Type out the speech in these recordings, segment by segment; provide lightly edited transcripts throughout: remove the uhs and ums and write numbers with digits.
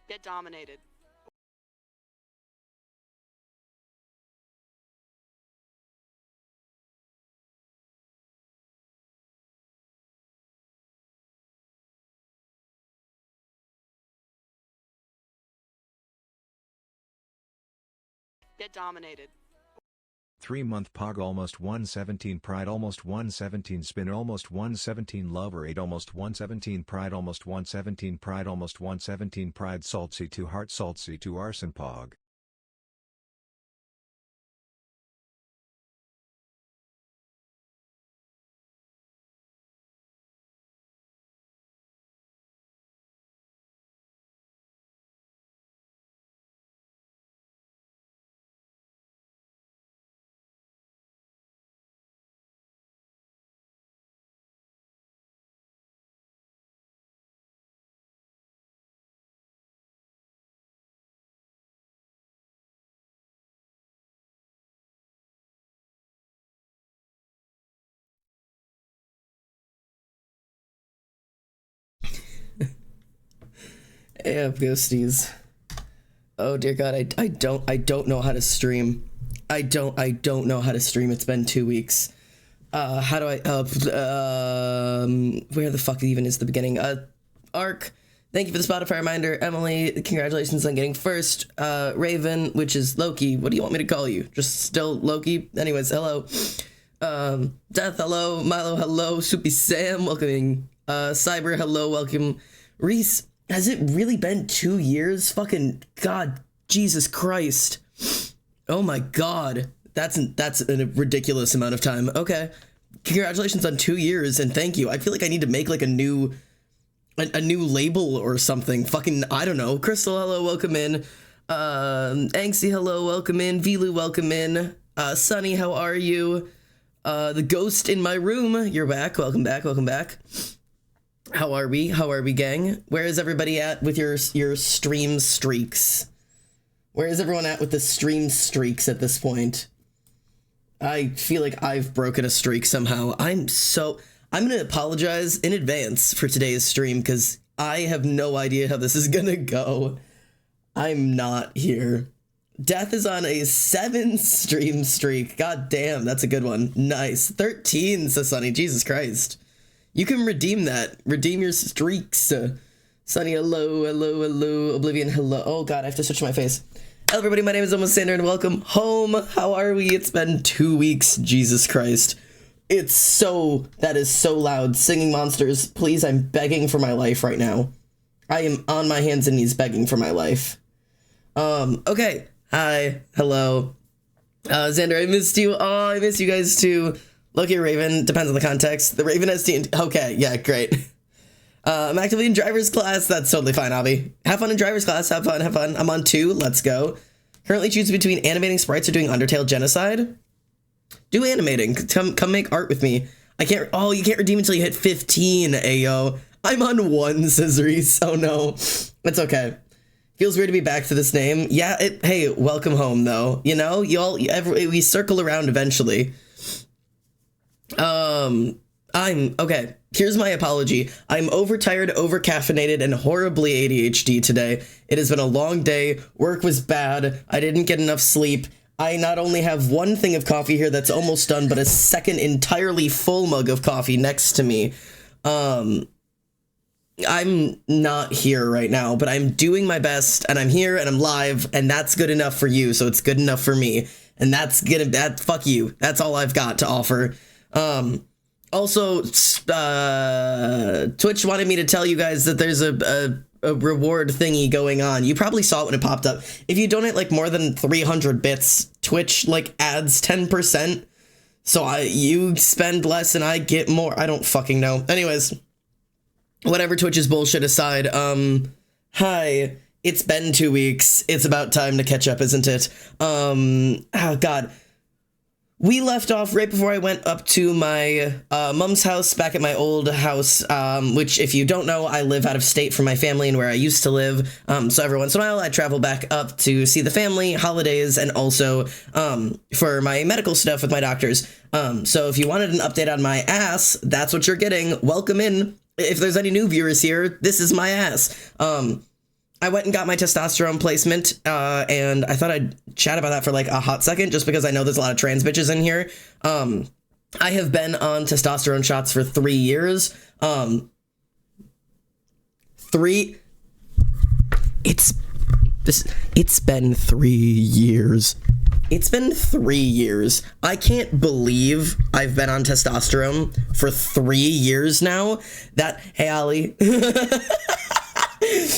Get dominated. Get dominated. 3-month pog almost 117 pride almost 117 spin almost 117 lover 8 almost 117 pride almost 117 pride almost 117 pride salt C2 heart salt C2 arson pog. Hey up, ghosties. Oh dear God, I don't know how to stream. I don't know how to stream. It's been 2 weeks. How do I where the fuck even is the beginning? Ark, thank you for the Spotify reminder. Emily, congratulations on getting first. Raven, which is Loki. What do you want me to call you? Just still Loki? Anyways, hello. Death, hello. Milo, hello. Soupy Sam, welcoming. Cyber, hello, welcome. Reese, has it really been 2 years? Fucking God, Jesus Christ. Oh my God. That's a ridiculous amount of time. Okay. Congratulations on 2 years and thank you. I feel like I need to make like a new label or something. Fucking, I don't know. Crystal, hello, welcome in. Angsty, hello, welcome in. Vilu, welcome in. Sunny, how are you? The ghost in my room, you're back. Welcome back, welcome back. How are we? How are we, gang? Where is everybody at with your stream streaks? Where is everyone at with the stream streaks at this point? I feel like I've broken a streak somehow. I'm gonna apologize in advance for today's stream because I have no idea how this is gonna go. I'm not here. Death is on a 7 stream streak. God damn, that's a good one. Nice. 13, says Sunny. Jesus Christ. You can redeem that. Redeem your streaks. Sunny, hello, hello, hello. Oblivion, hello. Oh God, I have to switch my face. Hello everybody, my name is Almost Sander and welcome home. How are we? It's been 2 weeks. Jesus Christ. That is so loud. Singing monsters, please, I'm begging for my life right now. I am on my hands and knees begging for my life. Okay. Hi, hello. Xander, I missed you. Oh, I missed you guys too. Look at Raven, depends on the context. The Raven has okay, yeah, great. I'm actively in driver's class. That's totally fine, Avi. Have fun in driver's class. Have fun, have fun. I'm on 2. Let's go. Currently choose between animating sprites or doing Undertale Genocide. Do animating. Come make art with me. You can't redeem until you hit 15, ayo. I'm on 1, says Reese. Oh no. It's okay. Feels weird to be back to this name. Yeah, hey, welcome home though. You know, we circle around eventually. Okay, here's my apology. I'm overtired, overcaffeinated, and horribly ADHD today. It has been a long day. Work was bad. I didn't get enough sleep. I not only have 1 thing of coffee here that's almost done, but a second entirely full mug of coffee next to me. I'm not here right now, but I'm doing my best, and I'm here, and I'm live, and that's good enough for you, so it's good enough for me. And fuck you. That's all I've got to offer. Also, Twitch wanted me to tell you guys that there's a reward thingy going on. You probably saw it when it popped up. If you donate like more than 300 bits, Twitch like adds 10%. So you spend less and I get more. I don't fucking know. Anyways, whatever Twitch's bullshit aside, hi. It's been 2 weeks. It's about time to catch up, isn't it? Oh God. We left off right before I went up to my mom's house back at my old house, which, if you don't know, I live out of state from my family and where I used to live. So every once in a while, I travel back up to see the family, holidays, and also for my medical stuff with my doctors. So if you wanted an update on my ass, that's what you're getting. Welcome in. If there's any new viewers here, this is my ass. I went and got my testosterone placement, and I thought I'd chat about that for like a hot second, just because I know there's a lot of trans bitches in here. I have been on testosterone shots for 3 years. It's been 3 years. It's been 3 years. I can't believe I've been on testosterone for 3 years now. Hey, Ollie.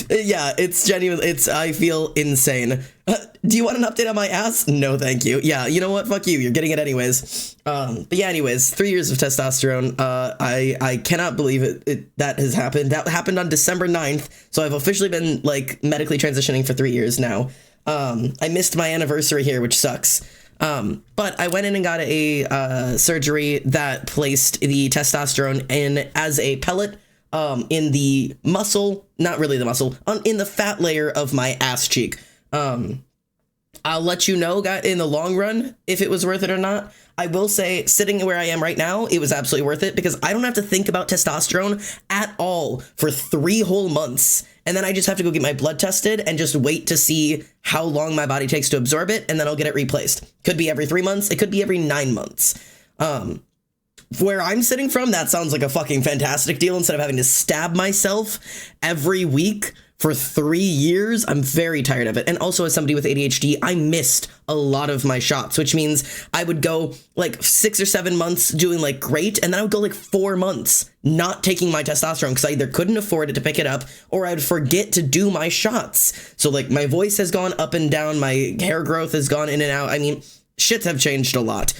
Yeah, it's genuine. I feel insane. Do you want an update on my ass? No, thank you. Yeah, you know what? Fuck you. You're getting it anyways. But yeah, anyways, 3 years of testosterone. I cannot believe that has happened. That happened on December 9th. So I've officially been like medically transitioning for 3 years now. I missed my anniversary here, which sucks. But I went in and got a surgery that placed the testosterone in as a pellet in the muscle, not really the muscle, in the fat layer of my ass cheek. I'll let you know, in the long run, if it was worth it or not. I will say, sitting where I am right now, it was absolutely worth it, because I don't have to think about testosterone at all for 3 whole months. And then I just have to go get my blood tested and just wait to see how long my body takes to absorb it, and then I'll get it replaced. Could be every 3 months. It could be every 9 months. Where I'm sitting from, that sounds like a fucking fantastic deal. Instead of having to stab myself every week for 3 years, I'm very tired of it. And also, as somebody with ADHD, I missed a lot of my shots, which means I would go like 6 or 7 months doing like great, and then I would go like 4 months not taking my testosterone because I either couldn't afford it to pick it up, or I would forget to do my shots. So like my voice has gone up and down, my hair growth has gone in and out. I mean, shits have changed a lot.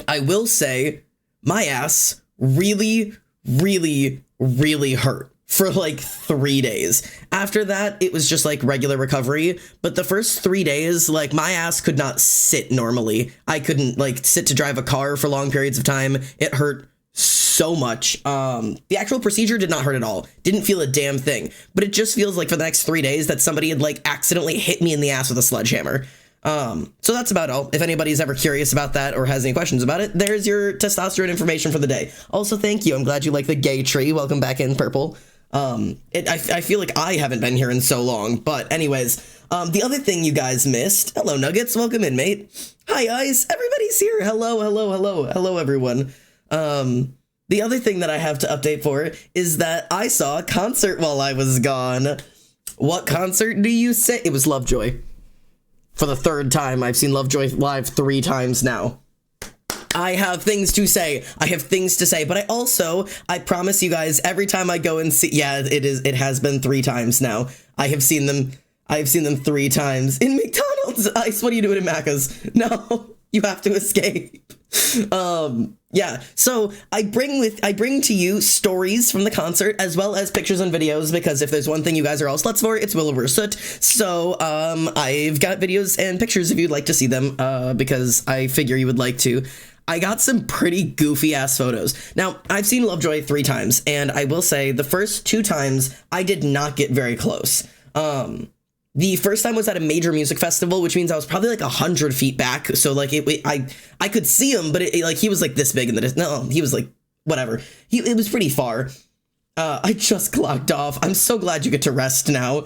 I will say my ass really, really, really hurt for like 3 days. After that, it was just like regular recovery. But the first 3 days, like my ass could not sit normally. I couldn't like sit to drive a car for long periods of time. It hurt so much. The actual procedure did not hurt at all. Didn't feel a damn thing. But it just feels like for the next 3 days that somebody had like accidentally hit me in the ass with a sledgehammer. So that's about all. If anybody's ever curious about that or has any questions about it, there's your testosterone information for the day. Also, thank you. I'm glad you like the gay tree. Welcome back in, Purple. I feel like I haven't been here in so long, but anyways, the other thing you guys missed. Hello, Nuggets. Welcome in, mate. Hi, guys. Everybody's here. Hello, everyone. The other thing that I have to update for is that I saw a concert while I was gone. What concert do you say? It was Lovejoy. For the 3rd time. I've seen Lovejoy live 3 times now. I have things to say. But I promise you guys, every time I go and see, yeah, it has been 3 times now. I have seen them 3 times in McDonald's. Ice, what are you doing in Macca's? No, you have to escape. Yeah, so I bring to you stories from the concert as well as pictures and videos, because if there's one thing you guys are all sluts for, it's Wilbur Soot. So I've got videos and pictures if you'd like to see them, because I figure you would like to. I got some pretty goofy ass photos. Now, I've seen Lovejoy 3 times, and I will say the first 2 times I did not get very close. The first time was at a major music festival, which means I was probably like 100 feet back. So like I could see him, but like he was like this big in the distance. No, he was like whatever. It was pretty far. I just clocked off. I'm so glad you get to rest now.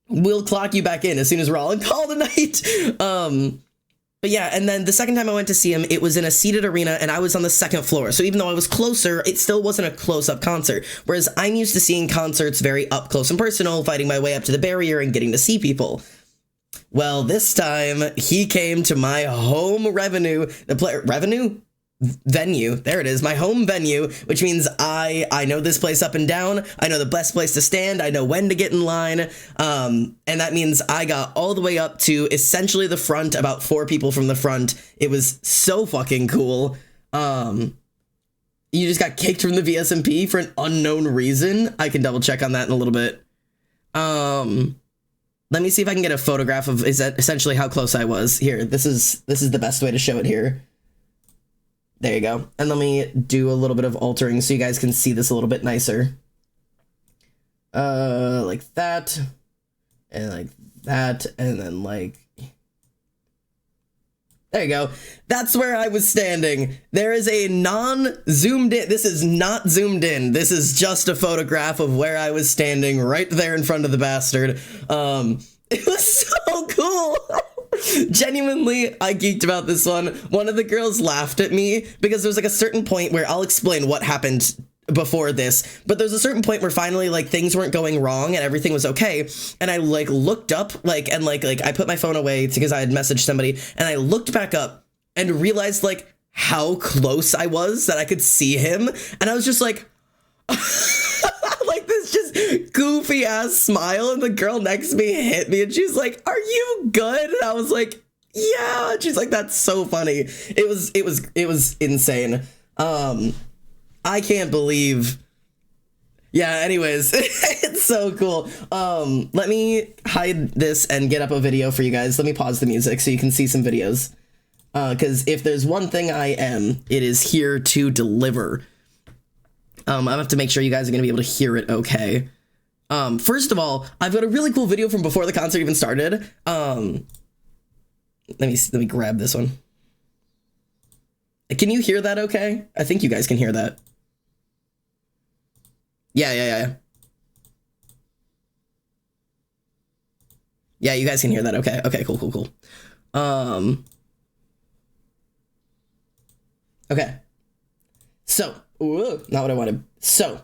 We'll clock you back in as soon as we're all in call tonight. But yeah, and then the second time I went to see him, it was in a seated arena, and I was on the 2nd floor. So even though I was closer, it still wasn't a close-up concert. Whereas I'm used to seeing concerts very up close and personal, fighting my way up to the barrier and getting to see people. Well, this time, he came to my home venue. There it is, my home venue, which means I know this place up and down. I know the best place to stand. I know when to get in line. And that means I got all the way up to essentially the front, about 4 people from the front. It was so fucking cool. You just got kicked from the VSMP for an unknown reason. I can double check on that in a little bit. Let me see if I can get a photograph of essentially how close I was. Here, this is the best way to show it here. There you go. And let me do a little bit of altering so you guys can see this a little bit nicer. Like that. And like that. And then like... There you go. That's where I was standing. There is a non-zoomed in. This is not zoomed in. This is just a photograph of where I was standing right there in front of the bastard. It was so cool. Genuinely, I geeked about this one. One of the girls laughed at me because there was like a certain point where I'll explain what happened before this, but there's a certain point where finally like things weren't going wrong and everything was okay, and I like looked up and I put my phone away because I had messaged somebody, and I looked back up and realized like how close I was that I could see him, and I was just like like this just goofy ass smile, and the girl next to me hit me and she's like, "Are you good?" And I was like, "Yeah." And she's like, "That's so funny." It was insane. I can't believe. Yeah, anyways, it's so cool. Let me hide this and get up a video for you guys. Let me pause the music so you can see some videos. Because if there's one thing I am, it is here to deliver. I have to make sure you guys are going to be able to hear it okay. First of all, I've got a really cool video from before the concert even started. Let me grab this one. Can you hear that okay? I think you guys can hear that. Yeah. Yeah, you guys can hear that okay. Okay, cool. Okay. So, not what I wanted. So,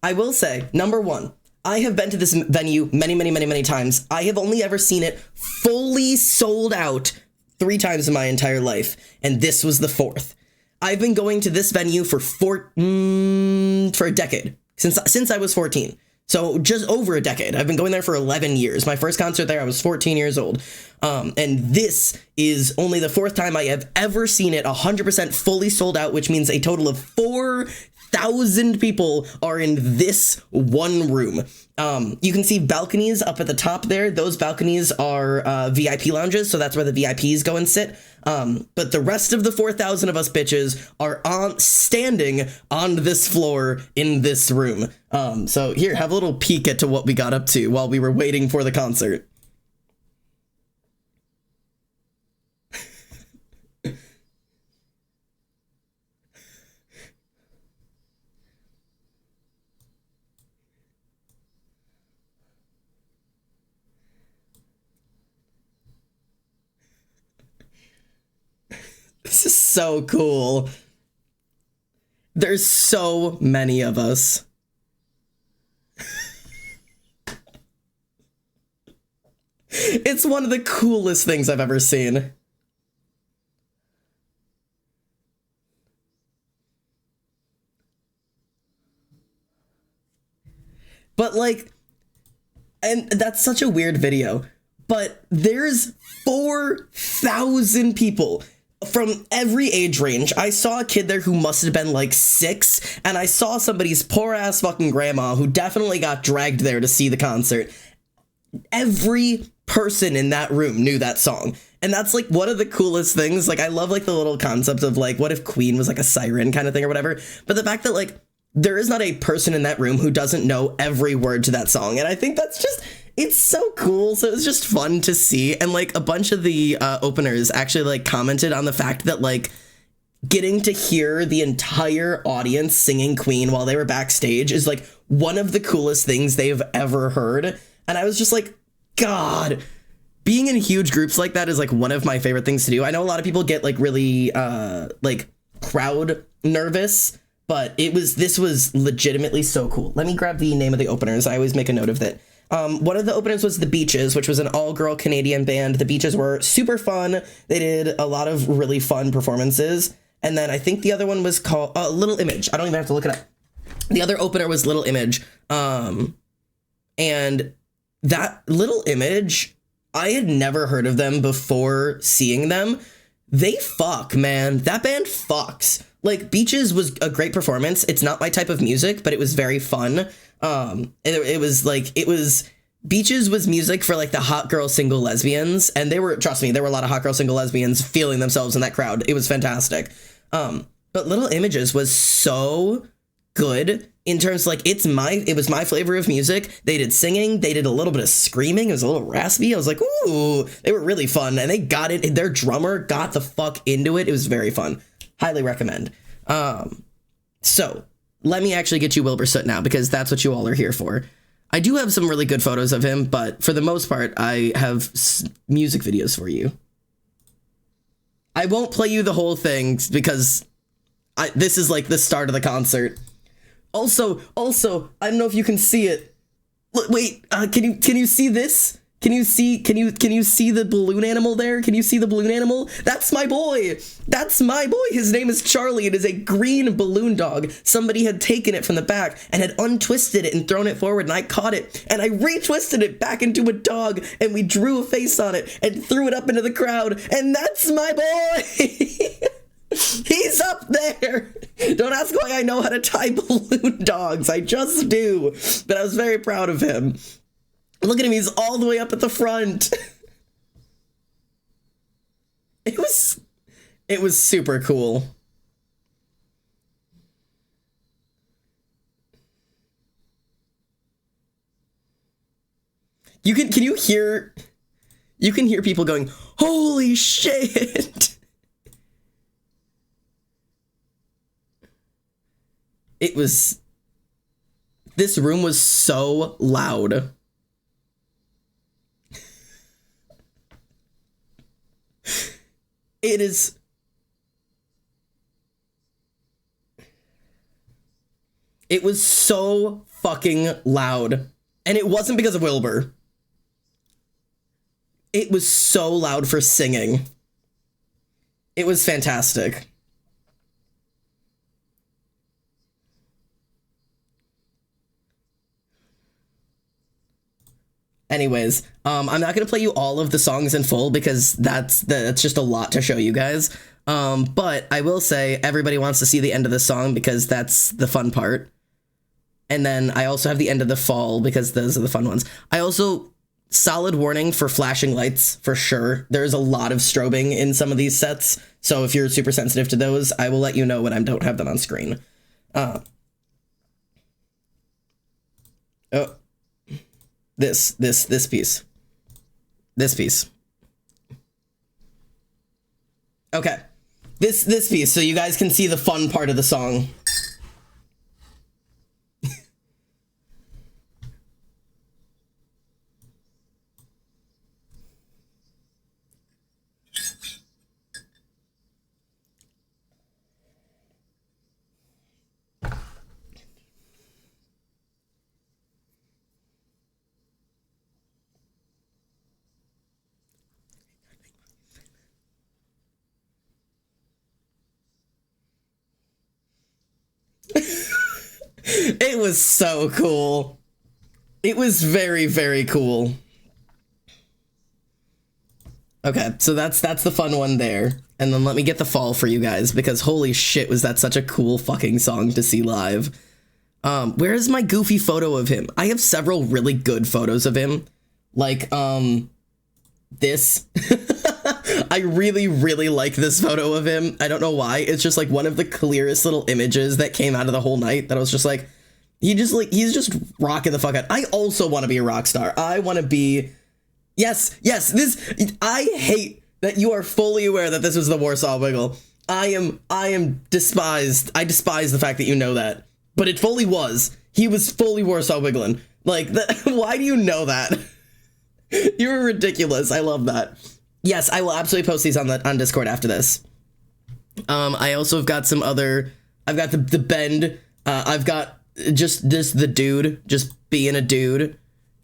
I will say, number one, I have been to this venue many times. I have only ever seen it fully sold out 3 times in my entire life, and this was the 4th. I've been going to this venue for a decade, since I was 14. So just over a decade. I've been going there for 11 years. My first concert there, I was 14 years old. And this is only the 4th time I have ever seen it 100% fully sold out, which means a total of 4,000 people are in this one room. You can see balconies up at the top there. Those balconies are VIP lounges, so that's where the VIPs go and sit. But the rest of the 4,000 of us bitches are standing on this floor in this room. So here, have a little peek at what we got up to while we were waiting for the concert. This is so cool. There's so many of us. It's one of the coolest things I've ever seen. But like, and that's such a weird video, but there's 4,000 people from every age range. I saw a kid there who must have been like 6, and I saw somebody's poor ass fucking grandma who definitely got dragged there to see the concert. Every person in that room knew that song, and that's like one of the coolest things. Like, I love like the little concept of like, what if Queen was like a siren kind of thing or whatever, but the fact that like there is not a person in that room who doesn't know every word to that song, and I think that's just, it's so cool. So it's just fun to see. And like a bunch of the openers actually like commented on the fact that like getting to hear the entire audience singing Queen while they were backstage is like one of the coolest things they've ever heard. And I was just like, God, being in huge groups like that is like one of my favorite things to do. I know a lot of people get like really like crowd nervous, but this was legitimately so cool. Let me grab the name of the openers. I always make a note of that. One of the openers was The Beaches, which was an all-girl Canadian band. The Beaches were super fun. They did a lot of really fun performances. And then I think the other one was called Little Image. I don't even have to look it up. The other opener was Little Image. And that Little Image, I had never heard of them before seeing them. They fuck, man. That band fucks. Like, Beaches was a great performance. It's not my type of music, but it was very fun. Beaches was music for like the hot girl single lesbians, and trust me, there were a lot of hot girl single lesbians feeling themselves in that crowd. It was fantastic. But Little Images was so good in terms of, like, it was my flavor of music. They did singing, they did a little bit of screaming, it was a little raspy. I was like, ooh, they were really fun, and they got it. Their drummer got the fuck into it. It was very fun. Highly recommend. So let me actually get you Wilbur Soot now, because that's what you all are here for. I do have some really good photos of him, but for the most part, I have music videos for you. I won't play you the whole thing because this is like the start of the concert. Also, I don't know if you can see it. Wait, can you see this? Can you see the balloon animal there? Can you see the balloon animal? That's my boy. That's my boy. His name is Charlie. It is a green balloon dog. Somebody had taken it from the back and had untwisted it and thrown it forward, and I caught it and I retwisted it back into a dog, and we drew a face on it and threw it up into the crowd, and that's my boy. He's up there. Don't ask why I know how to tie balloon dogs. I just do. But I was very proud of him. Look at him, he's all the way up at the front. It was super cool. You can hear people going, "Holy shit." This room was so loud. It was so fucking loud. And it wasn't because of Wilbur. It was so loud for singing. It was fantastic. Anyways, I'm not gonna play you all of the songs in full because that's just a lot to show you guys. But I will say everybody wants to see the end of the song because that's the fun part. And then I also have the end of the fall because those are the fun ones. I also, solid warning for flashing lights for sure. There's a lot of strobing in some of these sets, so if you're super sensitive to those, I will let you know when I don't have them on screen. This piece. This piece. Okay. This piece, so you guys can see the fun part of the song. It was so cool. It was very, very cool. Okay, so that's the fun one there. And then let me get the fall for you guys, because holy shit, was that such a cool fucking song to see live. Where is my goofy photo of him? I have several really good photos of him. Like, this. I really, really like this photo of him. I don't know why. It's just like one of the clearest little images that came out of the whole night that I was just like, he's just rocking the fuck out. I also want to be a rock star. I want to be, yes, I hate that you are fully aware that this was the Warsaw Wiggle. I despise the fact that you know that, but it fully was. He was fully Warsaw Wiggling. Like, why do you know that? You're ridiculous. I love that. Yes, I will absolutely post these on Discord after this. I also have got some other, I've got the bend, I've got just the dude, just being a dude.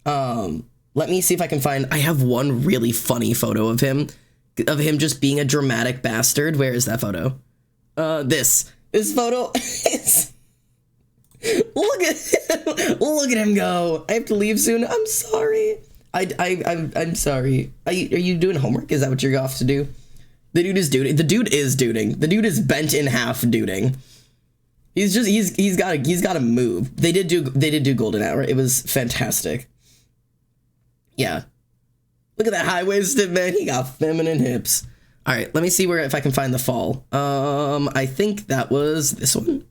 Let me see if I can find, I have one really funny photo of him just being a dramatic bastard. Where is that photo? This photo is, look at him go. I have to leave soon. I'm sorry. I'm sorry. Are you doing homework? Is that what you're off to do? The dude is duding. The dude is duding. The dude is bent in half duding. He's got to move. They did do golden hour. It was fantastic. Yeah. Look at that high-waisted man. He got feminine hips. All right, let me see if I can find the fall. I think that was this one.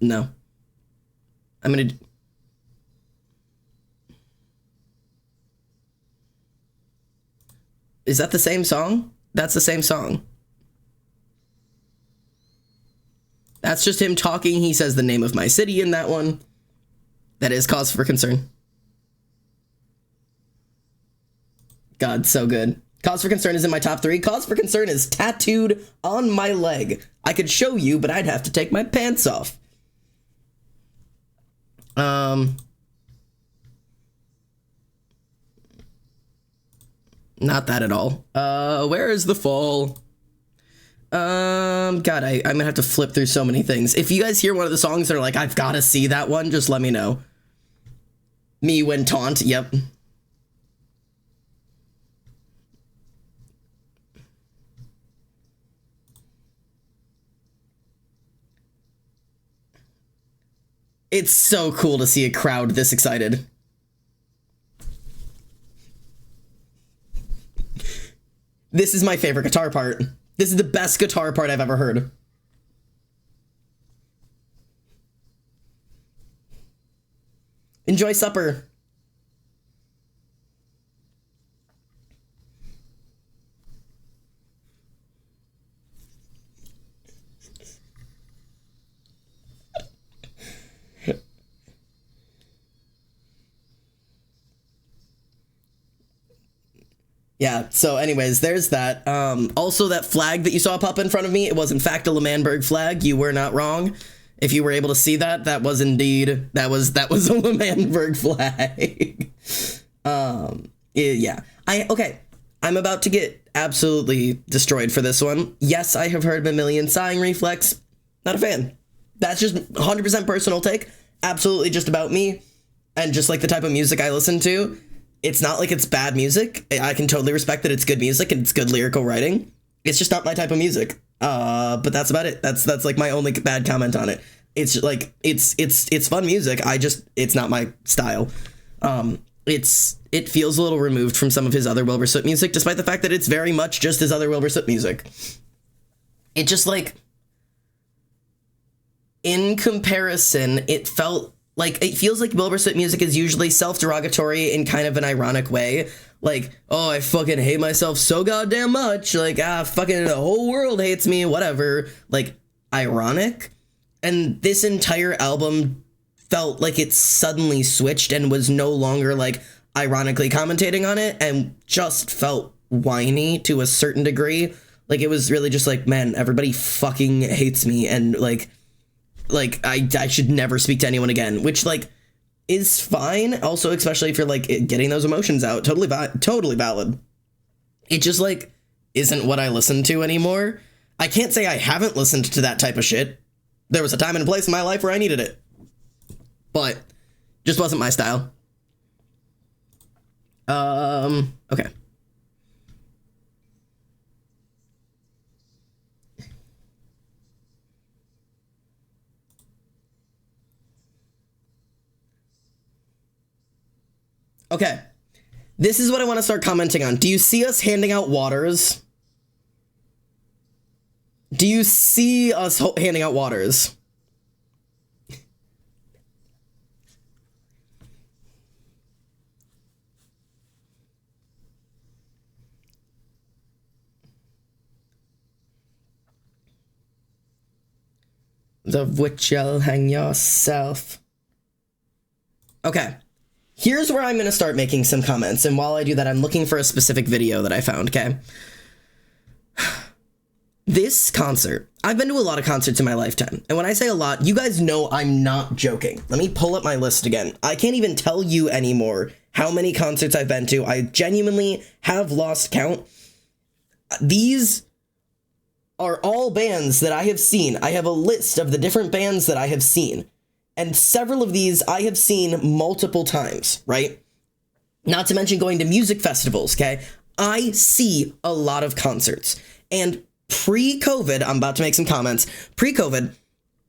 No. I'm gonna... Is that the same song? That's the same song. That's just him talking. He says the name of my city in that one. That is cause for concern. God, so good. Cause for concern is in my top 3. Cause for concern is tattooed on my leg. I could show you, but I'd have to take my pants off. Not that at all. Where is the fall? God, I'm gonna have to flip through so many things. If you guys hear one of the songs that are like, I've gotta see that one, just let me know. Me when taunt, yep. It's so cool to see a crowd this excited. This is my favorite guitar part. This is the best guitar part I've ever heard. Enjoy supper. Yeah, so anyways, there's that. Also, that flag that you saw pop in front of me, it was in fact a L'Manberg flag. You were not wrong. If you were able to see that, that was indeed, that was a L'Manberg flag. Yeah. Okay, I'm about to get absolutely destroyed for this one. Yes, I have heard Mammalian sighing reflex. Not a fan. That's just 100% personal take. Absolutely just about me and just like the type of music I listen to. It's not like it's bad music. I can totally respect that it's good music and it's good lyrical writing. It's just not my type of music. But that's about it. That's like my only bad comment on it. It's like it's fun music. It's not my style. It feels a little removed from some of his other Wilbur Soot music, despite the fact that it's very much just his other Wilbur Soot music. It just like, in comparison, it feels like Wilbur Soot music is usually self-derogatory in kind of an ironic way. Like, oh, I fucking hate myself so goddamn much. Like, fucking the whole world hates me, whatever. Like, ironic. And this entire album felt like it suddenly switched and was no longer, like, ironically commentating on it and just felt whiny to a certain degree. Like, it was really just like, man, everybody fucking hates me and, like I should never speak to anyone again, which, like, is fine. Also, especially if you're, like, getting those emotions out. Totally valid. It just, like, isn't what I listen to anymore. I can't say I haven't listened to that type of shit. There was a time and a place in my life where I needed it. But just wasn't my style. Okay. Okay, this is what I want to start commenting on. Do you see us handing out waters? Do you see us handing out waters? Of which you'll hang yourself. Okay. Here's where I'm going to start making some comments, and while I do that, I'm looking for a specific video that I found, okay? This concert, I've been to a lot of concerts in my lifetime, and when I say a lot, you guys know I'm not joking. Let me pull up my list again. I can't even tell you anymore how many concerts I've been to. I genuinely have lost count. These are all bands that I have seen. I have a list of the different bands that I have seen. And several of these I have seen multiple times, right? Not to mention going to music festivals, okay? I see a lot of concerts. And pre-COVID, I'm about to make some comments. Pre-COVID,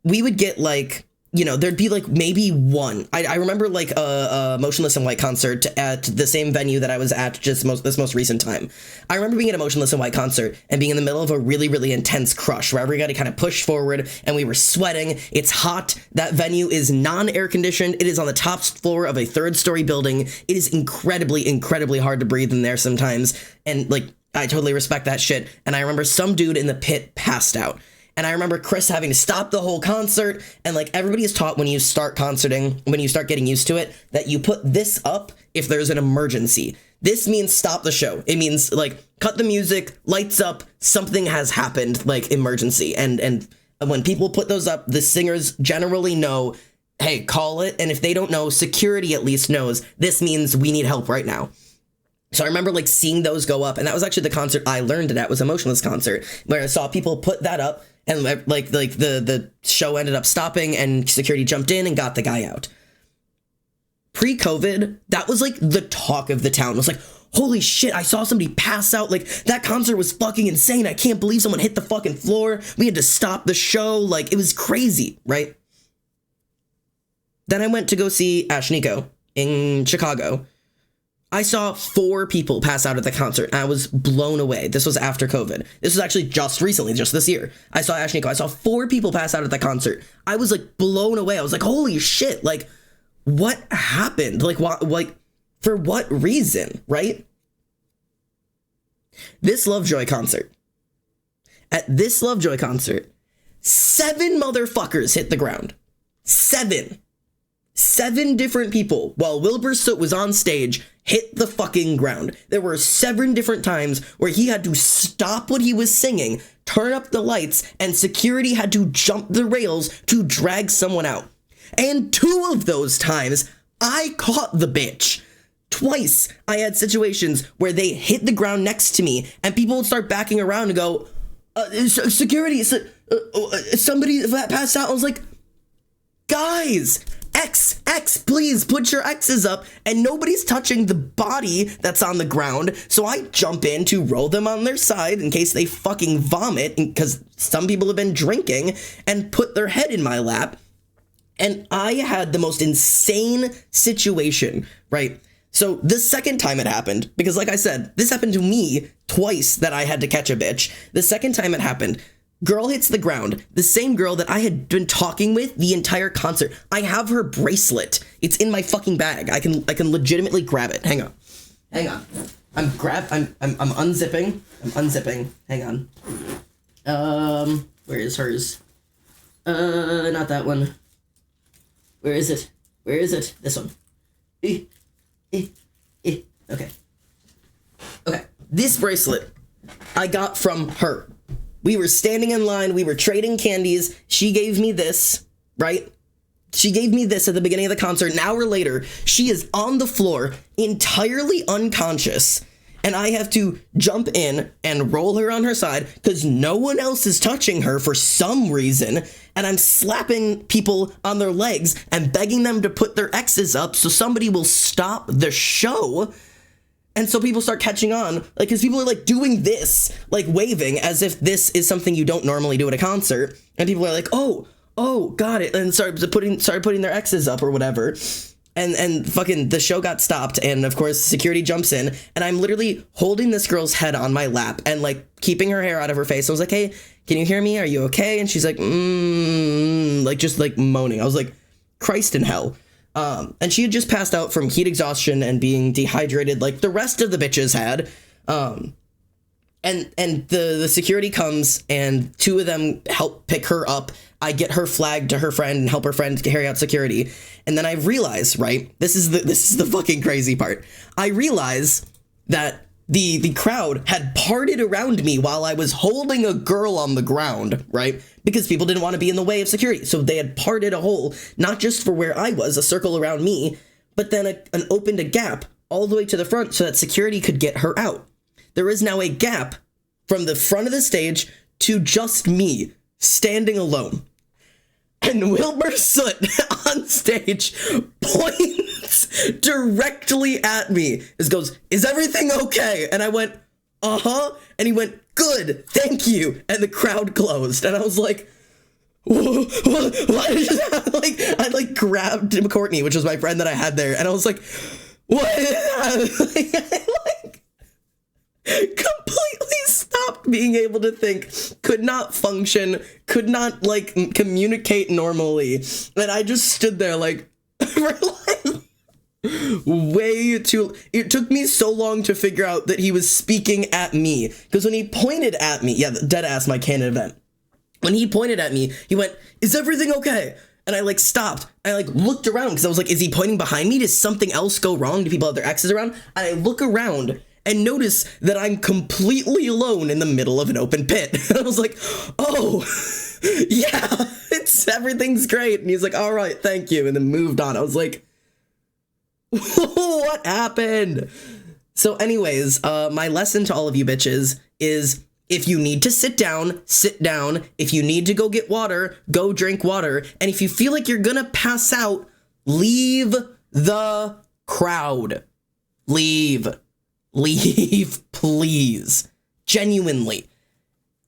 we would get like you know, there'd be like maybe one. I remember like a Motionless in White concert at the same venue that I was at just this most recent time. I remember being at a Motionless in White concert and being in the middle of a really, really intense crush where everybody kind of pushed forward and we were sweating. It's hot. That venue is non-air conditioned. It is on the top floor of a 3rd-story building. It is incredibly, incredibly hard to breathe in there sometimes. And like, I totally respect that shit. And I remember some dude in the pit passed out. And I remember Chris having to stop the whole concert. And like everybody is taught when you start concerting, when you start getting used to it, that you put this up if there's an emergency. This means stop the show. It means like cut the music, lights up, something has happened, like emergency. And when people put those up, the singers generally know, hey, call it. And if they don't know, security at least knows this means we need help right now. So I remember like seeing those go up, and that was actually the concert I learned it at, was a Motionless concert, where I saw people put that up, and like the show ended up stopping, and security jumped in and got the guy out. Pre-COVID, that was like the talk of the town. It was like, holy shit, I saw somebody pass out. Like, that concert was fucking insane. I can't believe someone hit the fucking floor. We had to stop the show. Like, it was crazy, right? Then I went to go see Ashnikko in Chicago. I saw 4 people pass out at the concert, and I was blown away. This was after COVID. This was actually just recently, just this year. I saw Ashnikko. I saw 4 people pass out at the concert. I was, like, blown away. I was like, holy shit, like, what happened? Like, what, like, for what reason, right? This Lovejoy concert. At this Lovejoy concert, 7 motherfuckers hit the ground. 7 different people, while Wilbur Soot was on stage, hit the fucking ground. There were 7 different times where he had to stop what he was singing, turn up the lights, and security had to jump the rails to drag someone out. And 2 of those times, I caught the bitch. Twice, I had situations where they hit the ground next to me, and people would start backing around and go, security, somebody passed out. I was like, guys, X, please put your X's up, and nobody's touching the body that's on the ground, so I jump in to roll them on their side in case they fucking vomit, because some people have been drinking, and put their head in my lap, and I had the most insane situation, right? So the second time it happened, because like I said, this happened to me twice that I had to catch a bitch. The second time it happened, girl hits the ground, the same girl that I had been talking with the entire concert. I have her bracelet. It's in my fucking bag. I can legitimately grab it. Hang on. I'm unzipping. Hang on. Where is hers? Not that one. Where is it? This one. Okay. This bracelet I got from her. We were standing in line, we were trading candies, she gave me this, right? She gave me this at the beginning of the concert. An hour later, she is on the floor, entirely unconscious, and I have to jump in and roll her on her side because no one else is touching her for some reason, and I'm slapping people on their legs and begging them to put their X's up so somebody will stop the show. And so people start catching on, like, because people are, like, doing this, like, waving, as if this is something you don't normally do at a concert. And people are like, oh, got it, and started putting their X's up or whatever. And fucking the show got stopped, and of course security jumps in, and I'm literally holding this girl's head on my lap and, like, keeping her hair out of her face. I was like, hey, can you hear me? Are you okay? And she's like, like, just, like, moaning. I was like, Christ in hell. And she had just passed out from heat exhaustion and being dehydrated like the rest of the bitches had. And the security comes, and 2 of them help pick her up. I get her flagged to her friend and help her friend carry out security. And then I realize, right, this is the fucking crazy part. I realize that the crowd had parted around me while I was holding a girl on the ground, right? Because people didn't want to be in the way of security. So they had parted a hole, not just for where I was, a circle around me, but then opened a gap all the way to the front so that security could get her out. There is now a gap from the front of the stage to just me standing alone. And Wilbur Soot on stage points directly at me. He goes, is everything okay? And I went, uh-huh. And he went, good, thank you. And the crowd closed. And I was like, What just happened? Like, I like grabbed Courtney, which was my friend that I had there, and I was like, what? Like, I completely stopped being able to think, could not function, could not like communicate normally, and I just stood there like for like way too. It took me so long to figure out that he was speaking at me, because when he pointed at me, yeah, dead ass my canon event. When he pointed at me, he went, "Is everything okay?" And I like stopped. I like looked around because I was like, is he pointing behind me? Does something else go wrong? Do people have their exes around? And I look around and notice that I'm completely alone in the middle of an open pit. And I was like, oh, yeah, everything's great. And he's like, all right, thank you. And then moved on. I was like, what happened? So anyways, my lesson to all of you bitches is, if you need to sit down, sit down. If you need to go get water, go drink water. And if you feel like you're gonna pass out, leave the crowd. Leave, please. Genuinely.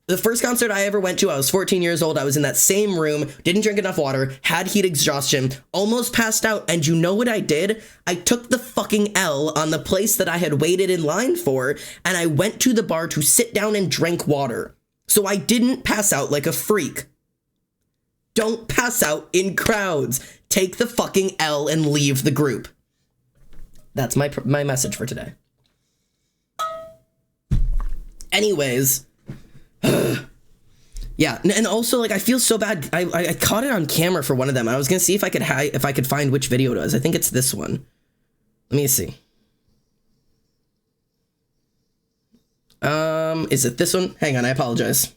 The first concert I ever went to, I was 14 years old. I was in that same room, didn't drink enough water, had heat exhaustion, almost passed out. And you know what I did? I took the fucking L on the place that I had waited in line for, and I went to the bar to sit down and drink water. So I didn't pass out like a freak. Don't pass out in crowds. Take the fucking L and leave the group. That's my message for today. Anyways. Yeah, and also, like, I feel so bad. I caught it on camera for one of them. I was gonna see if I could find which video it was. I think it's this one. Let me see. Is it this one? Hang on, I apologize.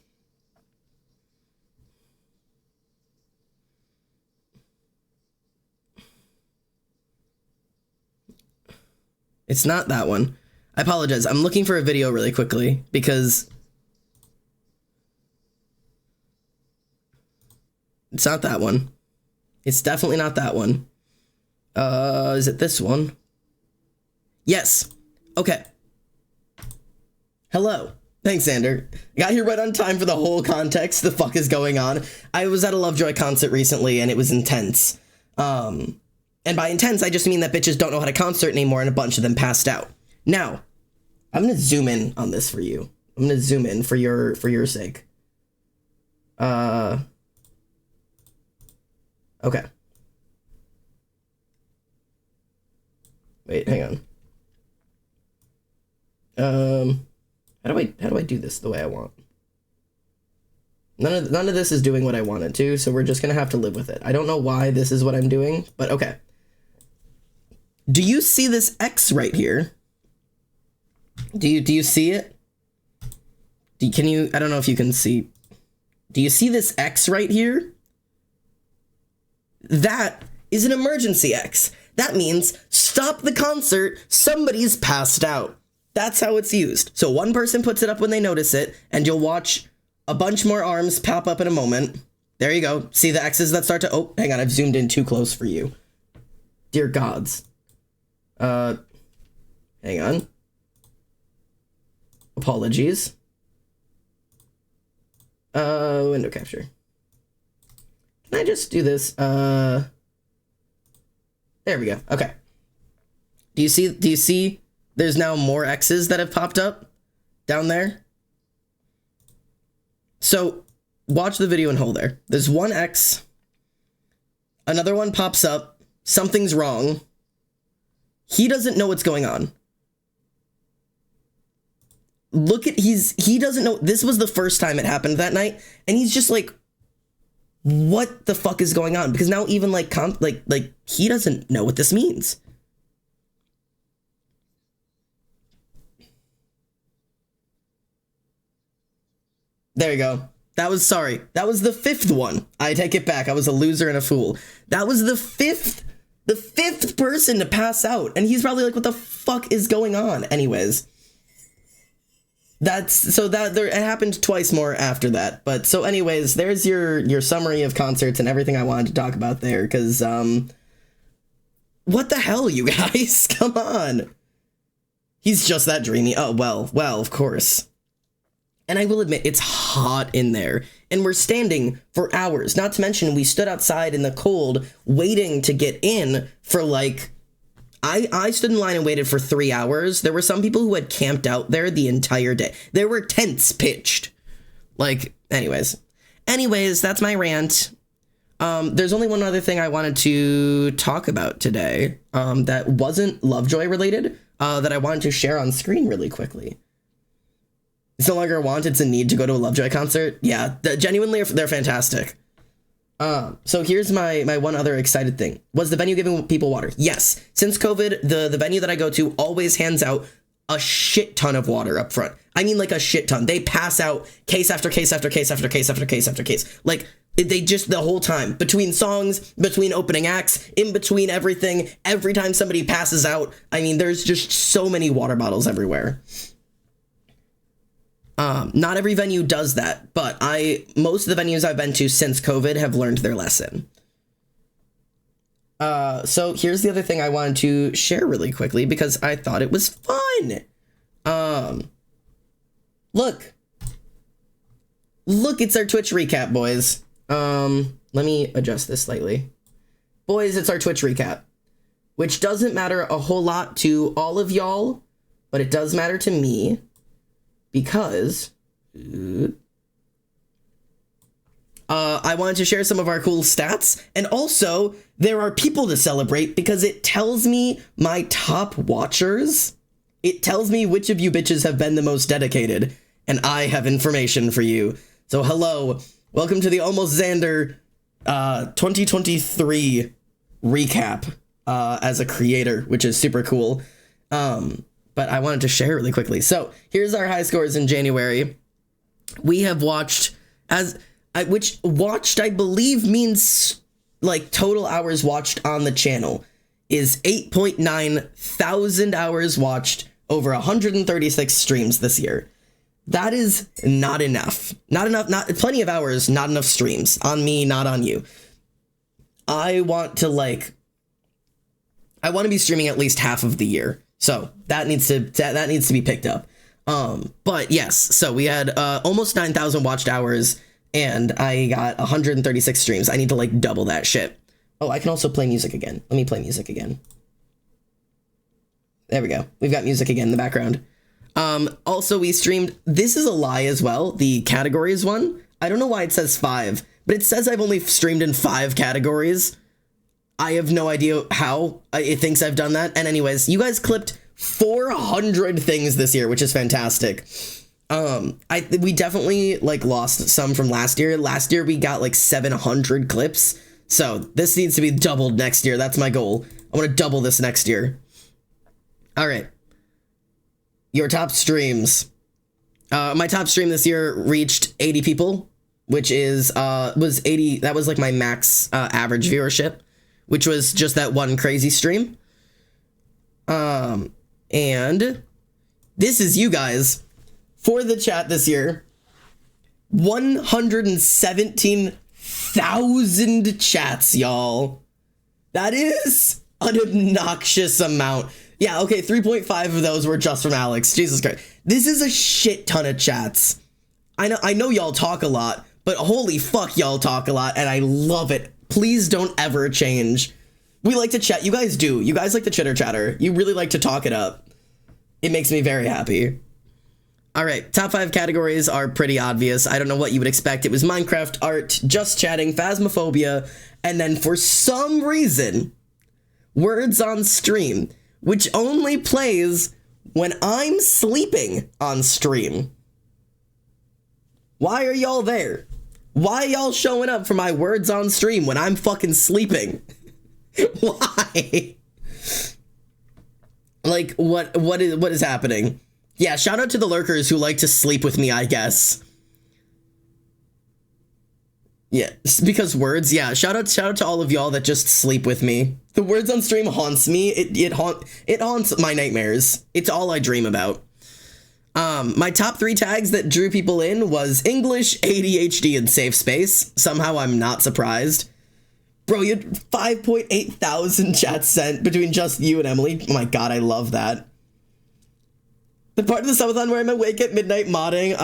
It's not that one. I apologize. I'm looking for a video really quickly because it's not that one. It's definitely not that one. Is it this one? Yes. Okay. Hello. Thanks, Xander. Got here right on time for the whole context. The fuck is going on? I was at a Lovejoy concert recently and it was intense. And by intense, I just mean that bitches don't know how to concert anymore and a bunch of them passed out. Now, I'm gonna zoom in on this for you. I'm gonna zoom in for your sake. Okay. Wait, hang on. How do I do this the way I want? None of this is doing what I want it to, so we're just gonna have to live with it. I don't know why this is what I'm doing, but okay. Do you see this X right here? Do you see it? Can you? I don't know if you can see. Do you see this X right here? That is an emergency X. That means stop the concert, somebody's passed out. That's how it's used. So one person puts it up when they notice it, and you'll watch a bunch more arms pop up in a moment. There you go. See the X's that start to... Oh, hang on, I've zoomed in too close for you. Dear gods. Hang on. Apologies. Window capture. Can I just do this? There we go. Okay. Do you see there's now more X's that have popped up down there? So watch the video and hold there. There's one X. Another one pops up. Something's wrong. He doesn't know what's going on. Look at, he doesn't know. This was the first time it happened that night. And he's just like, what the fuck is going on? Because now even like he doesn't know what this means. There you go. That was the fifth one. I take it back. I was a loser and a fool. That was the fifth person to pass out. And he's probably like, what the fuck is going on? Anyways. It happened twice more after that. But so anyways, there's your summary of concerts and everything I wanted to talk about there. Because, what the hell, you guys? Come on. He's just that dreamy. Oh, well, of course. And I will admit, it's hot in there. and we're standing for hours. Not to mention, we stood outside in the cold waiting to get in for like, I stood in line and waited for 3 hours. There were some people who had camped out there the entire day. There were tents pitched. Like, anyways, that's my rant. There's only one other thing I wanted to talk about today, that wasn't Lovejoy related, that I wanted to share on screen really quickly. It's no longer a want, it's a need to go to a Lovejoy concert. Yeah, genuinely, they're fantastic. So here's my one other excited thing. Was the venue giving people water? Yes. Since COVID, the venue that I go to always hands out a shit ton of water up front. I mean, like a shit ton. They pass out case after case after case after case after case after case. Like, they just, the whole time, between songs, between opening acts, in between everything, every time somebody passes out, I mean, there's just so many water bottles everywhere. Not every venue does that, but most of the venues I've been to since COVID have learned their lesson. So here's the other thing I wanted to share really quickly because I thought it was fun. Look, it's our Twitch recap, boys. Let me adjust this slightly. Boys, it's our Twitch recap, which doesn't matter a whole lot to all of y'all, but it does matter to me because I wanted to share some of our cool stats, and also there are people to celebrate because it tells me my top watchers. It tells me which of you bitches have been the most dedicated, and I have information for you. So hello, welcome to the Almost Xander 2023 recap as a creator, which is super cool. But I wanted to share really quickly. So here's our high scores in January. We have watched, I believe means like total hours watched on the channel, is 8.9 thousand hours watched over 136 streams this year. That is not enough. Not plenty of hours, not enough streams. On me, not on you. I want to be streaming at least half of the year. So that needs to be picked up. But yes, so we had almost 9,000 watched hours and I got 136 streams. I need to like double that shit. Oh, I can also play music again. Let me play music again. There we go. We've got music again in the background. Also we streamed, this is a lie as well, the categories one. I don't know why it says 5, but it says I've only streamed in 5 categories. I have no idea how it thinks I've done that. And anyways, you guys clipped 400 things this year, which is fantastic. We definitely like lost some from last year. Last year we got like 700 clips. So this needs to be doubled next year. That's my goal. I want to double this next year. All right. Your top streams. My top stream this year reached 80 people, which was 80. That was like my max average viewership, which was just that one crazy stream. And this is you guys for the chat this year. 117,000 chats, y'all. That is an obnoxious amount. Yeah, okay, 3.5 of those were just from Alex. Jesus Christ. This is a shit ton of chats. I know y'all talk a lot, but holy fuck, y'all talk a lot, and I love it. Please don't ever change. We like to chat. You guys do. You guys like to chitter chatter. You really like to talk it up. It makes me very happy. All right, top 5 categories are pretty obvious. I don't know what you would expect. It was Minecraft, art, just chatting, Phasmophobia, and then for some reason, words on stream, which only plays when I'm sleeping on stream. Why are y'all there? Why y'all showing up for my words on stream when I'm fucking sleeping? Why? Like, what is happening? Yeah, shout out to the lurkers who like to sleep with me, I guess. Yeah, because words, yeah, shout out to all of y'all that just sleep with me. The words on stream haunts me. It haunts my nightmares. It's all I dream about. My top 3 tags that drew people in was English, ADHD, and safe space. Somehow I'm not surprised. Bro, you had 5.8 thousand chats sent between just you and Emily. Oh my god, I love that. The part of the subathon where I'm awake at midnight modding,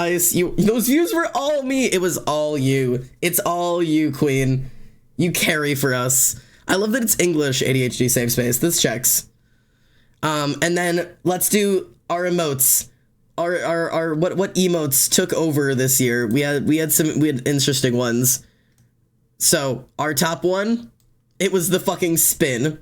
those views were all me. It was all you. It's all you, Queen. You carry for us. I love that it's English, ADHD safe space. This checks. And then let's do our emotes. Our what emotes took over this year. We had interesting ones. So our top one, it was the fucking spin.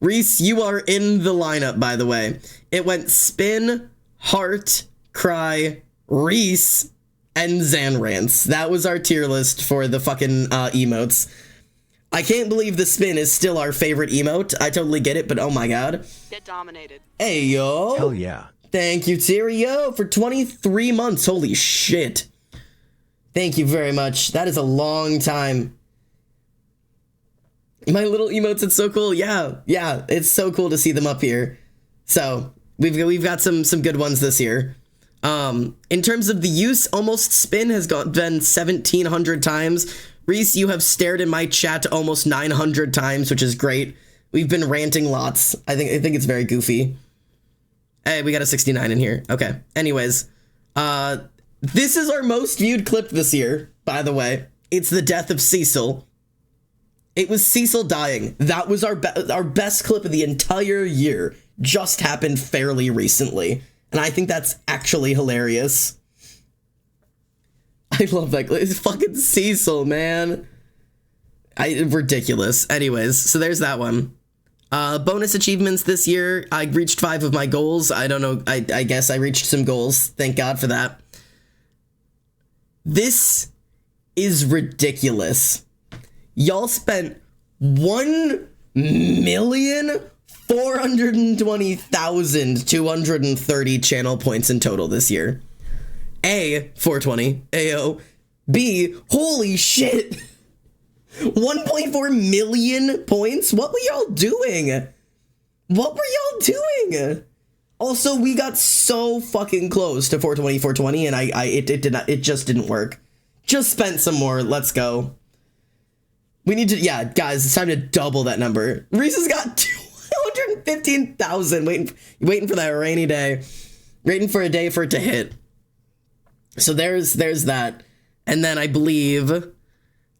Reese, you are in the lineup, by the way. It went spin, heart, cry, Reese, and Zanrance. That was our tier list for the fucking emotes. I can't believe the spin is still our favorite emote. I totally get it, but oh my god. Get dominated. Hey, yo. Hell yeah. Thank you, Tyrio, for 23 months. Holy shit. Thank you very much. That is a long time. My little emotes, it's so cool. Yeah, it's so cool to see them up here. So we've got some good ones this year. In terms of the use, almost spin has been 1,700 times. Reese, you have stared in my chat almost 900 times, which is great. We've been ranting lots. I think it's very goofy. Hey, we got a 69 in here. Okay. Anyways, this is our most viewed clip this year, by the way. It's the death of Cecil. It was Cecil dying. That was our best clip of the entire year. Just happened fairly recently. And I think that's actually hilarious. I love that clip. It's fucking Cecil, man. Ridiculous. Anyways, so there's that one. Bonus achievements this year. I reached 5 of my goals. I don't know. I guess I reached some goals. Thank God for that. This is ridiculous. Y'all spent 1,420,230 channel points in total this year. A, 420. Ayo. B, holy shit. 1.4 million points? What were y'all doing? Also, we got so fucking close to 420, and it just didn't work. Just spent some more. Let's go. We need to, yeah, guys, it's time to double that number. Reese has got 215,000 waiting for that rainy day. Waiting for a day for it to hit. So there's that. And then I believe,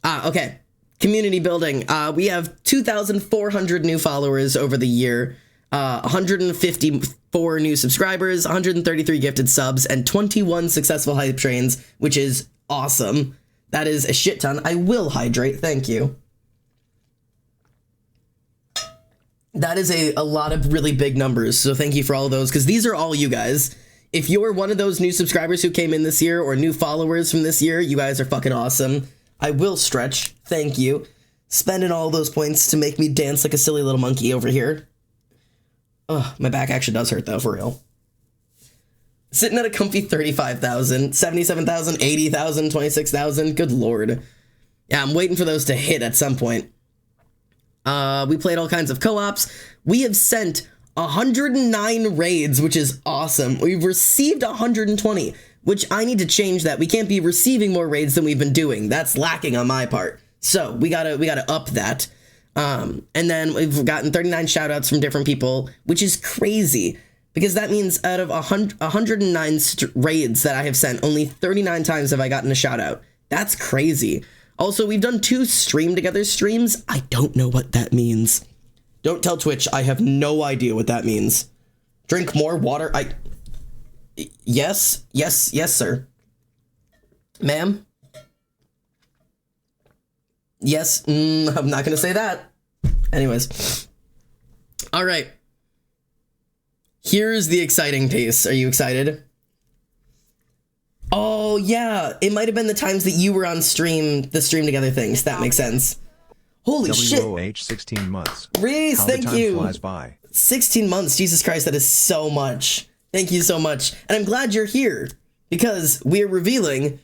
okay. Community building. We have 2,400 new followers over the year, 154 new subscribers, 133 gifted subs, and 21 successful hype trains, which is awesome. That is a shit ton. I will hydrate. Thank you. That is a lot of really big numbers, so thank you for all of those, because these are all you guys. If you're one of those new subscribers who came in this year, or new followers from this year, you guys are fucking awesome. I will stretch. Thank you. Spending all those points to make me dance like a silly little monkey over here. Ugh, my back actually does hurt, though, for real. Sitting at a comfy 35,000, 77,000, 80,000, 26,000. Good lord. Yeah, I'm waiting for those to hit at some point. We played all kinds of co-ops. We have sent 109 raids, which is awesome. We've received 120, which I need to change that. We can't be receiving more raids than we've been doing. That's lacking on my part. So we gotta up that. And then we've gotten 39 shoutouts from different people, which is crazy. Because that means out of 109 raids that I have sent, only 39 times have I gotten a shout out. That's crazy. Also, we've done 2 stream together streams. I don't know what that means. Don't tell Twitch. I have no idea what that means. Drink more water. Yes, sir. Ma'am? Yes, I'm not gonna say that. Anyways. All right. Here's the exciting piece. Are you excited? Oh, yeah. It might have been the times that you were on stream, the stream together things. That makes sense. Holy shit. WOH 16 months. Reese, thank you. How the time flies by. 16 months. Jesus Christ, that is so much. Thank you so much. And I'm glad you're here because we're revealing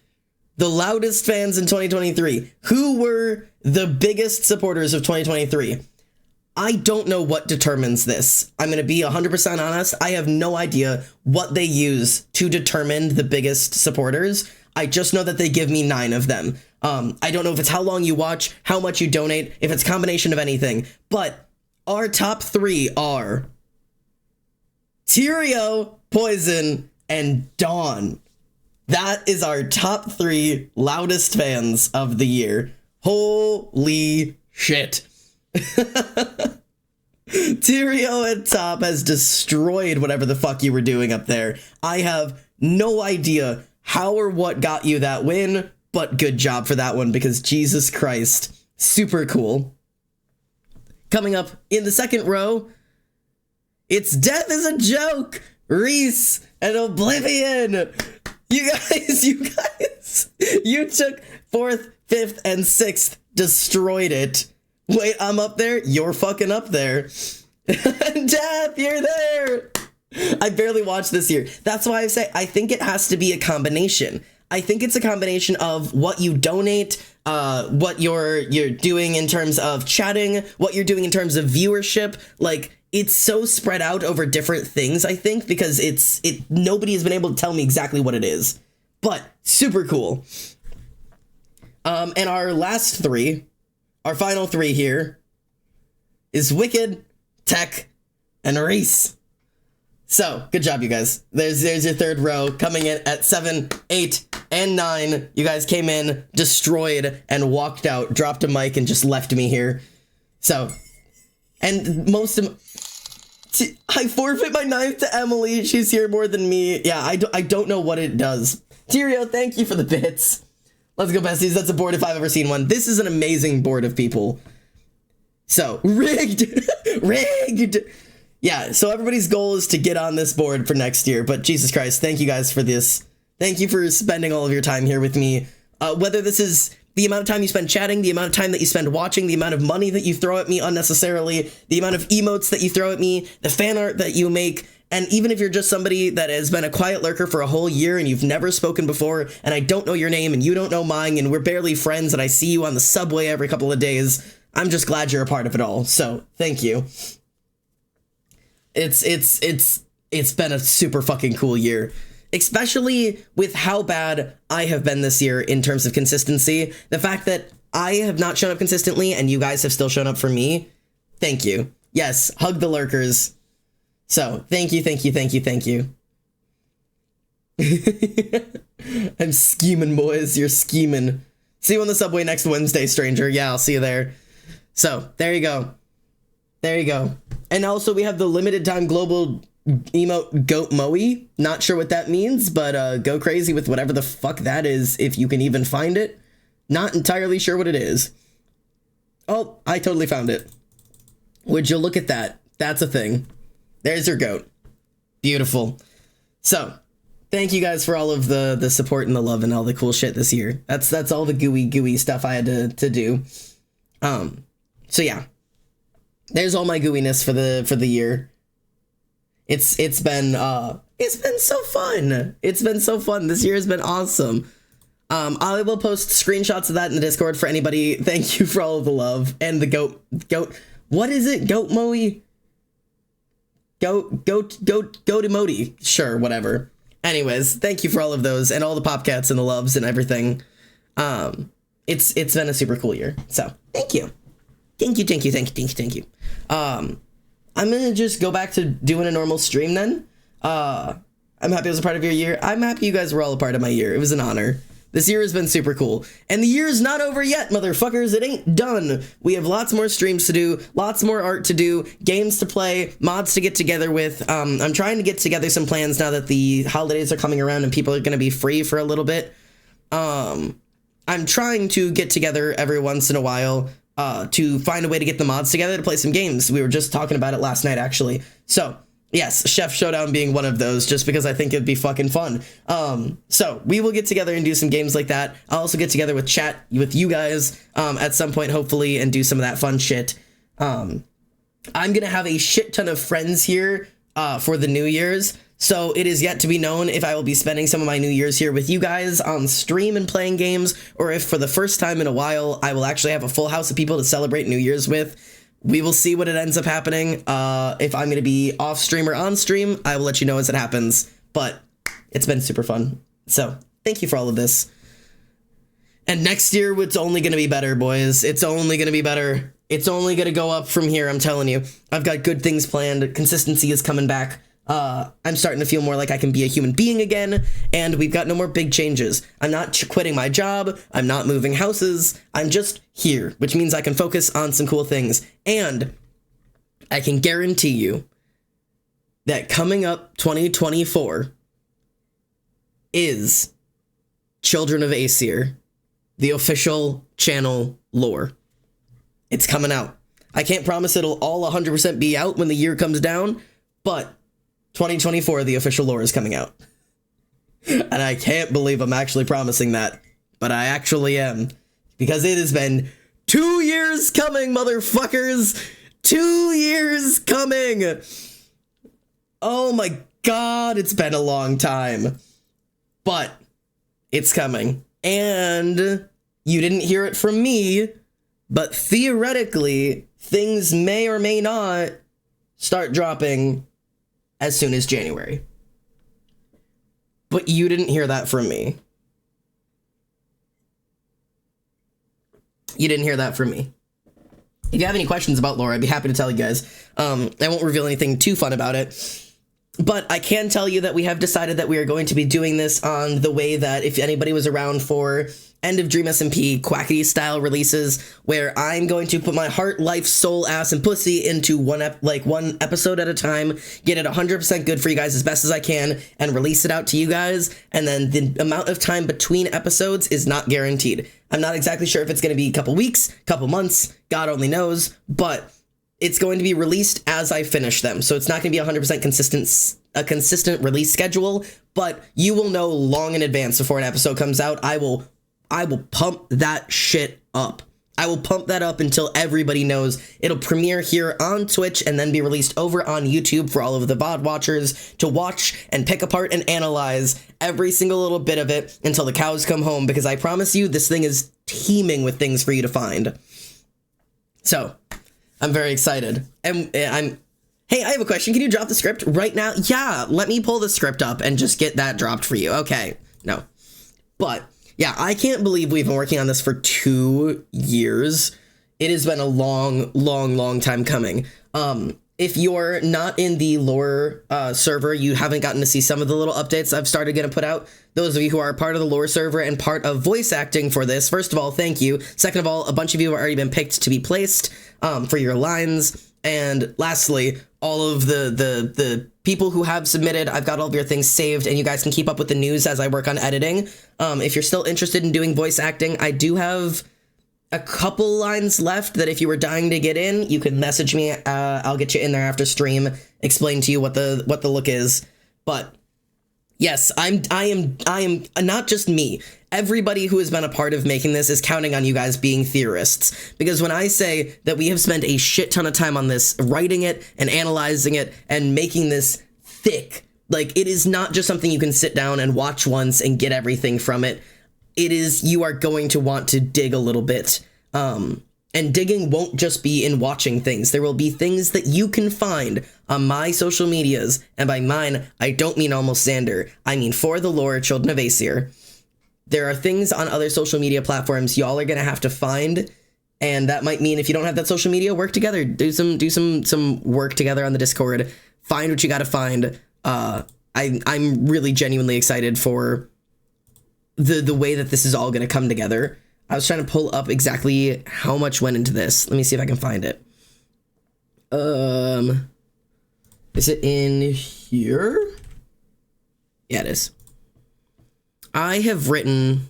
the loudest fans in 2023. Who were the biggest supporters of 2023? I don't know what determines this. I'm going to be 100% honest. I have no idea what they use to determine the biggest supporters. I just know that they give me 9 of them. I don't know if it's how long you watch, how much you donate, if it's a combination of anything. But our top 3 are Tyrio, Poison, and Dawn. That is our top 3 loudest fans of the year. Holy shit. Tyrio at top has destroyed whatever the fuck you were doing up there. I have no idea how or what got you that win, but good job for that one, because Jesus Christ, super cool. Coming up in the second row, it's Death is a Joke, Reese and Oblivion. You guys, you took 4th, 5th, and 6th, destroyed it. Wait, I'm up there? You're fucking up there. Death, you're there. I barely watched this year. That's why I say I think it has to be a combination. I think it's a combination of what you donate, what you're doing in terms of chatting, what you're doing in terms of viewership. Like, it's so spread out over different things, I think, because nobody has been able to tell me exactly what it is. But super cool. And our last 3, our final 3 here, is Wicked, Tech, and Reese. So, good job, you guys. There's your third row, coming in at 7, 8, and 9. You guys came in, destroyed, and walked out, dropped a mic, and just left me here. So, and most of... I forfeit my 9th to Emily. She's here more than me. Yeah, I don't know what it does. Tyrio, thank you for the bits. Let's go, besties. That's a board if I've ever seen one. This is an amazing board of people. So, rigged. Rigged. Yeah, so everybody's goal is to get on this board for next year. But Jesus Christ, thank you guys for this. Thank you for spending all of your time here with me. Whether this is the amount of time you spend chatting, the amount of time that you spend watching, the amount of money that you throw at me unnecessarily, the amount of emotes that you throw at me, the fan art that you make, and even if you're just somebody that has been a quiet lurker for a whole year and you've never spoken before, and I don't know your name and you don't know mine, and we're barely friends and I see you on the subway every couple of days, I'm just glad you're a part of it all. So, thank you. It's been a super fucking cool year. Especially with how bad I have been this year in terms of consistency. The fact that I have not shown up consistently and you guys have still shown up for me. Thank you. Yes, hug the lurkers. So, thank you, thank you, thank you, thank you. I'm scheming, boys. You're scheming. See you on the subway next Wednesday, stranger. Yeah, I'll see you there. So, there you go. There you go. And also, we have the limited time global emote Goat Moe. Not sure what that means, but go crazy with whatever the fuck that is, if you can even find it. Not entirely sure what it is. Oh, I totally found it. Would you look at that? That's a thing. There's your goat. Beautiful. So, thank you guys for all of the support and the love and all the cool shit this year. That's all the gooey stuff I had to do. So yeah. There's all my gooiness for the year. It's been so fun. It's been so fun. This year has been awesome. I will post screenshots of that in the Discord for anybody. Thank you for all of the love and the goat. What is it? Goat Moe? Goat emoji. Sure, whatever. Anyways, thank you for all of those and all the popcats and the loves and everything. It's been a super cool year. So thank you. Thank you. I'm gonna just go back to doing a normal stream then. I'm happy I was a part of your year. I'm happy you guys were all a part of my year. It was an honor. This year has been super cool. And the year's not over yet, motherfuckers. It ain't done. We have lots more streams to do, lots more art to do, games to play, mods to get together with. I'm trying to get together some plans now that the holidays are coming around and people are going to be free for a little bit. I'm trying to get together every once in a while to find a way to get the mods together to play some games. We were just talking about it last night, actually. So, yes, Chef Showdown being one of those, just because I think it'd be fucking fun. So we will get together and do some games like that. I'll also get together with chat with you guys at some point, hopefully, and do some of that fun shit. I'm gonna have a shit ton of friends here for the New Year's. So it is yet to be known if I will be spending some of my New Year's here with you guys on stream and playing games, or if for the first time in a while, I will actually have a full house of people to celebrate New Year's with. We will see what it ends up happening. If I'm going to be off stream or on stream, I will let you know as it happens. But it's been super fun. So thank you for all of this. And next year, it's only going to be better, boys. It's only going to be better. It's only going to go up from here, I'm telling you. I've got good things planned. Consistency is coming back. I'm starting to feel more like I can be a human being again, and we've got no more big changes. I'm not quitting my job. I'm not moving houses. I'm just here, which means I can focus on some cool things. And I can guarantee you that coming up 2024 is Children of Aesir, the official channel lore. It's coming out. I can't promise it'll all 100% be out when the year comes down, but 2024, the official lore is coming out. And I can't believe I'm actually promising that, but I actually am, because it has been 2 years coming, motherfuckers! 2 years coming! Oh my god, it's been a long time. But it's coming. And you didn't hear it from me, but theoretically, things may or may not start dropping as soon as January. But you didn't hear that from me. You didn't hear that from me. If you have any questions about lore, I'd be happy to tell you guys. I won't reveal anything too fun about it. But I can tell you that we have decided that we are going to be doing this on the way that if anybody was around for end of Dream SMP Quackity style releases, where I'm going to put my heart, life, soul, ass, and pussy into one episode at a time, get it 100% good for you guys as best as I can, and release it out to you guys. And then the amount of time between episodes is not guaranteed. I'm not exactly sure if it's going to be a couple weeks, couple months, God only knows, but it's going to be released as I finish them. So it's not going to be 100% consistent release schedule, but you will know long in advance before an episode comes out. I will pump that shit up. I will pump that up until everybody knows. It'll premiere here on Twitch and then be released over on YouTube for all of the VOD watchers to watch and pick apart and analyze every single little bit of it until the cows come home, because I promise you this thing is teeming with things for you to find. So I'm very excited. And hey, I have a question. Can you drop the script right now? Yeah, let me pull the script up and just get that dropped for you. Okay, no. But yeah, I can't believe we've been working on this for 2 years. It has been a long time coming. If you're not in the lore server, you haven't gotten to see some of the little updates I've started going to put out. Those of you who are part of the lore server and part of voice acting for this, first of all, thank you. Second of all, a bunch of you have already been picked to be placed for your lines. And lastly, all of the people who have submitted, I've got all of your things saved, and you guys can keep up with the news as I work on editing. If you're still interested in doing voice acting, I do have a couple lines left that if you were dying to get in, you can message me. I'll get you in there after stream, explain to you what the look is. But yes, I am not just me. Everybody who has been a part of making this is counting on you guys being theorists. Because when I say that we have spent a shit ton of time on this, writing it and analyzing it and making this thick, like, it is not just something you can sit down and watch once and get everything from it. It is, you are going to want to dig a little bit. And digging won't just be in watching things. There will be things that you can find on my social medias. And by mine, I don't mean almost Xander. I mean for the lore, Children of Aesir. There are things on other social media platforms y'all are going to have to find. And that might mean if you don't have that social media, work together. Do some work together on the Discord. Find what you got to find. I'm really genuinely excited for the way that this is all going to come together. I was trying to pull up exactly how much went into this. Let me see if I can find it. Is it in here? Yeah, it is. I have written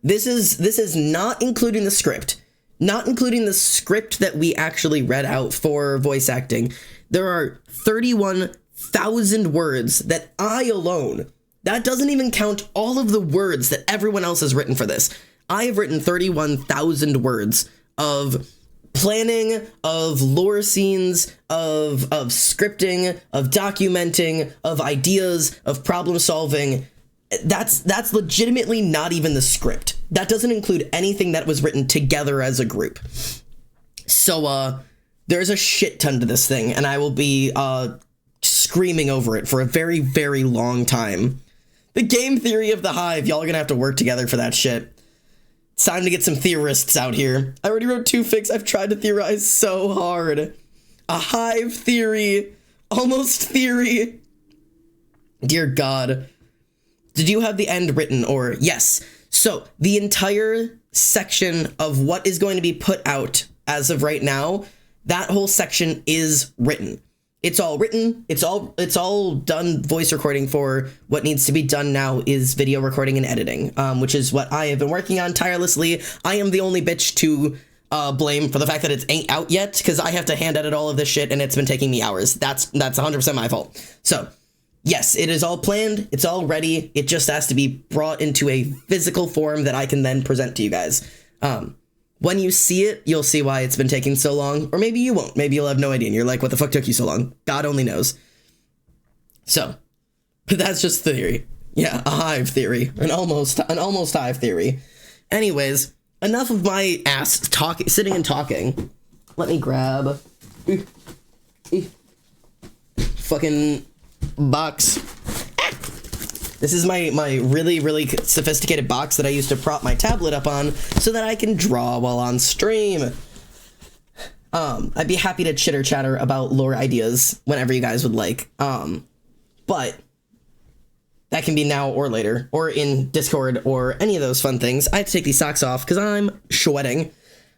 this is not including the script. Not including the script that we actually read out for voice acting. There are 31,000 words that I alone, that doesn't even count all of the words that everyone else has written for this. I have written 31,000 words of planning, of lore scenes, of scripting, of documenting, of ideas, of problem solving. That's legitimately not even the script. That doesn't include anything that was written together as a group. So, there's a shit ton to this thing, and I will be, screaming over it for a very, very long time. The game theory of the hive, y'all are gonna have to work together for that shit. It's time to get some theorists out here. I already wrote 2 fics. I've tried to theorize so hard. A hive theory Almost theory. Dear God. Did you have the end written or yes? So the entire section of what is going to be put out as of right now, that whole section is written. It's all written. It's all done voice recording for. What needs to be done now is video recording and editing, which is what I have been working on tirelessly. I am the only bitch to blame for the fact that it ain't out yet, because I have to hand edit all of this shit and it's been taking me hours. That's 100% my fault. So yes, it is all planned. It's all ready. It just has to be brought into a physical form that I can then present to you guys. When you see it, you'll see why it's been taking so long, or maybe you won't. Maybe you'll have no idea and you're like, what the fuck took you so long? God only knows. So, but that's just theory. Yeah, a hive theory, an almost hive theory. Anyways, enough of my ass sitting and talking. Let me grab fucking box. This is my really, really sophisticated box that I use to prop my tablet up on so that I can draw while on stream. I'd be happy to chitter chatter about lore ideas whenever you guys would like. But that can be now or later, or in Discord, or any of those fun things. I have to take these socks off because I'm sweating.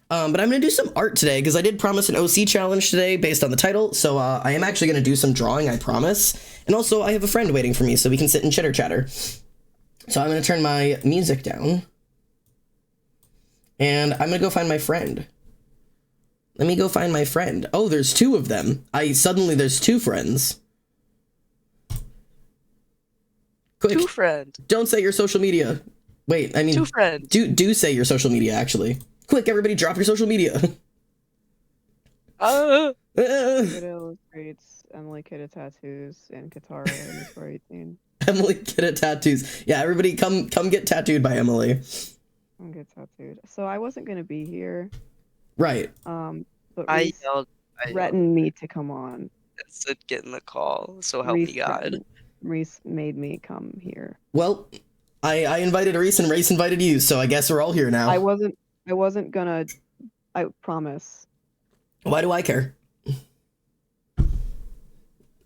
But I'm going to do some art today because I did promise an OC challenge today based on the title. So I am actually going to do some drawing, I promise. And also, I have a friend waiting for me so we can sit and chitter chatter. So I'm going to turn my music down. And I'm going to go find my friend. Let me go find my friend. Oh, there's two of them. Suddenly there's two friends. Quick. Two friend. Don't say your social media. Wait, I mean... Two friend. Do say your social media, actually. Quick, everybody, drop your social media. It illustrates Emily Kidda tattoos and Katara underscore 18. Emily Kidda tattoos. Yeah, everybody come get tattooed by Emily. I'm get tattooed. So I wasn't gonna be here. Right. But I Reese threatened me to come on. and said get in the call, so help me God. Reese made me come here. Well, I invited Reese and Reese invited you, so I guess we're all here now. I wasn't gonna. I promise. Why do I care?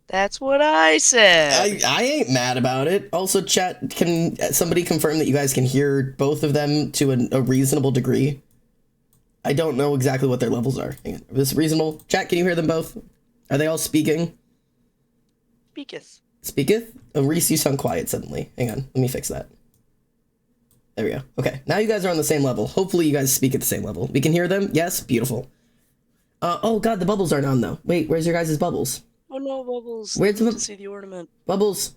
That's what I said. I ain't mad about it. Also, chat, can somebody confirm that you guys can hear both of them to a reasonable degree? I don't know exactly what their levels are. Hang on. Is this reasonable? Chat, can you hear them both? Are they all speaking? Speaketh. Speaketh? Oh, Reese, you sound quiet suddenly. Hang on, let me fix that. There we go. Okay, now you guys are on the same level. Hopefully you guys speak at the same level. We can hear them? Yes? Beautiful. Oh god, the bubbles aren't on though. Wait, where's your guys' bubbles? Oh no, Bubbles. Where's the to see the ornament. Bubbles?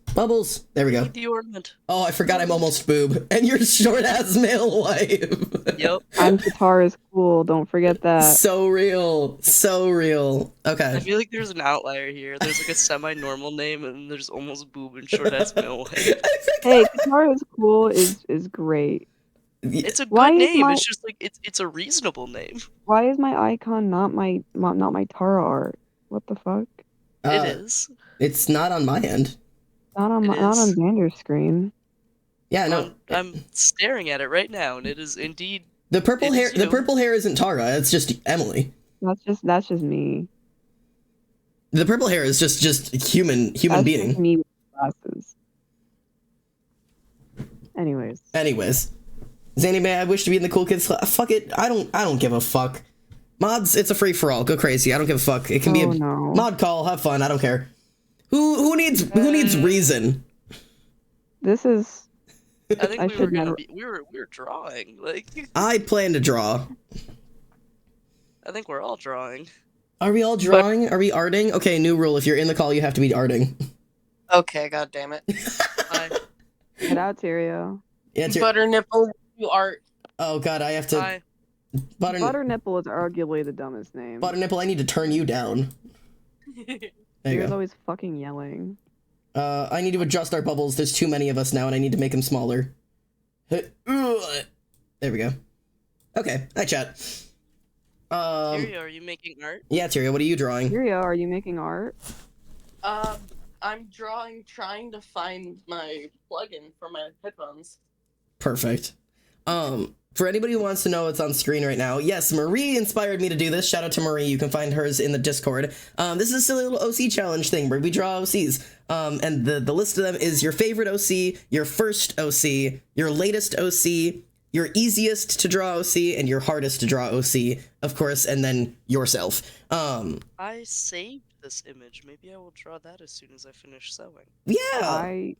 There we go. Need the ornament. Oh, I forgot I'm almost boob. And your short-ass male wife. Yep. I'm Katara's cool. Don't forget that. So real. So real. I Okay. feel like there's an outlier here. There's like a semi-normal name, and there's almost boob and short-ass male wife. Hey, Katara's cool is great. It's a Why good is name. my- It's just like it's a reasonable name. Why is my icon not my Tara art? What the fuck? It is. It's not on my end. Not on It not on is. Vander's screen. Yeah, no. I'm staring at it right now, and it is indeed. The purple it hair. is The you. purple hair isn't Tara. It's just Emily. That's just me. The purple hair is just human That's just being. me with glasses. Anyways. Zanny May, I wish to be in the cool kids class. Fuck it. I don't give a fuck. Mods, it's a free for all. Go crazy. I don't give a fuck. It can be a no. mod call. Have fun. I don't care. Who needs reason? This is I think I we were should gonna never- be. We were drawing. Like I plan to draw. I think we're all drawing. Are we all drawing? Are we arting? Okay, new rule. If you're in the call, you have to be arting. Okay, god damn it. Hi. get out, Tyrio. Yeah, it's your- Butter nipple, you art. oh god, I have to. Hi. Butter Nipple is arguably the dumbest name. Butter nipple. I need to turn you down. There you You're go. always fucking yelling. I need to adjust our bubbles. There's too many of us now, and I need to make them smaller. There we go. Okay, hi chat. Tyrio, are you making art? Yeah, Tyria, what are you drawing? Tyrio, are you making art? I'm trying to find my plugin for my headphones. Perfect. For anybody who wants to know what's on screen right now, yes, Marie inspired me to do this. Shout out to Marie. You can find hers in the Discord. This is a silly little OC challenge thing where we draw OCs. And the list of them is your favorite OC, your first OC, your latest OC, your easiest to draw OC, and your hardest to draw OC, of course, and then yourself. I saved this image. Maybe I will draw that as soon as I finish sewing. Yeah. I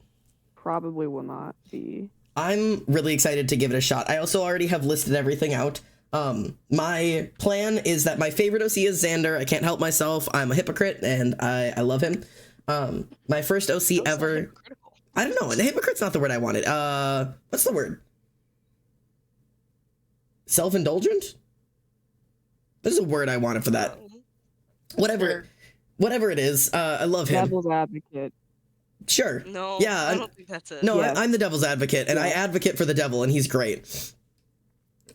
probably will not be. I'm really excited to give it a shot. I also already have listed everything out. My plan is that my favorite OC is Xander. I can't help myself. I'm a hypocrite, and I love him. My first OC That's ever. not hypocritical. I don't know. Hypocrite's not the word I wanted. What's the word? Self-indulgent? There's a word I wanted for that. Whatever it is. I love him. Devil's advocate. Sure. No, Yeah, I don't think that's it. No, Yes. I'm the devil's advocate, and I advocate for the devil, and he's great.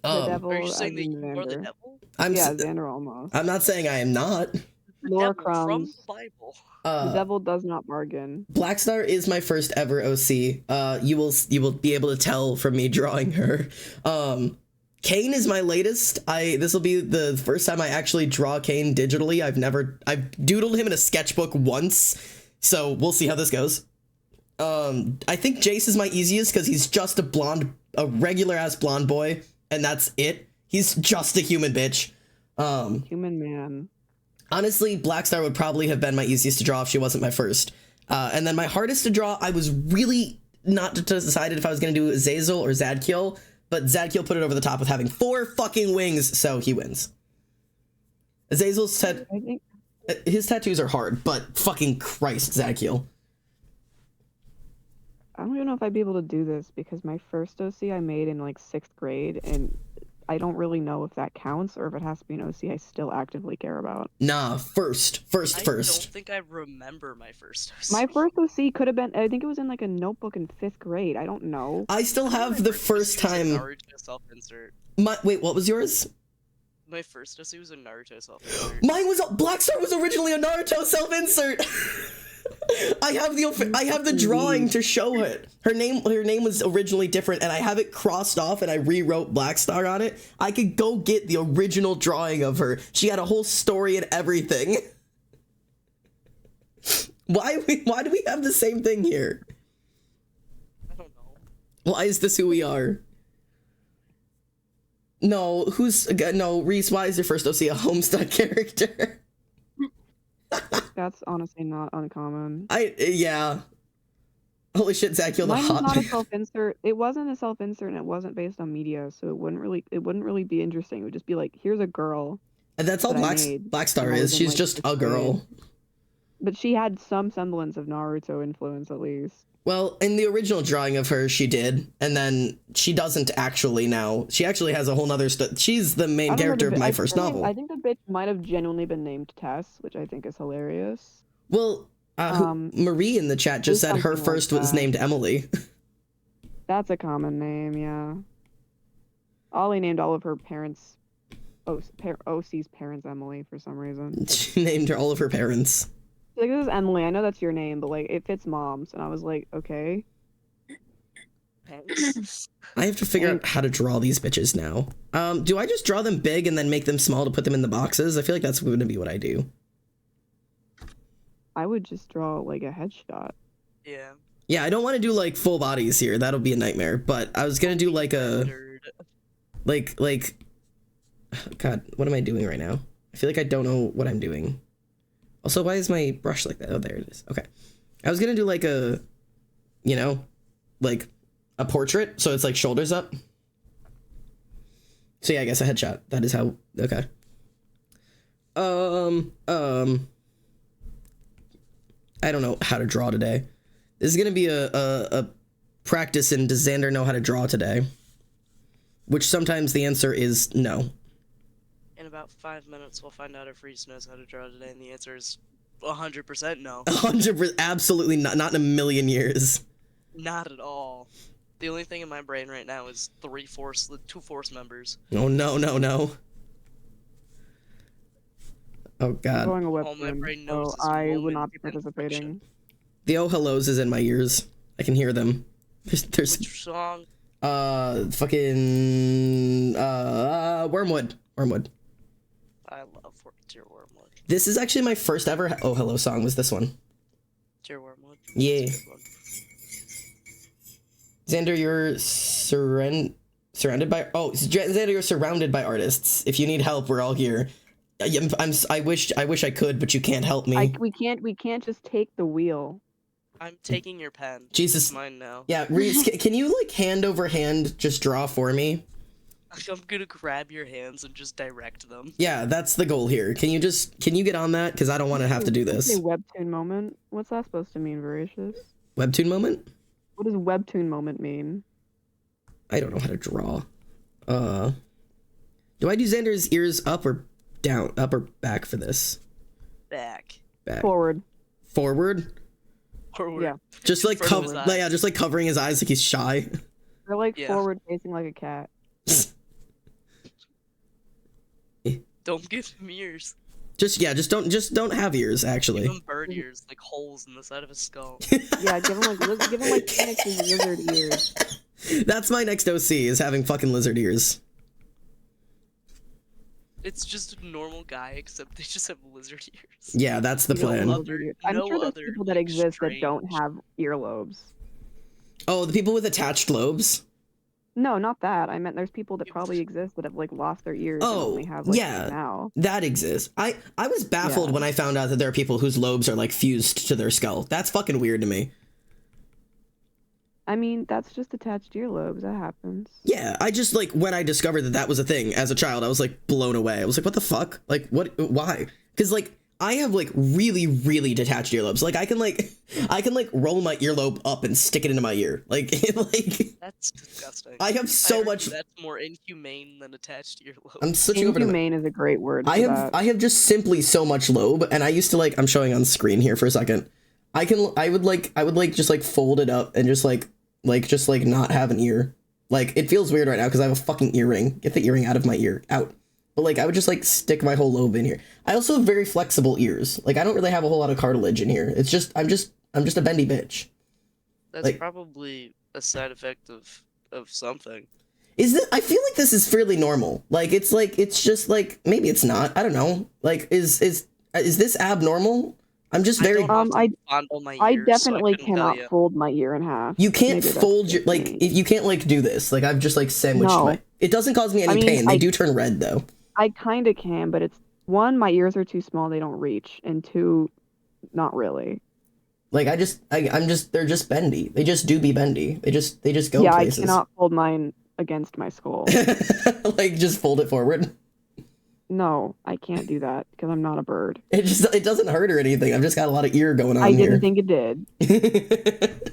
The devil. Are you saying that as in you are the Xander. devil? I'm Xander almost. I'm not saying I am not. The Lore devil from crumbs. the Bible. The devil does not bargain. Blackstar is my first ever OC. You will be able to tell from me drawing her. Kane is my latest. This will be the first time I actually draw Kane digitally. I've doodled him in a sketchbook once, so we'll see how this goes. I think Jace is my easiest because he's just a regular ass blonde boy, and that's it. He's just a human bitch. Human man. Honestly, Blackstar would probably have been my easiest to draw if she wasn't my first. And then my hardest to draw, I was really not decided if I was going to do Zazel or Zadkiel, but Zadkiel put it over the top with having 4 fucking wings, so he wins. Zazel's I think his tattoos are hard, but fucking Christ, Zadkiel. I don't even know if I'd be able to do this because my first OC I made in like 6th grade, and I don't really know if that counts or if it has to be an OC I still actively care about. Nah, first. I don't think I remember my first OC. My first OC could have been, I think it was in like a notebook in 5th grade. I don't know. I still have the first time. Naruto self-insert. Wait, what was yours? My first OC was a Naruto self-insert. Mine was Blackstar was originally a Naruto self-insert. I have the drawing to show it. Her name was originally different, and I have it crossed off, and I rewrote Blackstar on it. I could go get the original drawing of her. She had a whole story and everything. Why do we have the same thing here? I don't know. Why is this who we are? No, Reese, why is your first OC a Homestuck character? That's honestly not uncommon. Yeah. Holy shit, Zach, you're the Mine was hot not a man. self-insert. It wasn't a self-insert, and it wasn't based on media, so it wouldn't really be interesting. It would just be like, here's a girl. And that's all that I made Blackstar when I is. was in, She's like, just a 6th girl. grade. But she had some semblance of Naruto influence, at least. Well, in the original drawing of her, she did, and then she doesn't actually now. She actually has a whole nother she's the main I don't know, character of my I first think- novel. I think the bitch might have genuinely been named Tess, which I think is hilarious. Well, Marie in the chat just said her something like first was that. named Emily. That's a common name, yeah. Ollie named all of her parents, OC's parents, Emily for some reason. She named her all of her parents. Like, this is Emily. I know that's your name, but like it fits mom's, and I was like, okay. Thanks. I have to figure out how to draw these bitches now. Do I just draw them big and then make them small to put them in the boxes? I feel like that's going to be what I do. I would just draw like a headshot. Yeah. Yeah, I don't want to do like full bodies here. That'll be a nightmare. But I was gonna do like a like. God, what am I doing right now? I feel like I don't know what I'm doing. Also, why is my brush like that? Oh, there it is. Okay, I was gonna do like a, like a portrait. So it's like shoulders up. So yeah, I guess a headshot. That is how. Okay. I don't know how to draw today. This is gonna be a practice in does Xander know how to draw today? Which sometimes the answer is no. In about 5 minutes, we'll find out if Reese knows how to draw today, and the answer is 100% no. 100%, absolutely not in a million years. Not at all. The only thing in my brain right now is two force members. Oh no. Oh I'm god. going a whip All my soon, brain knows so is I would woman not be and participating. friction. The oh hellos is in my ears. I can hear them. There's Which song? Fucking Wormwood. Wormwood. I love Dear Wormwood. This is actually my first ever Oh Hello song was this one. Dear Wormwood. Yeah. That's a good one. Xander, you're surrounded by Xander, you're surrounded by artists. If you need help, we're all here. I wish I could, but you can't help me. We can't just take the wheel. I'm taking your pen. Jesus. It's mine now. Yeah, Reese, can you like hand over hand just draw for me? I'm gonna grab your hands and just direct them. Yeah, that's the goal here. Can you get on that? Because I don't want to have to do this. Say webtoon moment. What's that supposed to mean, Voracious? Webtoon moment? What does webtoon moment mean? I don't know how to draw. Do I do Xander's ears up or down, up or back for this? Back. Back. Forward. Forward? Forward. Yeah. Just like front of his eyes. yeah, just like covering his eyes like he's shy. They're like Yeah. forward facing like a cat. Don't give him ears. Just don't have ears actually. Give him bird ears, like holes in the side of his skull. Yeah, give him like Phoenix's lizard ears. That's my next OC is having fucking lizard ears. It's just a normal guy, except they just have lizard ears. Yeah, that's the No plan. other- I'm no sure there's other, people that like, exist that don't strange- have earlobes. Oh, the people with attached lobes? No, not that. I meant there's people that probably exist that have like lost their ears and Oh, only have like yeah. now. That exists. I was baffled Yeah. when I found out that there are people whose lobes are like fused to their skull. That's fucking weird to me. I mean, that's just attached earlobes. That happens. Yeah, I just like when I discovered that was a thing as a child, I was like blown away. I was like, what the fuck? Like, what? Why? Because like I have like really, really detached earlobes. Like I can roll my earlobe up and stick it into my ear. Like like That's disgusting. I have so argue much. That's more inhumane than attached earlobe. I'm switching over to. Inhumane is a great word. I for have that. I have just simply so much lobe, and I used to like. I'm showing on screen here for a second. I would just like fold it up and just not have an ear. Like it feels weird right now because I have a fucking earring. Get the earring out of my ear. Out. But like I would just like stick my whole lobe in here. I also have very flexible ears. Like I don't really have a whole lot of cartilage in here. It's just I'm just a bendy bitch. That's like- probably a side effect of something. Is this? I feel like this is fairly normal. Like it's just like maybe it's not. I don't know. Like is this abnormal? I'm just very. I don't often fondle my I ears, definitely so I couldn't tell cannot you. fold my ear in half. You can't Maybe that's fold your just like me. if you can't like do this. Like I've just like sandwiched No. my. It doesn't cause me any I mean, pain. They do turn red though. I kind of can, but it's one, my ears are too small, they don't reach, and two, not really. Like I'm just they're just bendy. They just do be bendy. They just go Yeah, places. I cannot fold mine against my skull. Like just fold it forward. No, I can't do that because I'm not a bird. It doesn't hurt or anything. I've just got a lot of ear going on I here. didn't think it did.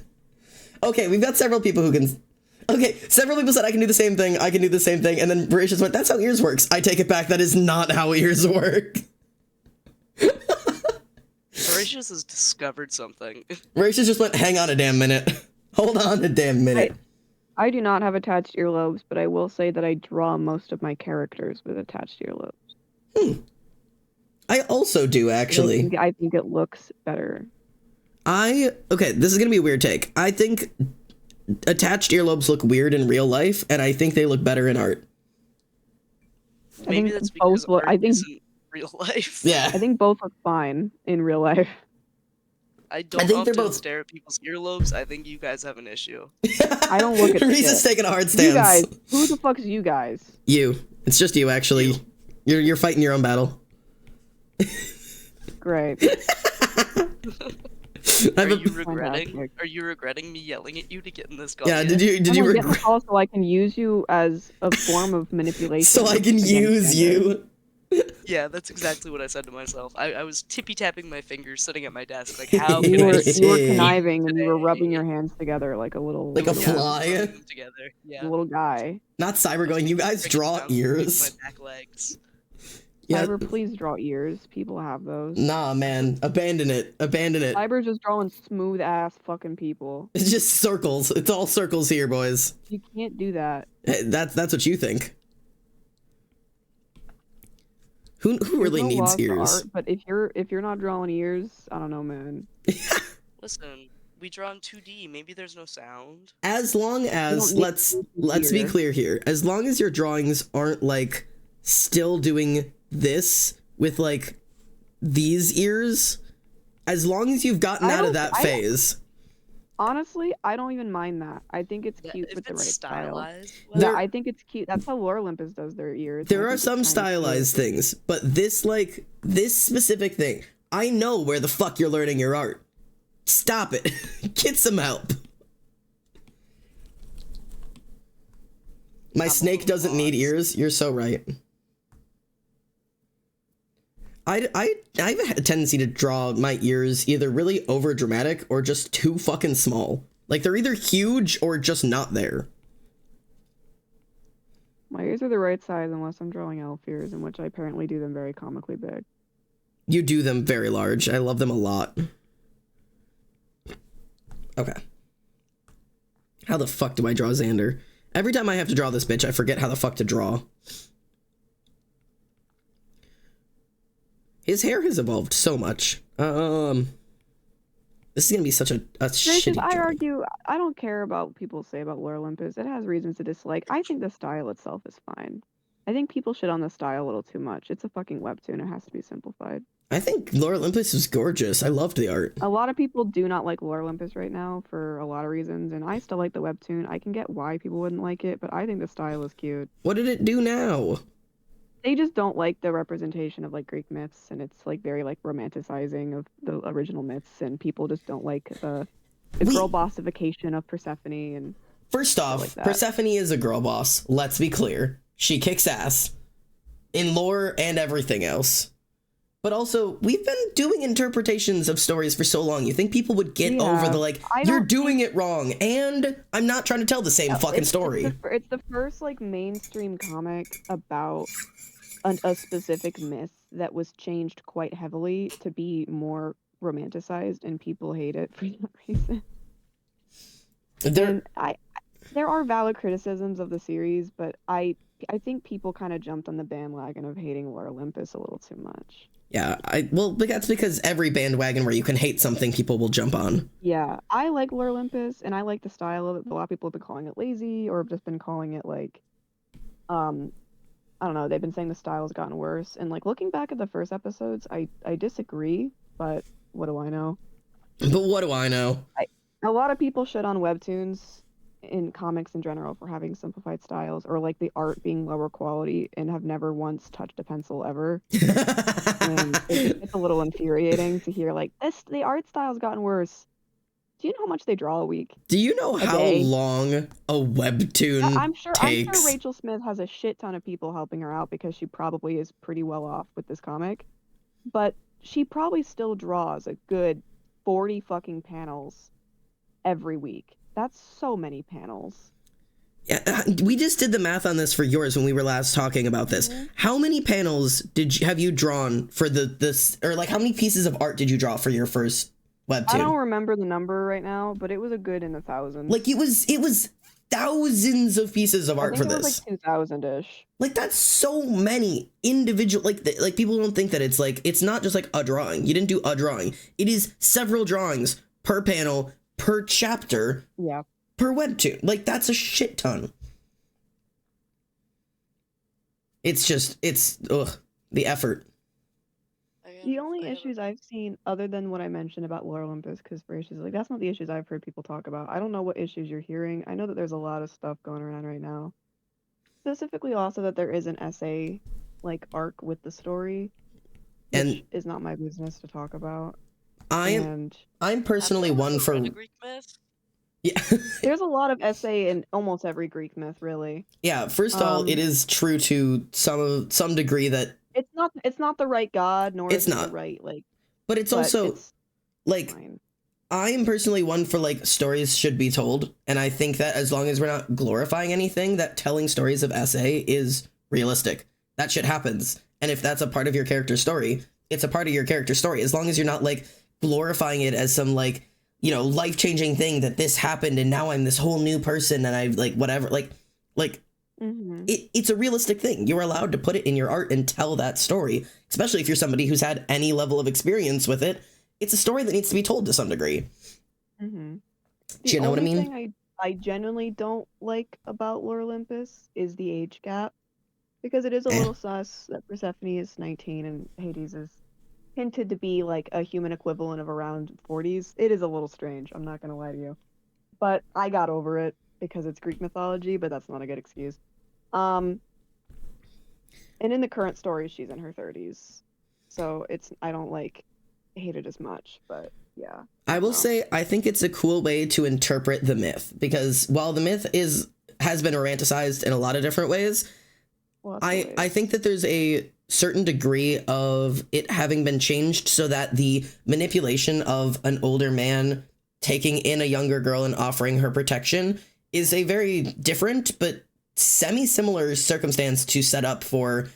Okay, we've got several people who can. Okay, several people said I can do the same thing. I can do the same thing, and then Voracious went, "That's how ears works." I take it back. That is not how ears work. Voracious has discovered something. Voracious just went, "Hang on a damn minute. Hold on a damn minute." I do not have attached earlobes, but I will say that I draw most of my characters with attached earlobes. I also do actually. I think it looks better. Okay, this is gonna be a weird take. I think attached earlobes look weird in real life, and I think they look better in art. Maybe think that's both because look- art I think- isn't real life. Yeah. I think both look fine in real life. I don't think they're often both- stare at people's earlobes. I think you guys have an issue. I don't look at Reese is shit. taking a hard stance. You guys, who the fuck is you guys? You. It's just you, actually. You're fighting your own battle. Great. I Are have a- you regretting? Fantastic. Are you regretting me yelling at you to get in this call? Yeah, did you I'm gonna get in regret? the call so I can use you as a form of manipulation. So I can against use Xander. you. Yeah, that's exactly what I said to myself. I was tippy tapping my fingers, sitting at my desk, like, how can You I were, just you were Yeah. conniving and you were today? rubbing your hands together like a little Like a Yeah, fly. rubbing them together. Yeah. little guy. Not Cyber going, you guys Freaking draw down with ears. My back legs. Yeah. Cyber, please draw ears. People have those. Nah, man. Abandon it. Abandon it. Cyber's just drawing smooth ass fucking people. It's just circles. It's all circles here, boys. You can't do that. Hey, that's what you think. Who really There's no needs laws for ears? art, but if you're not drawing ears, I don't know, man. Listen, we draw in 2D. Maybe there's no sound. As long as don't need let's be here. clear here. As long as your drawings aren't like still doing this with like these ears, as long as you've gotten out of that phase. Honestly, I don't even mind that. I think it's Yeah, cute if with the it's right style. stylized, There- Yeah, I think it's cute. That's how Lore Olympus does their ears. There I are think some it's kinda stylized cute. things, but this specific thing, I know where the fuck you're learning your art. Stop it. Get some help. My snake doesn't need ears. You're so right. I have a tendency to draw my ears either really over dramatic or just too fucking small. Like they're either huge or just not there. My ears are the right size unless I'm drawing elf ears, in which I apparently do them very comically big. You do them very large. I love them a lot. Okay. How the fuck do I draw Xander? Every time I have to draw this bitch, I forget how the fuck to draw. His hair has evolved so much. This is gonna be such a shitty I drawing. argue, I don't care about what people say about Lore Olympus. It has reasons to dislike. I think the style itself is fine. I think people shit on the style a little too much. It's a fucking webtoon. It has to be simplified. I think Lore Olympus is gorgeous. I loved the art. A lot of people do not like Lore Olympus right now for a lot of reasons, and I still like the webtoon. I can get why people wouldn't like it, but I think the style is cute. What did it do now? They just don't like the representation of like Greek myths, and it's like very like romanticizing of the original myths, and people just don't like the girl bossification of Persephone. And First off, like that. Persephone is a girl boss. Let's be clear. She kicks ass. In lore and everything else. But also, we've been doing interpretations of stories for so long. You think people would get over the like, you're doing it wrong, and I'm not trying to tell the same fucking story. It's the first like mainstream comic about a specific myth that was changed quite heavily to be more romanticized, and people hate it for that reason. There are valid criticisms of the series, but I think people kind of jumped on the bandwagon of hating Lore Olympus a little too much. Yeah, but that's because every bandwagon where you can hate something, people will jump on. Yeah, I like Lore Olympus, and I like the style of it, but a lot of people have been calling it lazy, or have just been calling it like, I don't know, they've been saying the style has gotten worse, and like looking back at the first episodes, I disagree, but what do I know? But what do I know? A lot of people shit on webtoons in comics in general for having simplified styles, or like the art being lower quality, and have never once touched a pencil ever. And it's a little infuriating to hear like the art style's gotten worse. Do you know how much they draw a week? Do you know how long a webtoon I'm sure Rachel Smith has a shit ton of people helping her out because she probably is pretty well off with this comic, but she probably still draws a good 40 fucking panels every week. That's so many panels. Yeah, we just did the math on this for yours when we were last talking about this. Mm-hmm. How many panels have you drawn for this, or like how many pieces of art did you draw for your first webtoon? I don't remember the number right now, but it was a good in the thousands. Like it was thousands of pieces of art for this. It was like 2,000-ish. Like that's so many individual. Like people don't think that it's like, it's not just like a drawing. You didn't do a drawing. It is several drawings per panel, per chapter. Yeah. Per webtoon. Like that's a shit ton. It's the effort. The only issues I've seen, other than what I mentioned about Lore Olympus, because for issues like that's not the issues I've heard people talk about. I don't know what issues you're hearing. I know that there's a lot of stuff going around right now. Specifically, also that there is an essay like arc with the story, which is not my business to talk about. I'm personally one for Greek myth. Yeah. There's a lot of essay in almost every Greek myth, really. Yeah, first of all, it is true to some degree that it's not the right god, nor it's is it not the right like. But it's also like fine. I am personally one for like stories should be told, and I think that as long as we're not glorifying anything, that telling stories of essay is realistic. That shit happens, and if that's a part of your character's story, it's a part of your character's story. As long as you're not like glorifying it as some like, you know, life-changing thing that this happened and now I'm this whole new person and I've like whatever, like mm-hmm. It's a realistic thing. You're allowed to put it in your art and tell that story, especially if you're somebody who's had any level of experience with it. It's a story that needs to be told to some degree. Mm-hmm. Do you know what I mean? The only thing I genuinely don't like about Lore Olympus is the age gap, because it is a little sus that Persephone is 19 and Hades is hinted to be like a human equivalent of around 40s. It is a little strange, I'm not gonna lie to you. But I got over it because it's Greek mythology, but that's not a good excuse. And in the current story, she's in her 30s. So I don't hate it as much, but yeah. I will say I think it's a cool way to interpret the myth, because while the myth has been romanticized in a lot of different ways, I think that there's a certain degree of it having been changed so that the manipulation of an older man taking in a younger girl and offering her protection is a very different but semi-similar circumstance to set up for,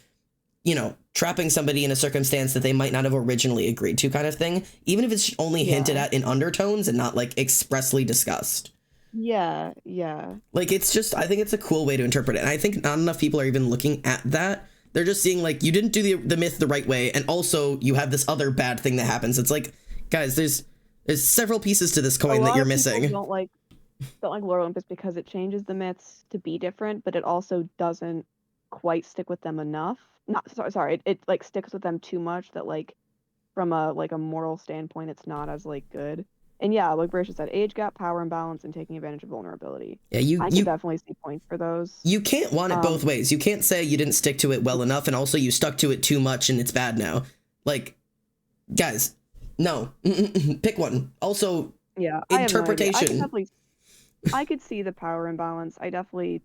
you know, trapping somebody in a circumstance that they might not have originally agreed to, kind of thing, even if it's only hinted at in undertones and not like expressly discussed. Yeah. Like, it's just, I think it's a cool way to interpret it. And I think not enough people are even looking at that. They're just seeing like, you didn't do the myth the right way, and also you have this other bad thing that happens. It's like, guys, there's several pieces to this coin that you're missing. Don't like Lore Olympus because it changes the myths to be different, but it also doesn't quite stick with them enough. It like sticks with them too much that like from a moral standpoint it's not as like good. And yeah, like Berisha said, age gap, power imbalance, and taking advantage of vulnerability. Yeah, I can definitely see points for those. You can't want it both ways. You can't say you didn't stick to it well enough and also you stuck to it too much and it's bad now. Like, guys, no. Pick one. Also, yeah, interpretation. I could see the power imbalance. I definitely,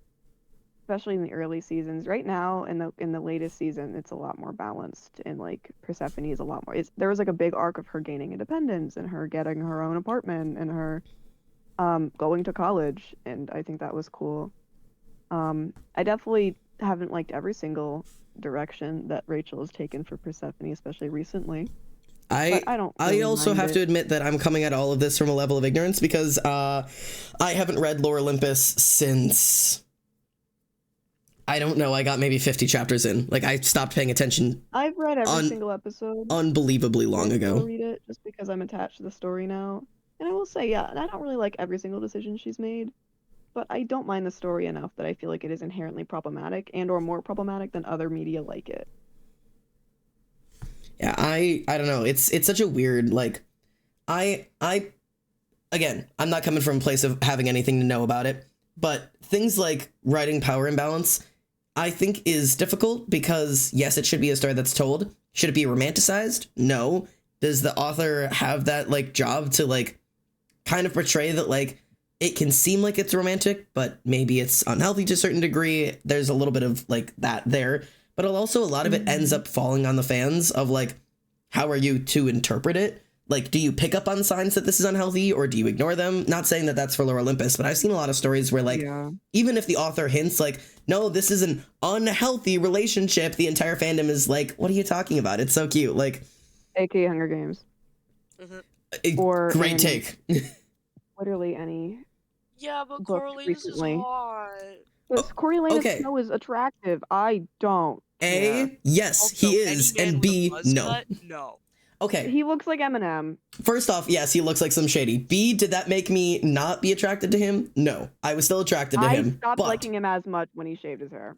especially in the early seasons. Right now, in the latest season, it's a lot more balanced, and like Persephone is a lot more. There was like a big arc of her gaining independence and her getting her own apartment and her going to college, and I think that was cool. I definitely haven't liked every single direction that Rachel has taken for Persephone, especially recently. I also have to admit that I'm coming at all of this from a level of ignorance, because I haven't read Lore Olympus since, I don't know, I got maybe 50 chapters in. Like, I stopped paying attention. I've read every single episode. Unbelievably long ago. I'll read it just because I'm attached to the story now. And I will say, yeah, I don't really like every single decision she's made, but I don't mind the story enough that I feel like it is inherently problematic and or more problematic than other media like it. Yeah, I don't know. It's such a weird, like, again, I'm not coming from a place of having anything to know about it, but things like writing power imbalance, I think is difficult because, yes, it should be a story that's told. Should it be romanticized? No. Does the author have that, like, job to, like, kind of portray that, like, it can seem like it's romantic, but maybe it's unhealthy to a certain degree? There's a little bit of, like, that there. But also a lot of it ends up falling on the fans of, like, how are you to interpret it? Like, do you pick up on signs that this is unhealthy, or do you ignore them? Not saying that that's for Lore Olympus, but I've seen a lot of stories where, like, even if the author hints, like, no, this is an unhealthy relationship, the entire fandom is like, what are you talking about? It's so cute. Like, aka Hunger Games. Or great take. Literally any. Yeah, but Coriolanus is hot. But Coriolanus Snow is attractive. I don't. Yes, also, he is, and B, no. No. Okay. He looks like Eminem. First off, yes, he looks like some shady. B, did that make me not be attracted to him? No, I was still attracted to him. I stopped liking him as much when he shaved his hair.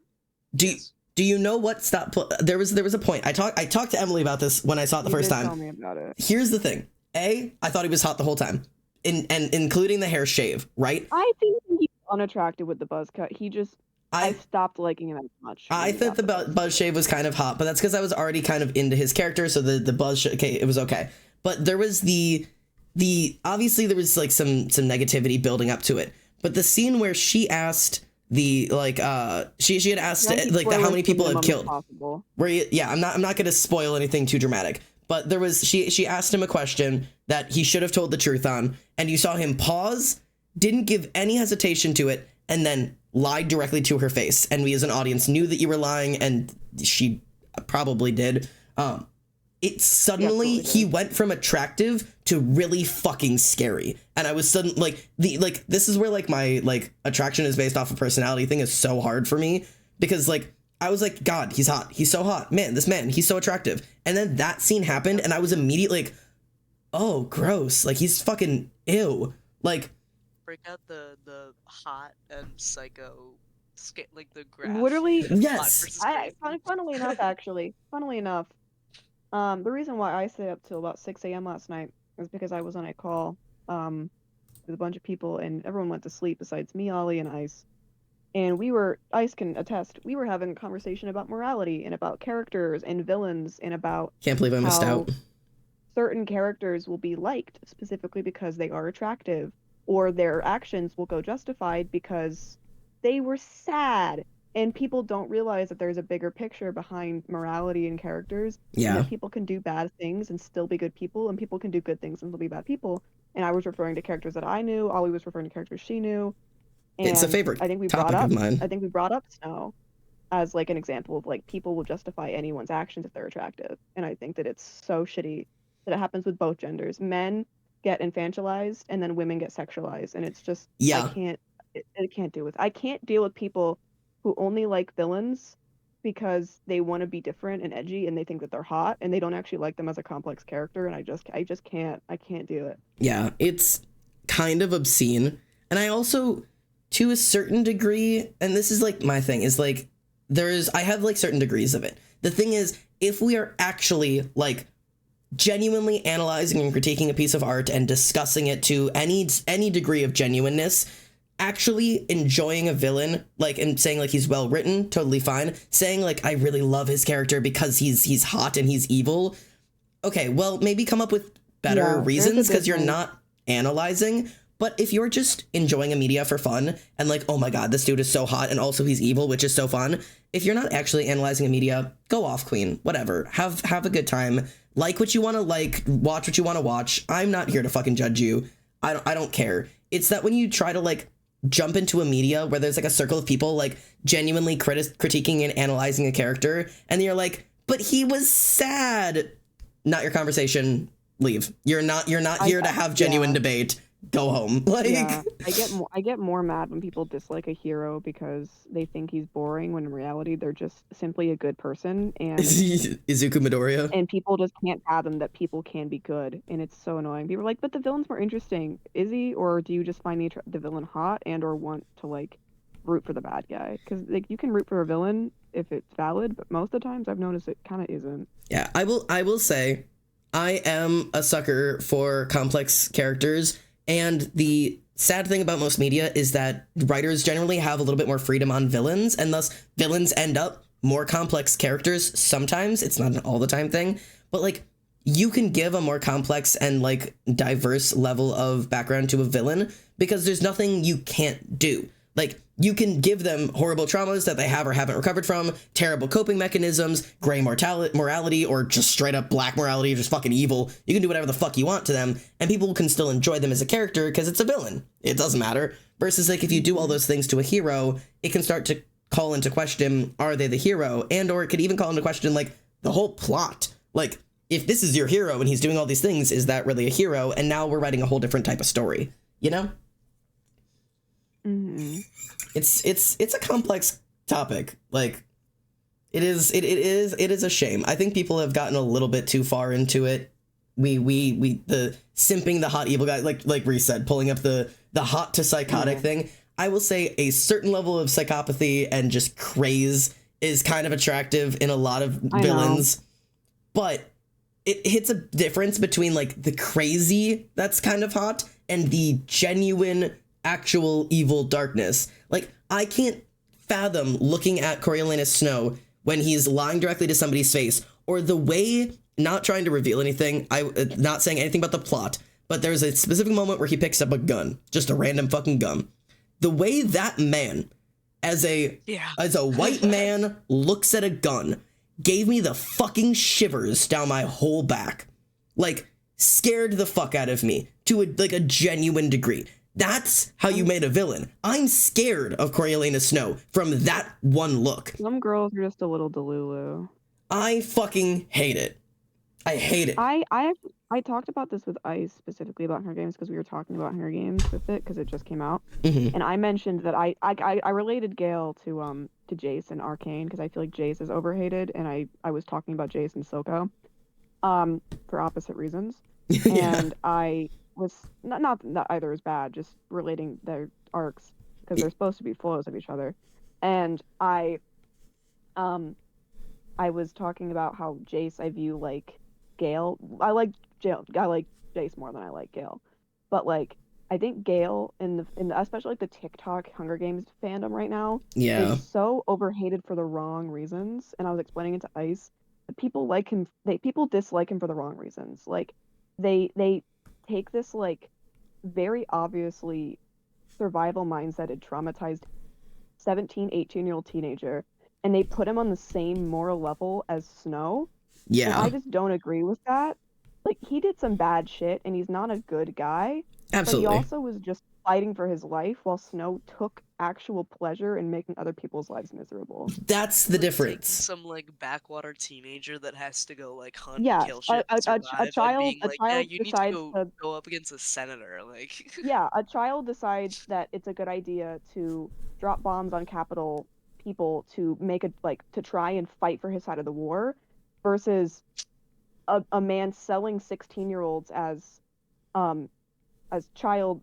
Do you know what stopped? There was a point. I talked to Emily about this when I saw it the first time. Tell me about it. Here's the thing. I thought he was hot the whole time, and including the hair shave, right? I think he's unattractive with the buzz cut. I stopped liking him as much. I thought the buzz shave was kind of hot, but that's because I was already kind of into his character, so the buzz it was okay. But there was the obviously there was like some negativity building up to it. But the scene where she asked she had asked like how many people had killed. I'm not gonna spoil anything too dramatic. But there was she asked him a question that he should have told the truth on, and you saw him pause, didn't give any hesitation to it, and then lied directly to her face. And we as an audience knew that you were lying, and she probably did. It suddenly he went from attractive to really fucking scary, and I was suddenly this is where like my like attraction is based off of personality thing is so hard for me, because like I was like, God, he's hot, he's so hot, man, this man, he's so attractive. And then that scene happened, and I was immediately like, oh, gross, like he's fucking ew. Like, break out the hot and psycho, like the graph. Literally, yes. Funnily enough, the reason why I stayed up till about 6 a.m. last night is because I was on a call with a bunch of people, and everyone went to sleep besides me, Ollie, and Ice. And Ice can attest, we were having a conversation about morality and about characters and villains and about Can't believe I missed out. certain characters will be liked specifically because they are attractive, or their actions will go justified because they were sad. And people don't realize that there's a bigger picture behind morality and characters. Yeah. And that people can do bad things and still be good people, and people can do good things and still be bad people. And I was referring to characters that I knew. Ollie was referring to characters she knew. And it's a favorite I think we topic brought up, of mine. I think we brought up Snow as like an example of like people will justify anyone's actions if they're attractive. And I think that it's so shitty that it happens with both genders. Men get infantilized and then women get sexualized, and it's just Yeah. I can't deal with people who only like villains because they want to be different and edgy and they think that they're hot and they don't actually like them as a complex character, and I can't do it. Yeah, it's kind of obscene. And I also, to a certain degree, and this is like my thing, is like I have like certain degrees of it. The thing is, if we are actually like genuinely analyzing and critiquing a piece of art and discussing it to any degree of genuineness, actually enjoying a villain, like, and saying like he's well written, totally fine. Saying like I really love his character because he's hot and he's evil. Okay, well, maybe come up with better reasons, because you're not analyzing. But if you're just enjoying a media for fun and like, oh my god, this dude is so hot and also he's evil, which is so fun. If you're not actually analyzing a media, go off, queen. Whatever. Have a good time. Like what you want to like. Watch what you want to watch. I'm not here to fucking judge you. I don't care. It's that when you try to like jump into a media where there's like a circle of people like genuinely critiquing and analyzing a character, and you're like, but he was sad. Not your conversation. Leave. You're not here to have genuine debate. Go home. Like, yeah, I get more mad when people dislike a hero because they think he's boring, when in reality they're just simply a good person. And Izuku Midoriya. And people just can't fathom that people can be good, and it's so annoying. People are like, but the villain's more interesting. Is he, or do you just find the villain hot and or want to like root for the bad guy? Because like you can root for a villain if it's valid, but most of the times I've noticed it kind of isn't. Yeah, I will say I am a sucker for complex characters. And the sad thing about most media is that writers generally have a little bit more freedom on villains, and thus villains end up more complex characters sometimes. It's not an all the time thing, but like you can give a more complex and like diverse level of background to a villain because there's nothing you can't do. Like you can give them horrible traumas that they have or haven't recovered from, terrible coping mechanisms, gray morality, or just straight up black morality, just fucking evil. You can do whatever the fuck you want to them, and people can still enjoy them as a character because it's a villain. It doesn't matter. Versus like if you do all those things to a hero, it can start to call into question, are they the hero? And or it could even call into question like the whole plot. Like if this is your hero and he's doing all these things, is that really a hero? And now we're writing a whole different type of story, you know? Mm-hmm. It's a complex topic. Like it is a shame. I think people have gotten a little bit too far into it. We the simping the hot evil guy, like Reese said, pulling up the hot to psychotic thing. I will say a certain level of psychopathy and just craze is kind of attractive in a lot of villains, but it hits a difference between like the crazy that's kind of hot and the genuine actual evil darkness. Like I can't fathom looking at Coriolanus Snow when he's lying directly to somebody's face, or the way, not trying to reveal anything, not saying anything about the plot, but there's a specific moment where he picks up a gun, just a random fucking gun. The way that man, as a white man, looks at a gun, gave me the fucking shivers down my whole back. Like, scared the fuck out of me to a genuine degree. That's how you made a villain. I'm scared of Coriolanus Snow from that one look. Some girls are just a little delulu. I fucking hate it. I hate it. I talked about this with Ice specifically about Hunger Games because we were talking about Hunger Games with it because it just came out, and I mentioned that I related Gale to Jace and Arcane because I feel like Jace is overhated, and I was talking about Jace and Silco, for opposite reasons, and I with not that either is bad, just relating their arcs because they're supposed to be flows of each other. And I was talking about how Jace I view like Gale. I like Jace more than I like Gale, but like I think Gale in the especially like the TikTok Hunger Games fandom right now is so overhated for the wrong reasons. And I was explaining it to Ice. People like him. People dislike him for the wrong reasons. Like they take this like very obviously survival mindseted traumatized 17, 18-year-old teenager, and they put him on the same moral level as Snow. Yeah. And I just don't agree with that. Like, he did some bad shit, and he's not a good guy. Absolutely. But he also was just fighting for his life, while Snow took actual pleasure in making other people's lives miserable. That's the difference. Some like backwater teenager that has to go like hunt, Yeah, kill shit, a survive, and child being like, yeah, you need to decides go up against a senator, like. Yeah, a child decides that it's a good idea to drop bombs on Capitol people to make it like to try and fight for his side of the war, versus a man selling 16-year-olds as child,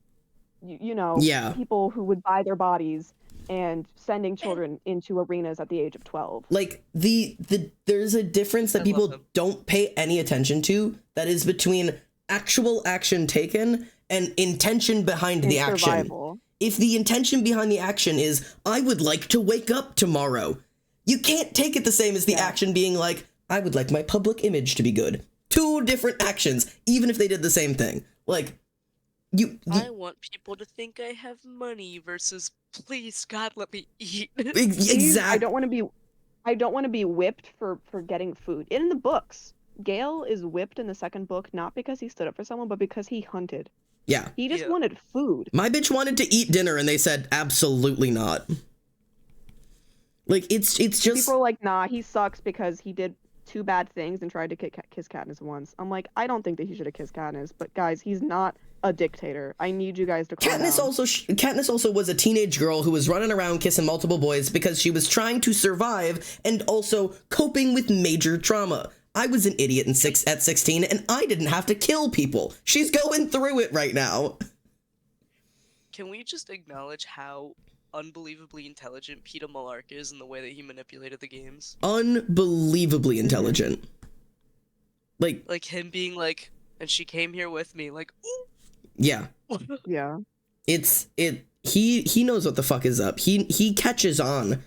people who would buy their bodies and sending children into arenas at the age of 12. Like there's a difference that people don't pay any attention to, that is between actual action taken and intention behind the survival. action. If the intention behind the action is, I would like to wake up tomorrow, you can't take it the same as the action being like, I would like my public image to be good. Two different actions, even if they did the same thing. Like, I want people to think I have money versus, please, God, let me eat. Exactly. I don't want to be whipped for getting food. In the books, Gale is whipped in the second book, not because he stood up for someone, but because he hunted. Yeah. He just wanted food. My bitch wanted to eat dinner, and they said, absolutely not. Like, it's just... People are like, nah, he sucks because he did 2 bad things and tried to kiss Katniss once. I'm like, I don't think that he should have kissed Katniss, but guys, he's not a dictator. I need you guys to calm down. Katniss also was a teenage girl who was running around kissing multiple boys because she was trying to survive and also coping with major trauma. I was an idiot at 16, and I didn't have to kill people. She's going through it right now. Can we just acknowledge how unbelievably intelligent Peeta Mellark is in the way that he manipulated the games? Unbelievably intelligent. Like him being like, and she came here with me, like, ooh. Yeah. Yeah. He knows what the fuck is up. He catches on.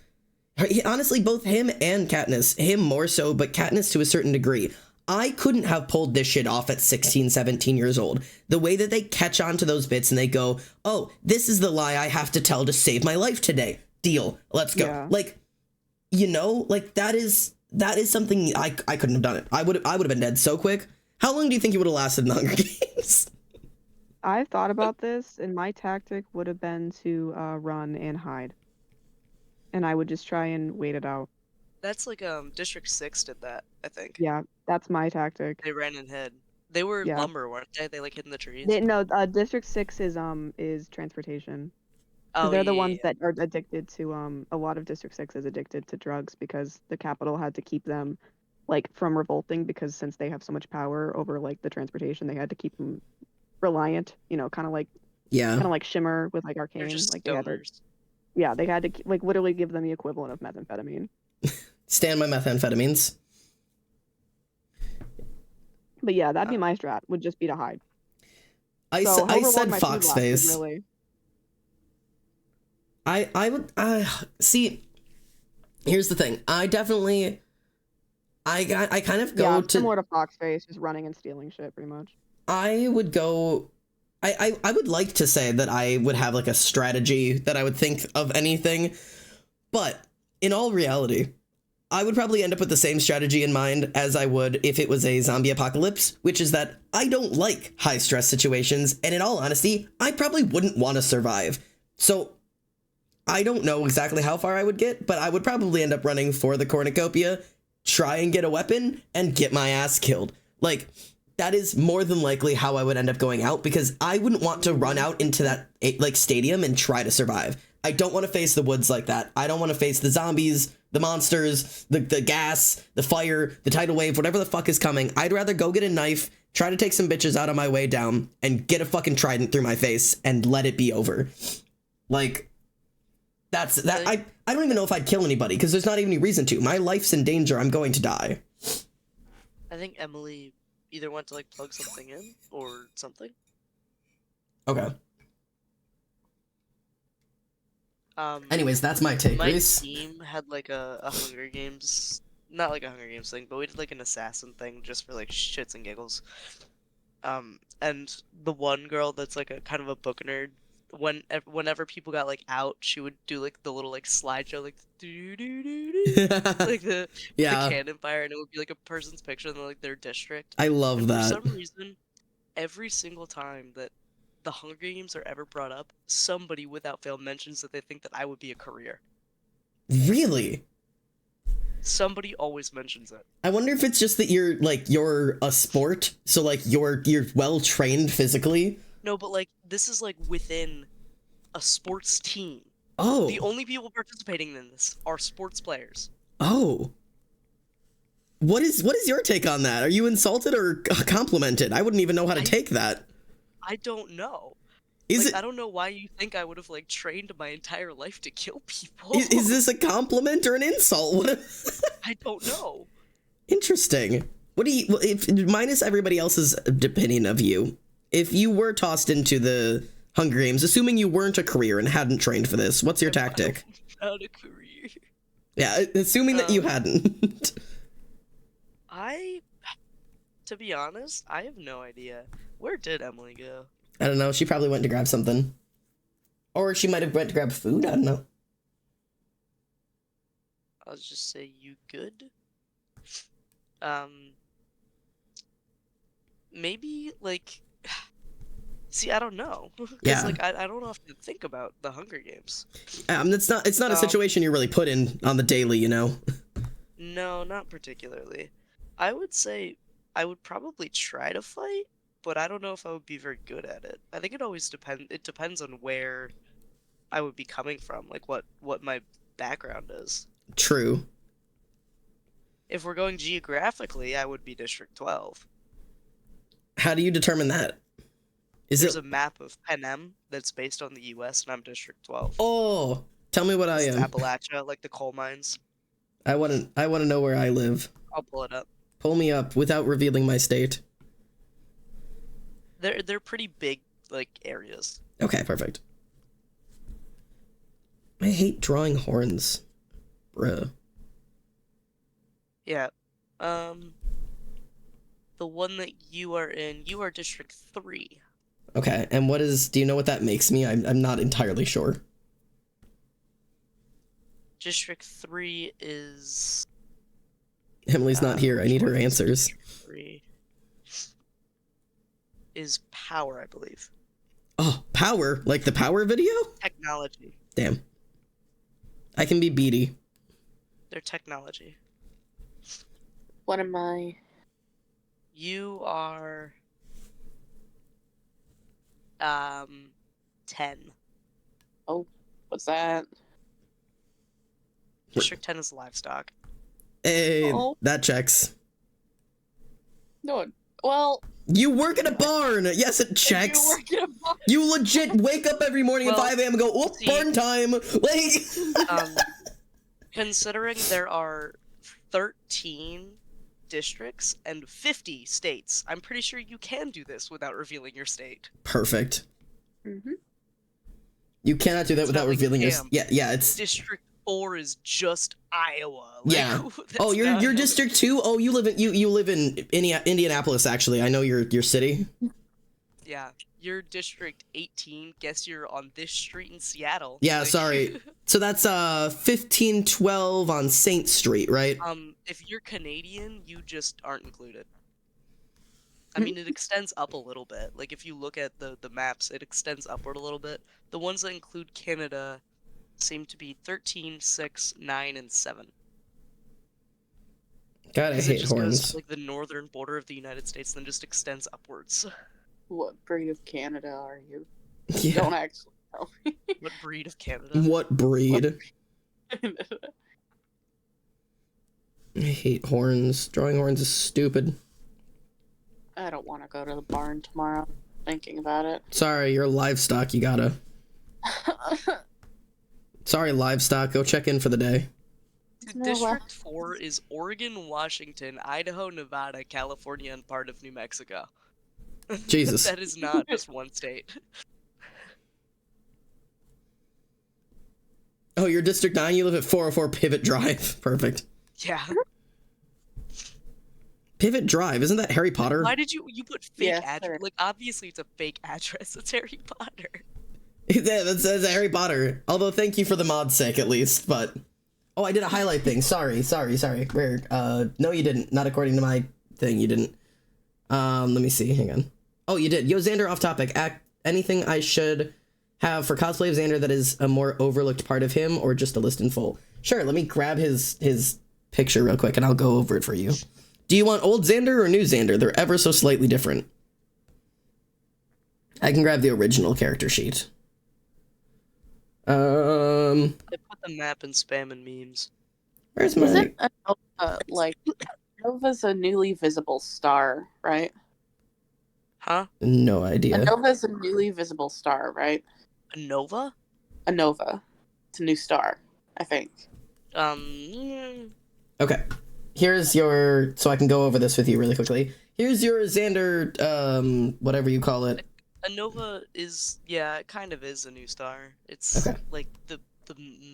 Honestly, both him and Katniss, him more so, but Katniss to a certain degree. I couldn't have pulled this shit off at 16, 17 years old. The way that they catch on to those bits and they go, oh, this is the lie I have to tell to save my life today. Deal. Let's go. Yeah. Like, that is something I couldn't have done it. I would have been dead so quick. How long do you think you would have lasted in the Hunger Games? I've thought about this, and my tactic would have been to run and hide. And I would just try and wait it out. That's like District 6 did that, I think. Yeah, that's my tactic. They ran and hid. They were lumber, weren't they? They like hid in the trees. No, District 6 is transportation. Oh, they're the ones that are addicted to a lot of District 6 is addicted to drugs because the Capitol had to keep them like from revolting, because since they have so much power over like the transportation, they had to keep them reliant, kind of like Shimmer with like Arcane. They're just like stoners. they had to like literally give them the equivalent of methamphetamine. Stand my methamphetamines. But yeah, that'd be my strat, would just be to hide. I said fox face. Really... I would see. Here's the thing. I definitely. I kind of go to similar to fox face, just running and stealing shit, pretty much. I would go. I would like to say that I would have like a strategy that I would think of anything, but in all reality, I would probably end up with the same strategy in mind as I would if it was a zombie apocalypse, which is that I don't like high stress situations, and in all honesty, I probably wouldn't want to survive. So I don't know exactly how far I would get, but I would probably end up running for the cornucopia, try and get a weapon, and get my ass killed. Like, that is more than likely how I would end up going out, because I wouldn't want to run out into that like stadium and try to survive. I don't want to face the woods like that. I don't want to face the zombies, the monsters, the gas, the fire, the tidal wave, whatever the fuck is coming. I'd rather go get a knife, try to take some bitches out on my way down and get a fucking trident through my face and let it be over. Like, that's that. I don't even know if I'd kill anybody because there's not even any reason to. My life's in danger. I'm going to die. I think Emily either went to like plug something in or something. Okay. Anyways, that's my take. My Reese? team had like a Hunger Games, not like a Hunger Games thing, but we did like an assassin thing just for like shits and giggles. And the one girl that's like a kind of a book nerd, whenever people got like out, she would do like the little like slideshow, like do do do do, like the cannon fire, and it would be like a person's picture in like their district. I love And that. for some reason, every single time that the Hunger Games are ever brought up, somebody without fail mentions that they think that I would be a career. Really? Somebody always mentions it. I wonder if it's just that you're a sport, so like you're well trained physically. No, but like this is like within a sports team. Oh. The only people participating in this are sports players. Oh. What is your take on that? Are you insulted or complimented? I wouldn't even know how to take that. I don't know. I don't know why you think I would have like trained my entire life to kill people. Is this a compliment or an insult? I don't know. Interesting. What do you, if minus everybody else's opinion of you, if you were tossed into the Hunger Games, assuming you weren't a career and hadn't trained for this, what's your tactic? Not a career. Yeah, assuming that you hadn't. To be honest, I have no idea. Where did Emily go? I don't know. She probably went to grab something. Or she might have went to grab food. I don't know. I'll just say you good. Maybe like, see, I don't know. Yeah. Like I don't often think about the Hunger Games. It's not a situation you're really put in on the daily, you know. No, not particularly. I would say I would probably try to fight, but I don't know if I would be very good at it. I think it always depends. It depends on where I would be coming from, like what my background is. True. If we're going geographically, I would be District 12. How do you determine that? There's a map of Panem that's based on the U.S. and I'm District 12. Oh, tell me what I am. Appalachia, like the coal mines. I want to know where I live. I'll pull it up. Pull me up without revealing my state. They're pretty big, like, areas. Okay, perfect. I hate drawing horns. Bruh. Yeah. The one that you are in, you are District 3. Okay, and do you know what that makes me? I'm not entirely sure. District 3 is... Emily's not here. I need her answers. District 3 is power, I believe. Oh, power? Like the power video? Technology. Damn. I can be beady. They're technology. What am I? You are... 10. Oh, what's that? District 10 is livestock. Hey, Oh. that checks. No, well... You work at a barn! Yes, it checks! You work at a barn. You legit wake up every morning at 5 a.m. and go, oh, barn time! Like... Considering there are 13 districts and 50 states, I'm pretty sure you can do this without revealing your state. Perfect. Mm-hmm. You cannot do that without revealing your... Yeah, it's... District 4 is just Iowa. Like, yeah. Oh, you're District 2? Oh, you live in Indianapolis, actually. I know your city. Yeah. You're District 18. Guess you're on this street in Seattle. Yeah, like... sorry. So that's 1512 on Saint Street, right? If you're Canadian, you just aren't included. I mean, it extends up a little bit. Like, if you look at the maps, it extends upward a little bit. The ones that include Canada seem to be 13, 6, 9, and 7. God, I hate it just horns. goes to, like, the northern border of the United States, then just extends upwards. What breed of Canada are you? Yeah. Don't actually tell me. What breed of Canada? What breed? I hate horns. Drawing horns is stupid. I don't want to go to the barn tomorrow. Thinking about it. Sorry, you're livestock. You gotta. Sorry, livestock. Go check in for the day. No, District 4 is Oregon, Washington, Idaho, Nevada, California, and part of New Mexico. Jesus. That is not just one state. Oh, you're District 9? You live at 404 Pivot Drive. Perfect. Yeah. Pivot Drive, isn't that Harry Potter? Why did you put fake Yes, address? sir. Like, obviously it's a fake address. It's Harry Potter. Yeah, that says Harry Potter. Although, thank you for the mod's sake, at least, but... Oh, I did a highlight thing. Sorry. Where? No, you didn't. Not according to my thing, you didn't. Let me see. Hang on. Oh, you did. Yo, Xander, off topic. Anything I should have for cosplay of Xander that is a more overlooked part of him, or just a list in full? Sure, let me grab his picture real quick, and I'll go over it for you. Do you want old Xander or new Xander? They're ever so slightly different. I can grab the original character sheet. They put the map in spam and memes. Where's my... Isn't like Nova's a newly visible star, right? Huh? No idea. A Nova's a newly visible star, right? A Nova? A Nova. It's a new star, I think. Okay. Here's your... So I can go over this with you really quickly. Here's your Xander, whatever you call it. A Nova is, yeah, it kind of is a new star. It's Okay. like the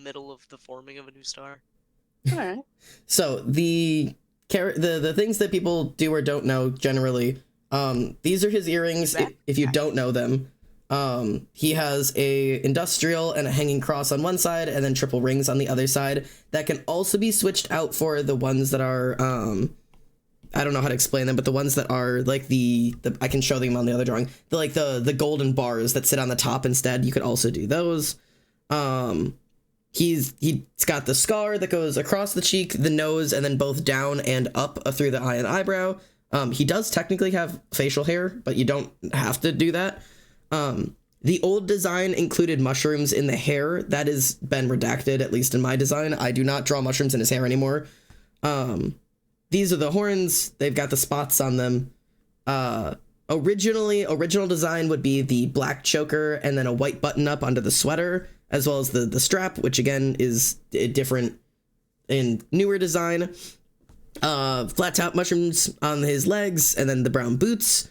middle of the forming of a new star. Alright. So the things that people do or don't know generally, these are his earrings. If you don't know them, he has a industrial and a hanging cross on one side, and then triple rings on the other side. That can also be switched out for the ones that are, I don't know how to explain them, but the ones that are like the I can show them on the other drawing. The golden bars that sit on the top instead. You could also do those. He's got the scar that goes across the cheek, the nose, and then both down and up through the eye and eyebrow. He does technically have facial hair, but you don't have to do that. The old design included mushrooms in the hair. That has been redacted, at least in my design. I do not draw mushrooms in his hair anymore. These are the horns. They've got the spots on them. Original design would be the black choker and then a white button up under the sweater, as well as the strap, which again is different in newer design. Flat top mushrooms on his legs, and then the brown boots.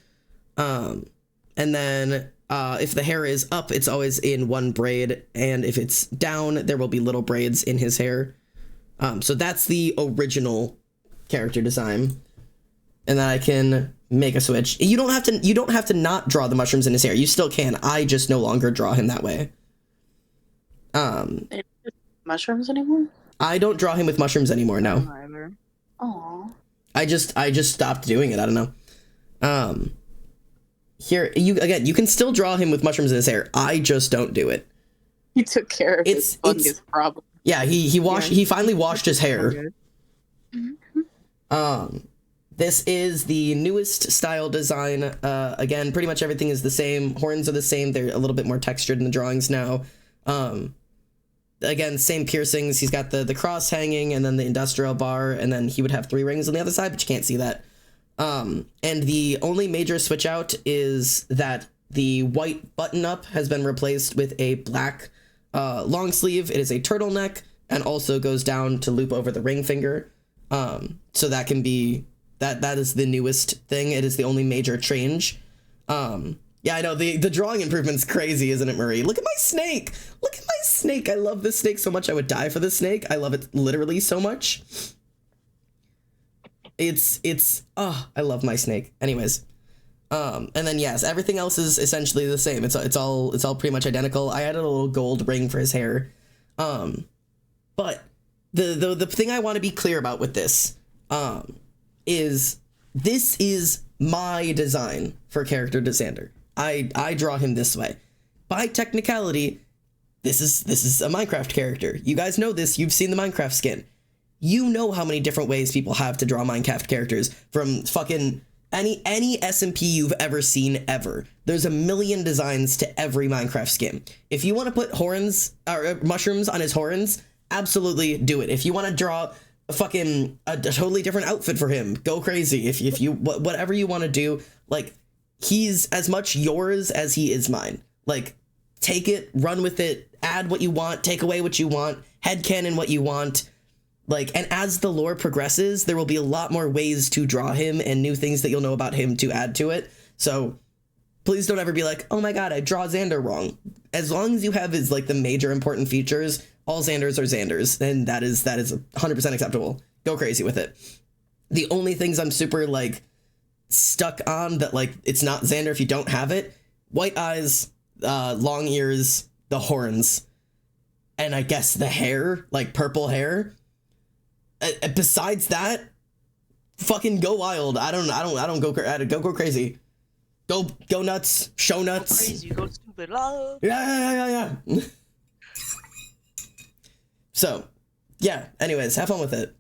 And then if the hair is up, it's always in one braid, and if it's down, there will be little braids in his hair. So that's the original character design. And then I can make a switch. You don't have to not draw the mushrooms in his hair. You still can. I just no longer draw him that way. Mushrooms anymore? I don't draw him with mushrooms anymore, no. Either. Aww. I just stopped doing it. I don't know. Here you can still draw him with mushrooms in his hair. I just don't do it. He took care of his fungus problem. Yeah, he finally washed his hair. This is the newest style design. Again, pretty much everything is the same. Horns are the same. They're a little bit more textured in the drawings now. Again, same piercings. He's got the cross hanging and then the industrial bar, and then he would have 3 rings on the other side, but you can't see that. And the only major switch out is that the white button up has been replaced with a black long sleeve. It is a turtleneck and also goes down to loop over the ring finger. So that can be that is the newest thing. It is the only major change. Yeah, I know the drawing improvement's crazy, isn't it, Marie? Look at my snake. Look at my snake. I love this snake so much. I would die for this snake. I love it literally so much. I love my snake. Anyways, and then yes, everything else is essentially the same. It's all pretty much identical. I added a little gold ring for his hair. But the thing I want to be clear about with this is this is my design for character Xander. I draw him this way. By technicality, this is a Minecraft character. You guys know this. You've seen the Minecraft skin. You know how many different ways people have to draw Minecraft characters, from fucking any SMP you've ever seen ever. There's a million designs to every Minecraft skin. If you want to put horns or mushrooms on his horns, absolutely do it. If you want to draw a totally different outfit for him, go crazy. If you whatever you want to do, Like, he's as much yours as he is mine. Like, take it, run with it, add what you want, take away what you want, headcanon what you want. Like, and as the lore progresses, there will be a lot more ways to draw him and new things that you'll know about him to add to it. So please don't ever be like, oh my god, I draw Xander wrong. As long as you have his, like, the major important features, all Xanders are Xanders, and that is 100% acceptable. Go crazy with it. The only things I'm super, like, stuck on that, like, it's not Xander if you don't have it, white eyes, long ears, the horns, and I guess the hair, like purple hair. Besides that, fucking go wild. I don't go crazy. Go nuts, show nuts. Go crazy, go stupid. Ah. Yeah. So, yeah, anyways, have fun with it.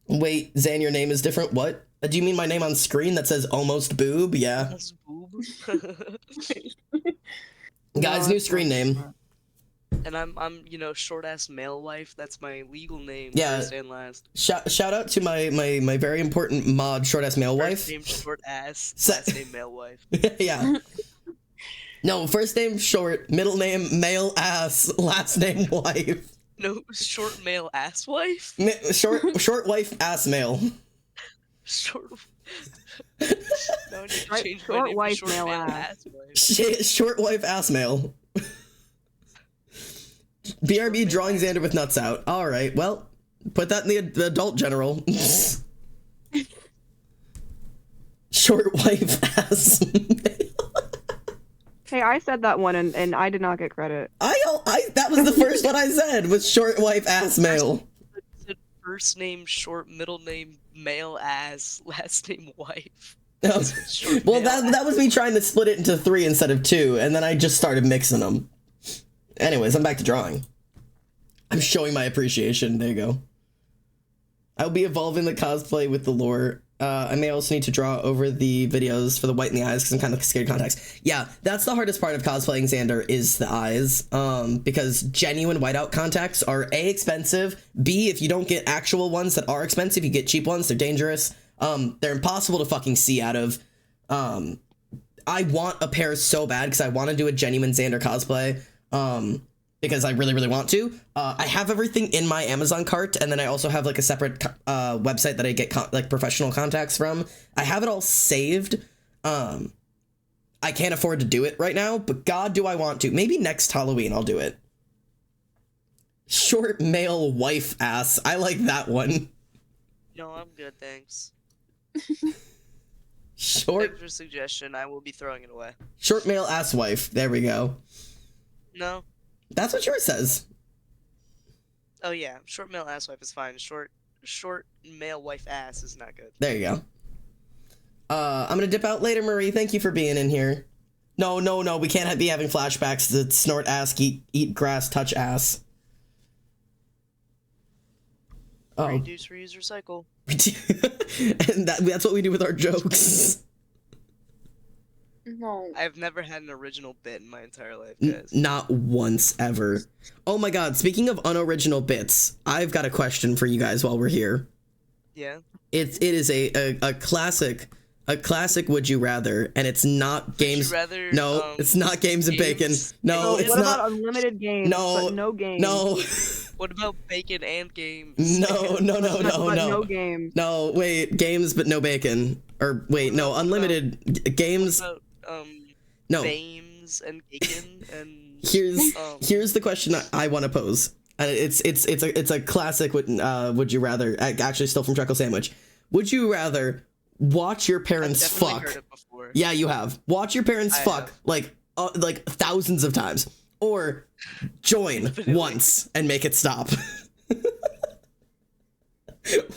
Wait, Zan, your name is different? What? Do you mean my name on screen that says almost boob? Yeah. That's boob. Guys, new screen name. And I'm short ass male wife. That's my legal name. Yeah. First and last. Shout out to my very important mod, short ass male wife. First name short ass. Se- Last name male wife. Yeah. No, first name short, middle name male ass, last name wife. No, short male ass wife. Short wife ass male. Short. No, I need to change my Short name to wife, short male male ass. ass wife. Short wife ass male. BRB drawing Xander with nuts out. All right, well, put that in the adult general. Short wife ass male. Hey, I said that one and I did not get credit. That was the first one I said, was short wife ass male. First name short, middle name male ass, last name wife. Oh. Short Well, male that was me trying to split it into 3 instead of 2, and then I just started mixing them. Anyways, I'm back to drawing. I'm showing my appreciation. There you go. I'll be evolving the cosplay with the lore. I may also need to draw over the videos for the white in the eyes because I'm kind of scared of contacts. Yeah, that's the hardest part of cosplaying Xander is the eyes. Because genuine whiteout contacts are A, expensive, B, if you don't get actual ones that are expensive, you get cheap ones, they're dangerous. They're impossible to fucking see out of. I want a pair so bad because I want to do a genuine Xander cosplay. Because I really, really want to. I have everything in my Amazon cart, and then I also have like a separate website that I get like professional contacts from. I have it all saved. I can't afford to do it right now, but God, do I want to. Maybe next Halloween I'll do it. Short male wife ass. I like that one. No, I'm good, thanks. Short Thanks for suggestion. I will be throwing it away. short male ass wife. There we go. No. That's what yours says. Oh yeah, short male ass wife is fine. Short male wife ass is not good. There you go. I'm gonna dip out later, Marie. Thank you for being in here. No, we can't be having flashbacks to snort ass, eat grass, touch ass. Oh. Reduce, reuse, recycle. And that's what we do with our jokes. No. I've never had an original bit in my entire life, guys. Not once ever. Oh my god, speaking of unoriginal bits, I've got a question for you guys while we're here. Yeah? It is a classic would you rather, and it's not games. Would you rather, no, it's not games and bacon. No, Oh, it's what not. about unlimited games, No, but no games? No. What about bacon and games? No. But no games. No, wait, games but no bacon. Or wait, no, unlimited games. What about, No. games and bacon and Here's the question I want to pose. It's a classic would you rather, actually still from Treckle Sandwich. Would you rather watch your parents I've definitely fuck? heard it before. Yeah, you have. Watch your parents I fuck have. like thousands of times, or join Definitely. once and make it stop.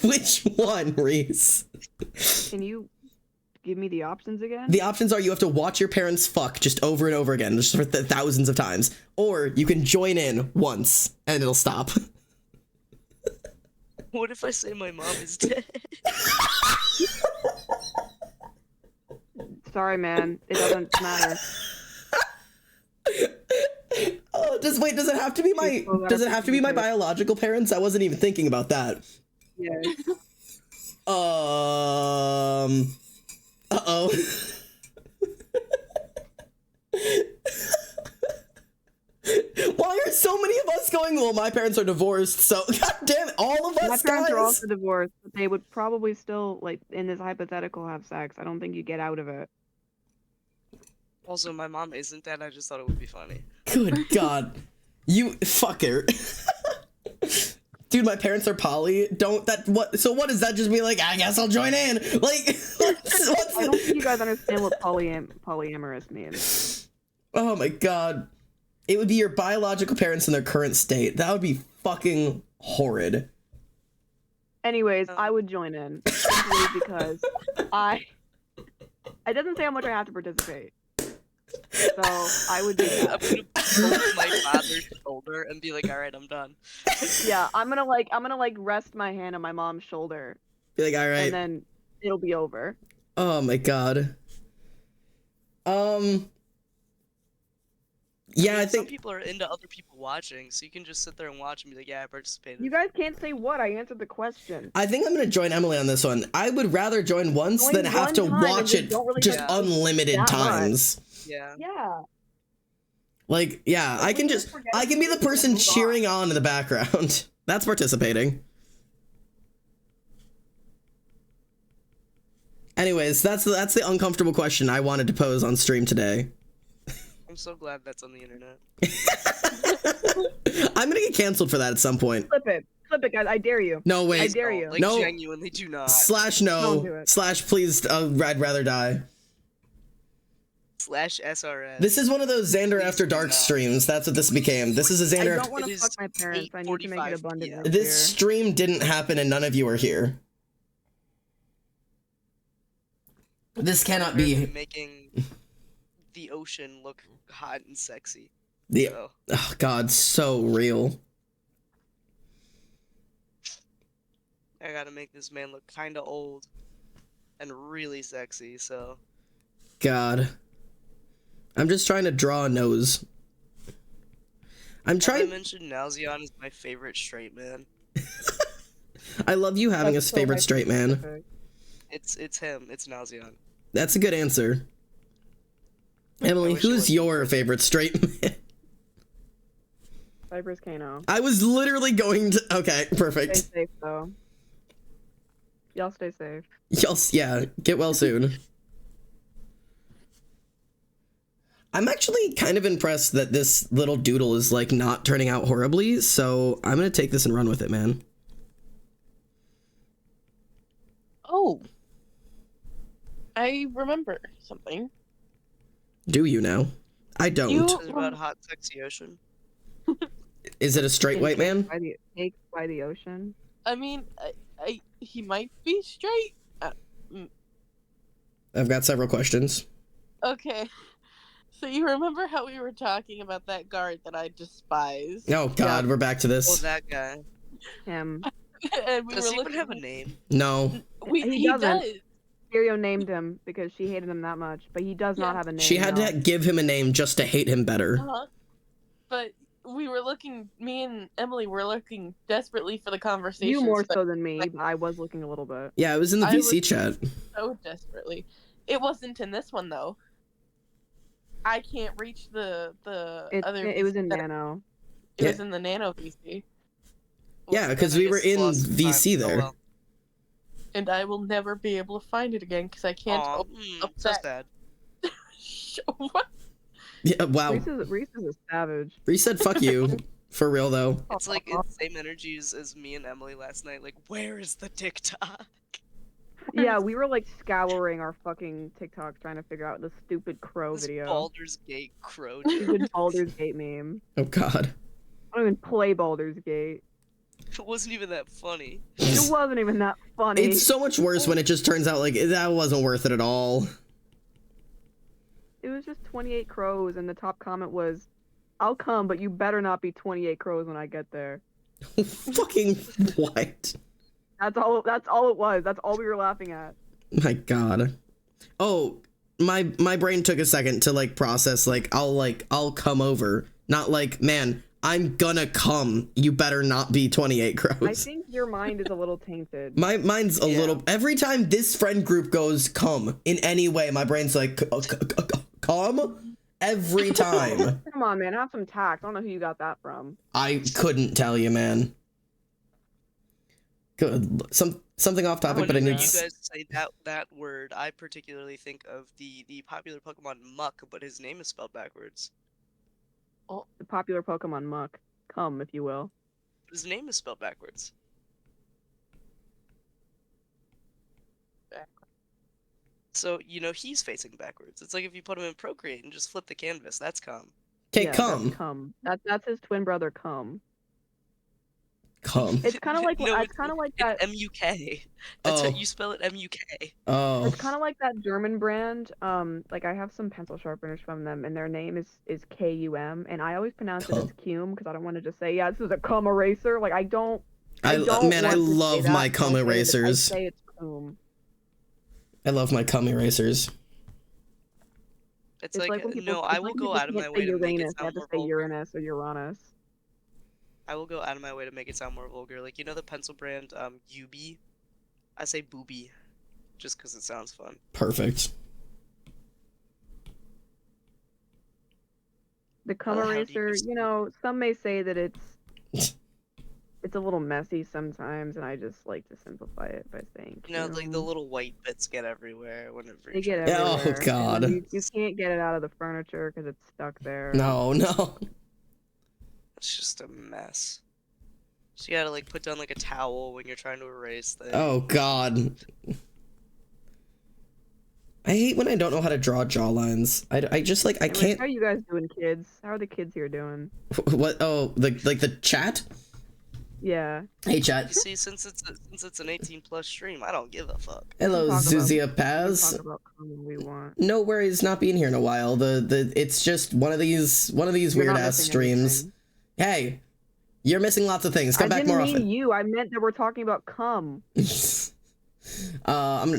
Which one, Reese? Can you give me the options again? The options are you have to watch your parents fuck just over and over again, just for thousands of times, or you can join in once and it'll stop. What if I say my mom is dead? Sorry, man. It doesn't matter. Oh, does it have to be my biological parents? I wasn't even thinking about that. Yeah. Uh-oh. Why are so many of us going, well, my parents are divorced, so god damn it, all of us, My parents guys. are also divorced, but they would probably still, like, in this hypothetical, have sex. I don't think you get out of it. Also, my mom isn't dead. I just thought it would be funny. Good god. You fucker. Dude, my parents are poly. Don't that what? So what does that just be like? I guess I'll join in. Like, what's I don't think you guys understand what polyamorous means. Oh my god. It would be your biological parents in their current state. That would be fucking horrid. Anyways, I would join in simply because it doesn't say how much I have to participate. So I would do I'm gonna pull my father's shoulder and be like, all right, I'm done. Yeah, I'm gonna rest my hand on my mom's shoulder. Be like, all right. And then it'll be over. Oh my god. Yeah, I think some people are into other people watching, so you can just sit there and watch and be like, yeah, I participated. You guys can't say what. I answered the question. I think I'm gonna join Emily on this one. I would rather join once Join than have one to time watch and it don't really just get unlimited that much. times. Yeah. Yeah. Like, yeah, I can just I can be the person cheering on in the background. That's participating. Anyways, that's the uncomfortable question I wanted to pose on stream today. I'm so glad that's on the internet. I'm gonna get canceled for that at some point. Flip it, guys. I dare you. No, wait. I dare you. Like, No. genuinely do not. / Don't do no it. / please I'd rather die. /SRS. This is one of those Xander Please After do Dark not. streams. That's what this became. This is a I Xander. don't want It to is fuck my parents. I need to make it 8:45 abundantly PM. clear. This stream didn't happen and none of you are here. This cannot We're be. making the ocean look hot and sexy. The So, oh god, so real. I gotta make this man look kinda old and really sexy, so. God. I'm just trying to draw a nose. I'm I trying. mentioned Nalzion is my favorite straight man. I love you having That's a so favorite straight man. hyper-specific. It's him. It's Nalzion. That's a good answer. Emily, wish it who's was your favorite straight man? Cypress Kano. I was literally going to. Okay, Stay perfect. safe though. Y'all stay safe. Y'all, yeah, get well soon. I'm actually kind of impressed that this little doodle is like not turning out horribly, so I'm gonna take this and run with it, man. Oh. I remember something. Do you now? I don't. You- It's about hot, sexy ocean. Is it a straight white man? Caked by the ocean. I mean, he might be straight. I've got several questions. Okay. So you remember how we were talking about that guard that I despise? Oh god, we're back to Oh, this. that guy. Him. And we Does were he even looking- have a name? No. He doesn't. does. Sirio named him because she hated him that much, but he does not Yeah. have a name. She had no. to give him a name just to hate him better. Uh-huh. But we were looking, me and Emily were looking desperately for the conversation. You more so than me. But I was looking a little bit. Yeah, it was in the I VC was- chat. So desperately. It wasn't in this one, though. I can't reach the other It was VC in that- Nano. It Yeah. was in the Nano VC. Yeah, because we were in VC there. And I will never be able to find it again because I can't open up so that. sad. What? Yeah, wow. Reese is a savage. Reese said fuck you. For real though. It's like it's the same energies as me and Emily last night. Like, where is the TikTok? Yeah, we were like scouring our fucking TikToks trying to figure out the stupid crow This video. Baldur's Gate crow. Stupid Baldur's Gate meme. Oh god. I don't even play Baldur's Gate. It wasn't even that funny. It wasn't even that funny. It's so much worse when it just turns out like that wasn't worth it at all. It was just 28 crows, and the top comment was, "I'll come, but you better not be 28 crows when I get there." Fucking what? That's all. That's all it was. That's all we were laughing at. My god. Oh, my brain took a second to like process like I'll come over. Not like, man, I'm gonna come. You better not be 28 crows. I think your mind is a little tainted. My mind's a little. Every time this friend group goes come in any way, my brain's like come every time. Come on, man, have some tact. I don't know who you got that from. I couldn't tell you, man. Good. Something off topic, but I Whenever need. you guys say that word, I particularly think of the popular Pokemon Muck, but his name is spelled backwards. Oh, the popular Pokemon Muck. Come, if you will. His name is spelled backwards. So, you know, he's facing backwards. It's like if you put him in Procreate and just flip the canvas, that's come. Okay, Yeah, come. That's Come. That's his twin brother, Come. Come. It's kind of like No, it's kind of like that. M-U-K. That's Oh. how you spell it, M-U-K. Oh. It's kind of like that German brand. Like I have some pencil sharpeners from them, and their name is K-U-M, and I always pronounce it as Cum because I don't want to just say, yeah, this is a cum eraser. Like I don't. I don't man, I want to say love that, my so cum I say it- erasers. I say it's cum. I love my cum erasers. It's It's like, like when people, no, it's I will like go when out of people my can't way say to make it Uranus. They sound have to more say vulgar. Uranus or Uranus. I will go out of my way to make it sound more vulgar. Like, you know the pencil brand, UB? I say booby, just because it sounds fun. Perfect. The cum How do you eraser, use you know, some may say that it's a little messy sometimes, and I just like to simplify it by saying You know, like the cum. little white bits get everywhere whenever They you're get trying to- Oh, everywhere. and God. You can't get it out of the furniture because it's stuck there. No, no. It's just a mess. So you gotta, like, put down, like, a towel when you're trying to erase things. Oh, God. I hate when I don't know how to draw jawlines. I just, like, I Anyways, can't. How are you guys doing, kids? How are the kids here doing? What? Oh, like the chat? Yeah. Hey, You chat. see, since it's an 18+ stream, I don't give a fuck. Hello, Talk about- Zuzia We can Paz. talk about cum when we want. No worries not being here in a while. It's just one of these You're weird not ass missing streams. anything. Hey, you're missing lots of things. Come I back didn't more mean often. you. I meant that we're talking about cum.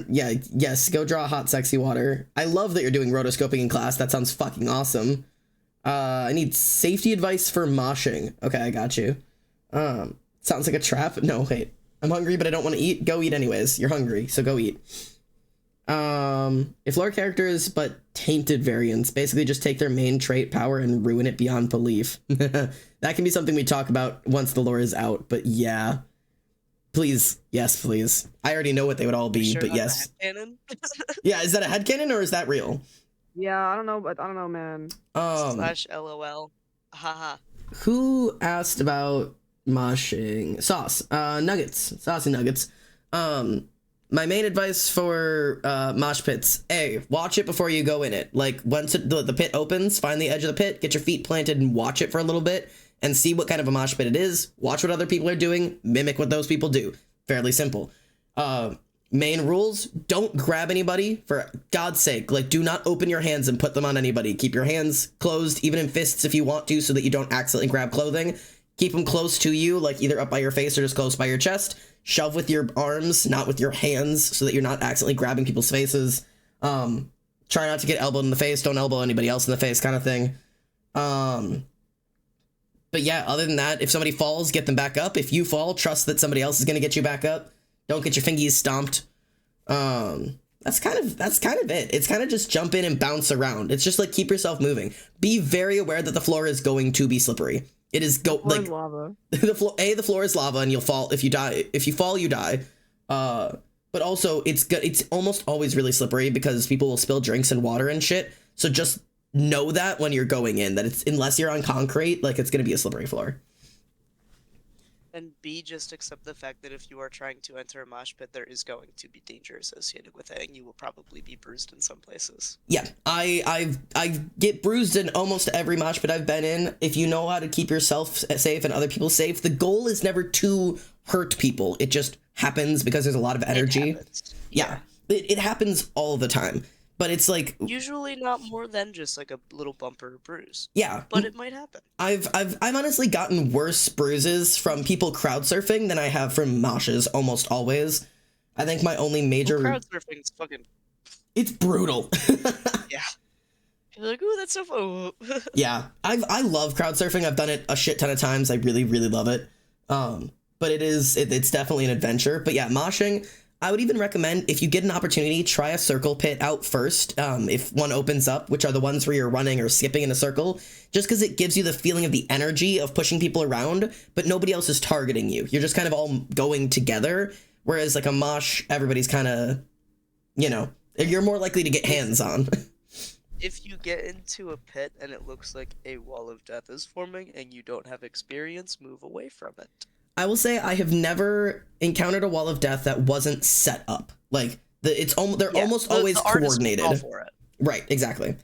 Yes, go draw hot sexy water. I love that you're doing rotoscoping in class. That sounds fucking awesome. I need safety advice for moshing. Okay, I got you. Sounds like a trap. No, wait. I'm hungry, but I don't want to eat. Go eat anyways. You're hungry, so go eat. If lore characters, but tainted variants, basically just take their main trait power and ruin it beyond belief. That can be something we talk about once the lore is out, but yeah. Please, yes, please. I already know what they would all be, Sure but not a yes. headcanon? Yeah, is that a headcanon or is that real? Yeah, I don't know, but I don't know, man. Slash LOL. Haha. Who asked about moshing? Sauce. Nuggets. Saucy nuggets. My main advice for mosh pits: A, watch it before you go in it. Like once the pit opens, find the edge of the pit, get your feet planted, and watch it for a little bit, and see what kind of a mosh pit it is. Watch what other people are doing, mimic what those people do. Fairly simple. Main rules: don't grab anybody, for God's sake. Like, do not open your hands and put them on anybody. Keep your hands closed, even in fists if you want to, so that you don't accidentally grab clothing. Keep them close to you, like either up by your face or just close by your chest. Shove with your arms, not with your hands, so that you're not accidentally grabbing people's faces. Try not to get elbowed in the face. Don't elbow anybody else in the face, kind of thing. But yeah, other than that, if somebody falls, get them back up. If you fall, trust that somebody else is going to get you back up. Don't get your fingies stomped. That's kind of it. It's kind of just jump in and bounce around. It's just like keep yourself moving. Be very aware that the floor is going to be slippery. It is like lava. the floor is lava and you'll fall if you die. If you fall, you die. But also it's good. It's almost always really slippery because people will spill drinks and water and shit. So just know that when you're going in, that it's, unless you're on concrete, like it's gonna be a slippery floor. And B, just accept the fact that if you are trying to enter a mosh pit, there is going to be danger associated with it, and you will probably be bruised in some places. Yeah, I get bruised in almost every mosh pit I've been in. If you know how to keep yourself safe and other people safe, the goal is never to hurt people. It just happens because there's a lot of energy. It happens. Yeah, it happens all the time. But it's like Usually not more than just like a little bump or a bruise. yeah, But it might happen. I've honestly gotten worse bruises from people crowd surfing than I have from moshes almost always. I think my only major Well, crowd surfing's fucking it's brutal. yeah. You're like, ooh, that's so fun. Yeah, I love crowd surfing. I've done it a shit ton of times. I really, really love it. But it's definitely an adventure. But yeah, moshing, I would even recommend, if you get an opportunity, try a circle pit out first. If one opens up, which are the ones where you're running or skipping in a circle, just because it gives you the feeling of the energy of pushing people around, but nobody else is targeting you. You're just kind of all going together. Whereas like a mosh, everybody's kind of, you're more likely to get hands on. If you get into a pit and it looks like a wall of death is forming and you don't have experience, move away from it. I will say I have never encountered a wall of death that wasn't set up. Like they're almost always coordinated. Call for it. Right, exactly.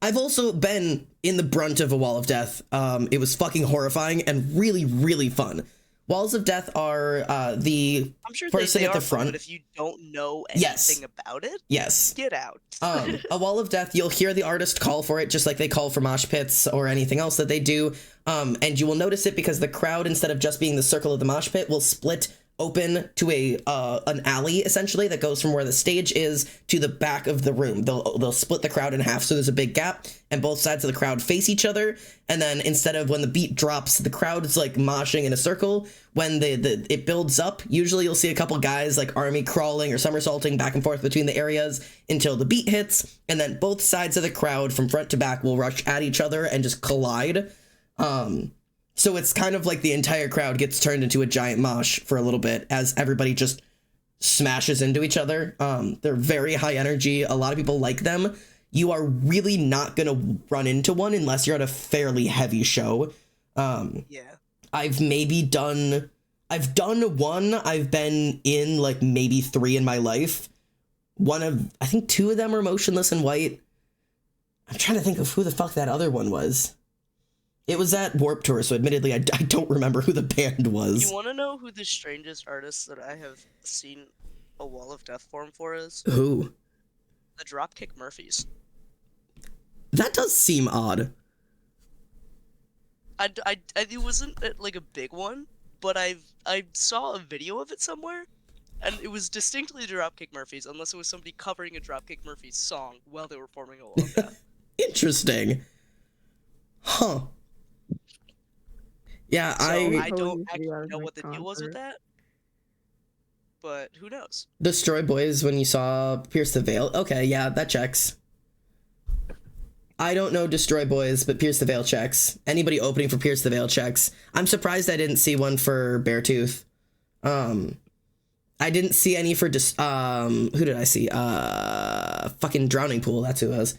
I've also been in the brunt of a wall of death. It was fucking horrifying and really, really fun. Walls of death are the I'm sure person they at the are fun, front. but if you don't know anything about it, yes, get out. A wall of death, you'll hear the artist call for it, just like they call for mosh pits or anything else that they do. And you will notice it because the crowd, instead of just being the circle of the mosh pit, will split open to an alley, essentially, that goes from where the stage is to the back of the room. They'll split the crowd in half, so there's a big gap, and both sides of the crowd face each other. And then instead of when the beat drops, the crowd is like moshing in a circle. When it builds up, usually you'll see a couple guys like army crawling or somersaulting back and forth between the areas until the beat hits, and then both sides of the crowd from front to back will rush at each other and just collide. So it's kind of like the entire crowd gets turned into a giant mosh for a little bit as everybody just smashes into each other. They're very high energy. A lot of people like them. You are really not going to run into one unless you're at a fairly heavy show. Yeah. I've done one. I've been in like maybe 3 in my life. I think 2 of them were Motionless in White. I'm trying to think of who the fuck that other one was. It was at Warped Tour, so admittedly, I don't remember who the band was. You want to know who the strangest artist that I have seen a wall of death form for is? Who? The Dropkick Murphys. That does seem odd. It wasn't like a big one, but I saw a video of it somewhere, and it was distinctly the Dropkick Murphys, unless it was somebody covering a Dropkick Murphys song while they were forming a wall of death. Interesting. Huh. Yeah, So I Totally don't see actually that as know a what the deal was with concert. that, but who knows? Destroy Boys when you saw Pierce the Veil. Okay, yeah, that checks. I don't know Destroy Boys, but Pierce the Veil checks. Anybody opening for Pierce the Veil checks. I'm surprised I didn't see one for Beartooth. I didn't see any for who did I see? Fucking Drowning Pool, that's who it was.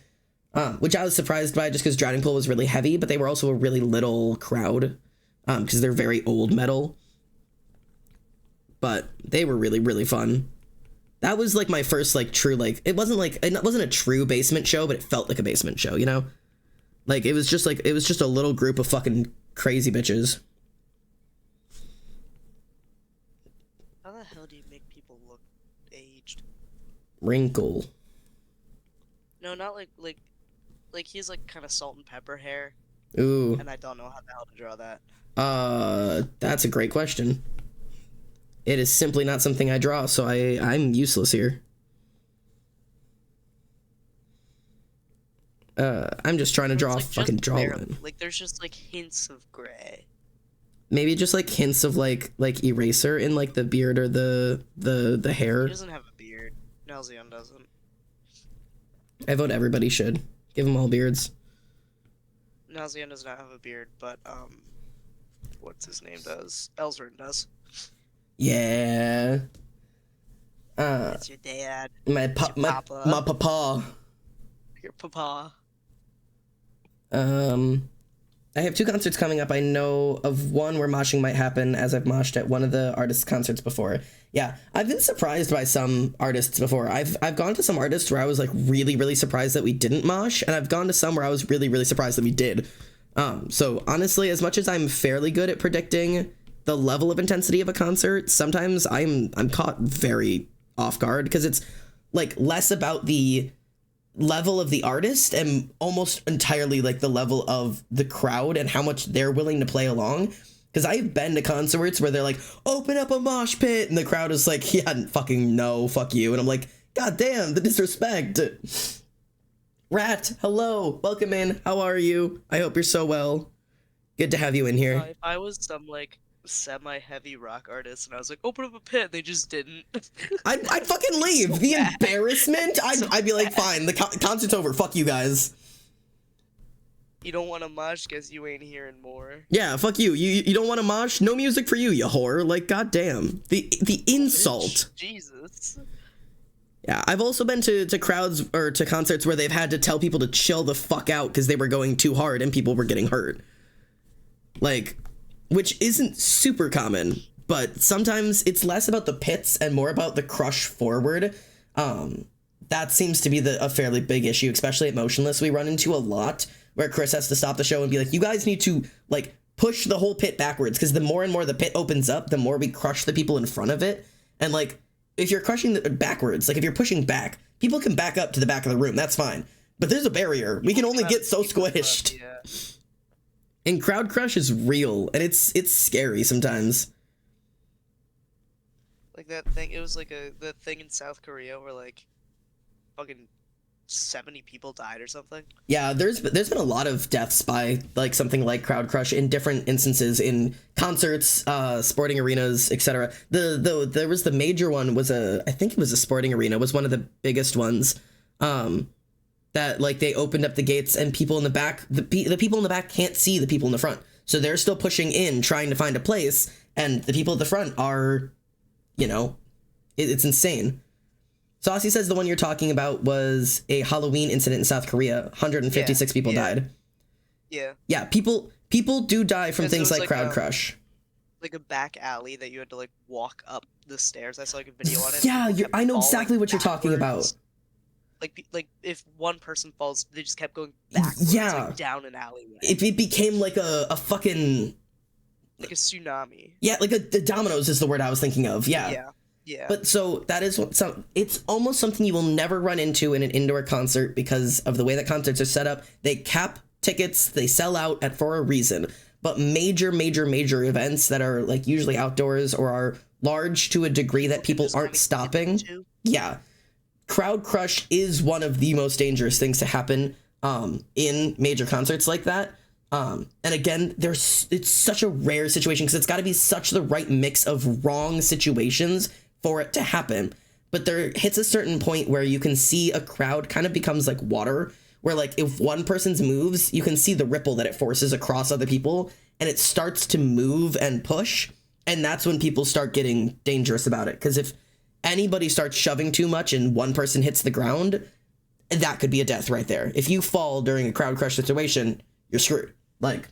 Which I was surprised by just because Drowning Pool was really heavy, but they were also a really little crowd. Because they're very old metal. But they were really, really fun. That was like my first like true, like, it wasn't a true basement show, but it felt like a basement show, you know? Like it was just a little group of fucking crazy bitches. How the hell do you make people look aged? Wrinkle. No, not like he has like kind of salt and pepper hair, Ooh. and I don't know how the hell to draw that. That's a great question. It is simply not something I draw, so I'm useless here. I'm just trying to draw a fucking drawing. Like there's just like hints of gray. Maybe just like hints of like eraser in like the beard or the hair. He doesn't have a beard. Nelzion doesn't. I vote everybody should. Give them all beards. Nelzion does not have a beard, but what's his name does? Elzrin does. Yeah. It's your dad. My papa. papa. Your papa. I have 2 concerts coming up. I know of one where moshing might happen, as I've moshed at one of the artists' concerts before. Yeah, I've been surprised by some artists before. I've gone to some artists where I was like really, really surprised that we didn't mosh, and I've gone to some where I was really, really surprised that we did. So honestly, as much as I'm fairly good at predicting the level of intensity of a concert, sometimes I'm caught very off guard because it's like less about the level of the artist and almost entirely like the level of the crowd and how much they're willing to play along. Because I've been to concerts where they're like, open up a mosh pit, and the crowd is like, yeah, fucking no, fuck you. And I'm like, god damn, the disrespect. Rat, hello, welcome in. How are you? I hope you're so well. Good to have you in here. If I was some like semi-heavy rock artist and I was like, open up a pit, they just didn't. I'd fucking leave. So The bad. embarrassment. I'd be like, bad. fine. The concert's over. Fuck you guys. You don't want to mosh because you ain't hearing more. Yeah, fuck you. You don't want to mosh? No music for you, you whore. Like, goddamn. The insult. Jesus. Yeah, I've also been to crowds or to concerts where they've had to tell people to chill the fuck out because they were going too hard and people were getting hurt. Like, which isn't super common, but sometimes it's less about the pits and more about the crush forward. That seems to be a fairly big issue, especially at Motionless. We run into a lot where Chris has to stop the show and be like, you guys need to, like, push the whole pit backwards, because the more and more the pit opens up, the more we crush the people in front of it. And, like, if you're crushing backwards, like, if you're pushing back, people can back up to the back of the room, that's fine. But there's a barrier. We can only get so squished. Yeah. And crowd crush is real, and it's scary sometimes. Like that thing, it was like the thing in South Korea where like fucking 70 people died or something. Yeah, there's been a lot of deaths by like something like crowd crush in different instances in concerts, sporting arenas, etc. There was the major one was I think it was a sporting arena, was one of the biggest ones. That like they opened up the gates and people in the back, the people in the back can't see the people in the front, so they're still pushing in trying to find a place, and the people at the front are, you know, it's insane. Saucy says the one you're talking about was a Halloween incident in South Korea. 156 people died. Yeah, people do die from things like crowd crush. Like a back alley that you had to like walk up the stairs. I saw like a video on it. Yeah, I know exactly what you're talking about. Like if one person falls, they just kept going backwards, yeah, like down an alleyway. It became like a fucking like a tsunami. Yeah, like the dominoes is the word I was thinking of. Yeah. Yeah. But so that is it's almost something you will never run into in an indoor concert because of the way that concerts are set up. They cap tickets, they sell out for a reason. But major events that are like usually outdoors or are large to a degree that people aren't stopping. Yeah. Crowd crush is one of the most dangerous things to happen in major concerts like that. And again, it's such a rare situation because it's got to be such the right mix of wrong situations for it to happen. But there hits a certain point where you can see a crowd kind of becomes like water, where like if one person's moves, you can see the ripple that it forces across other people, and it starts to move and push. And that's when people start getting dangerous about it. Because if anybody starts shoving too much and one person hits the ground, that could be a death right there. If you fall during a crowd crush situation, you're screwed. Like,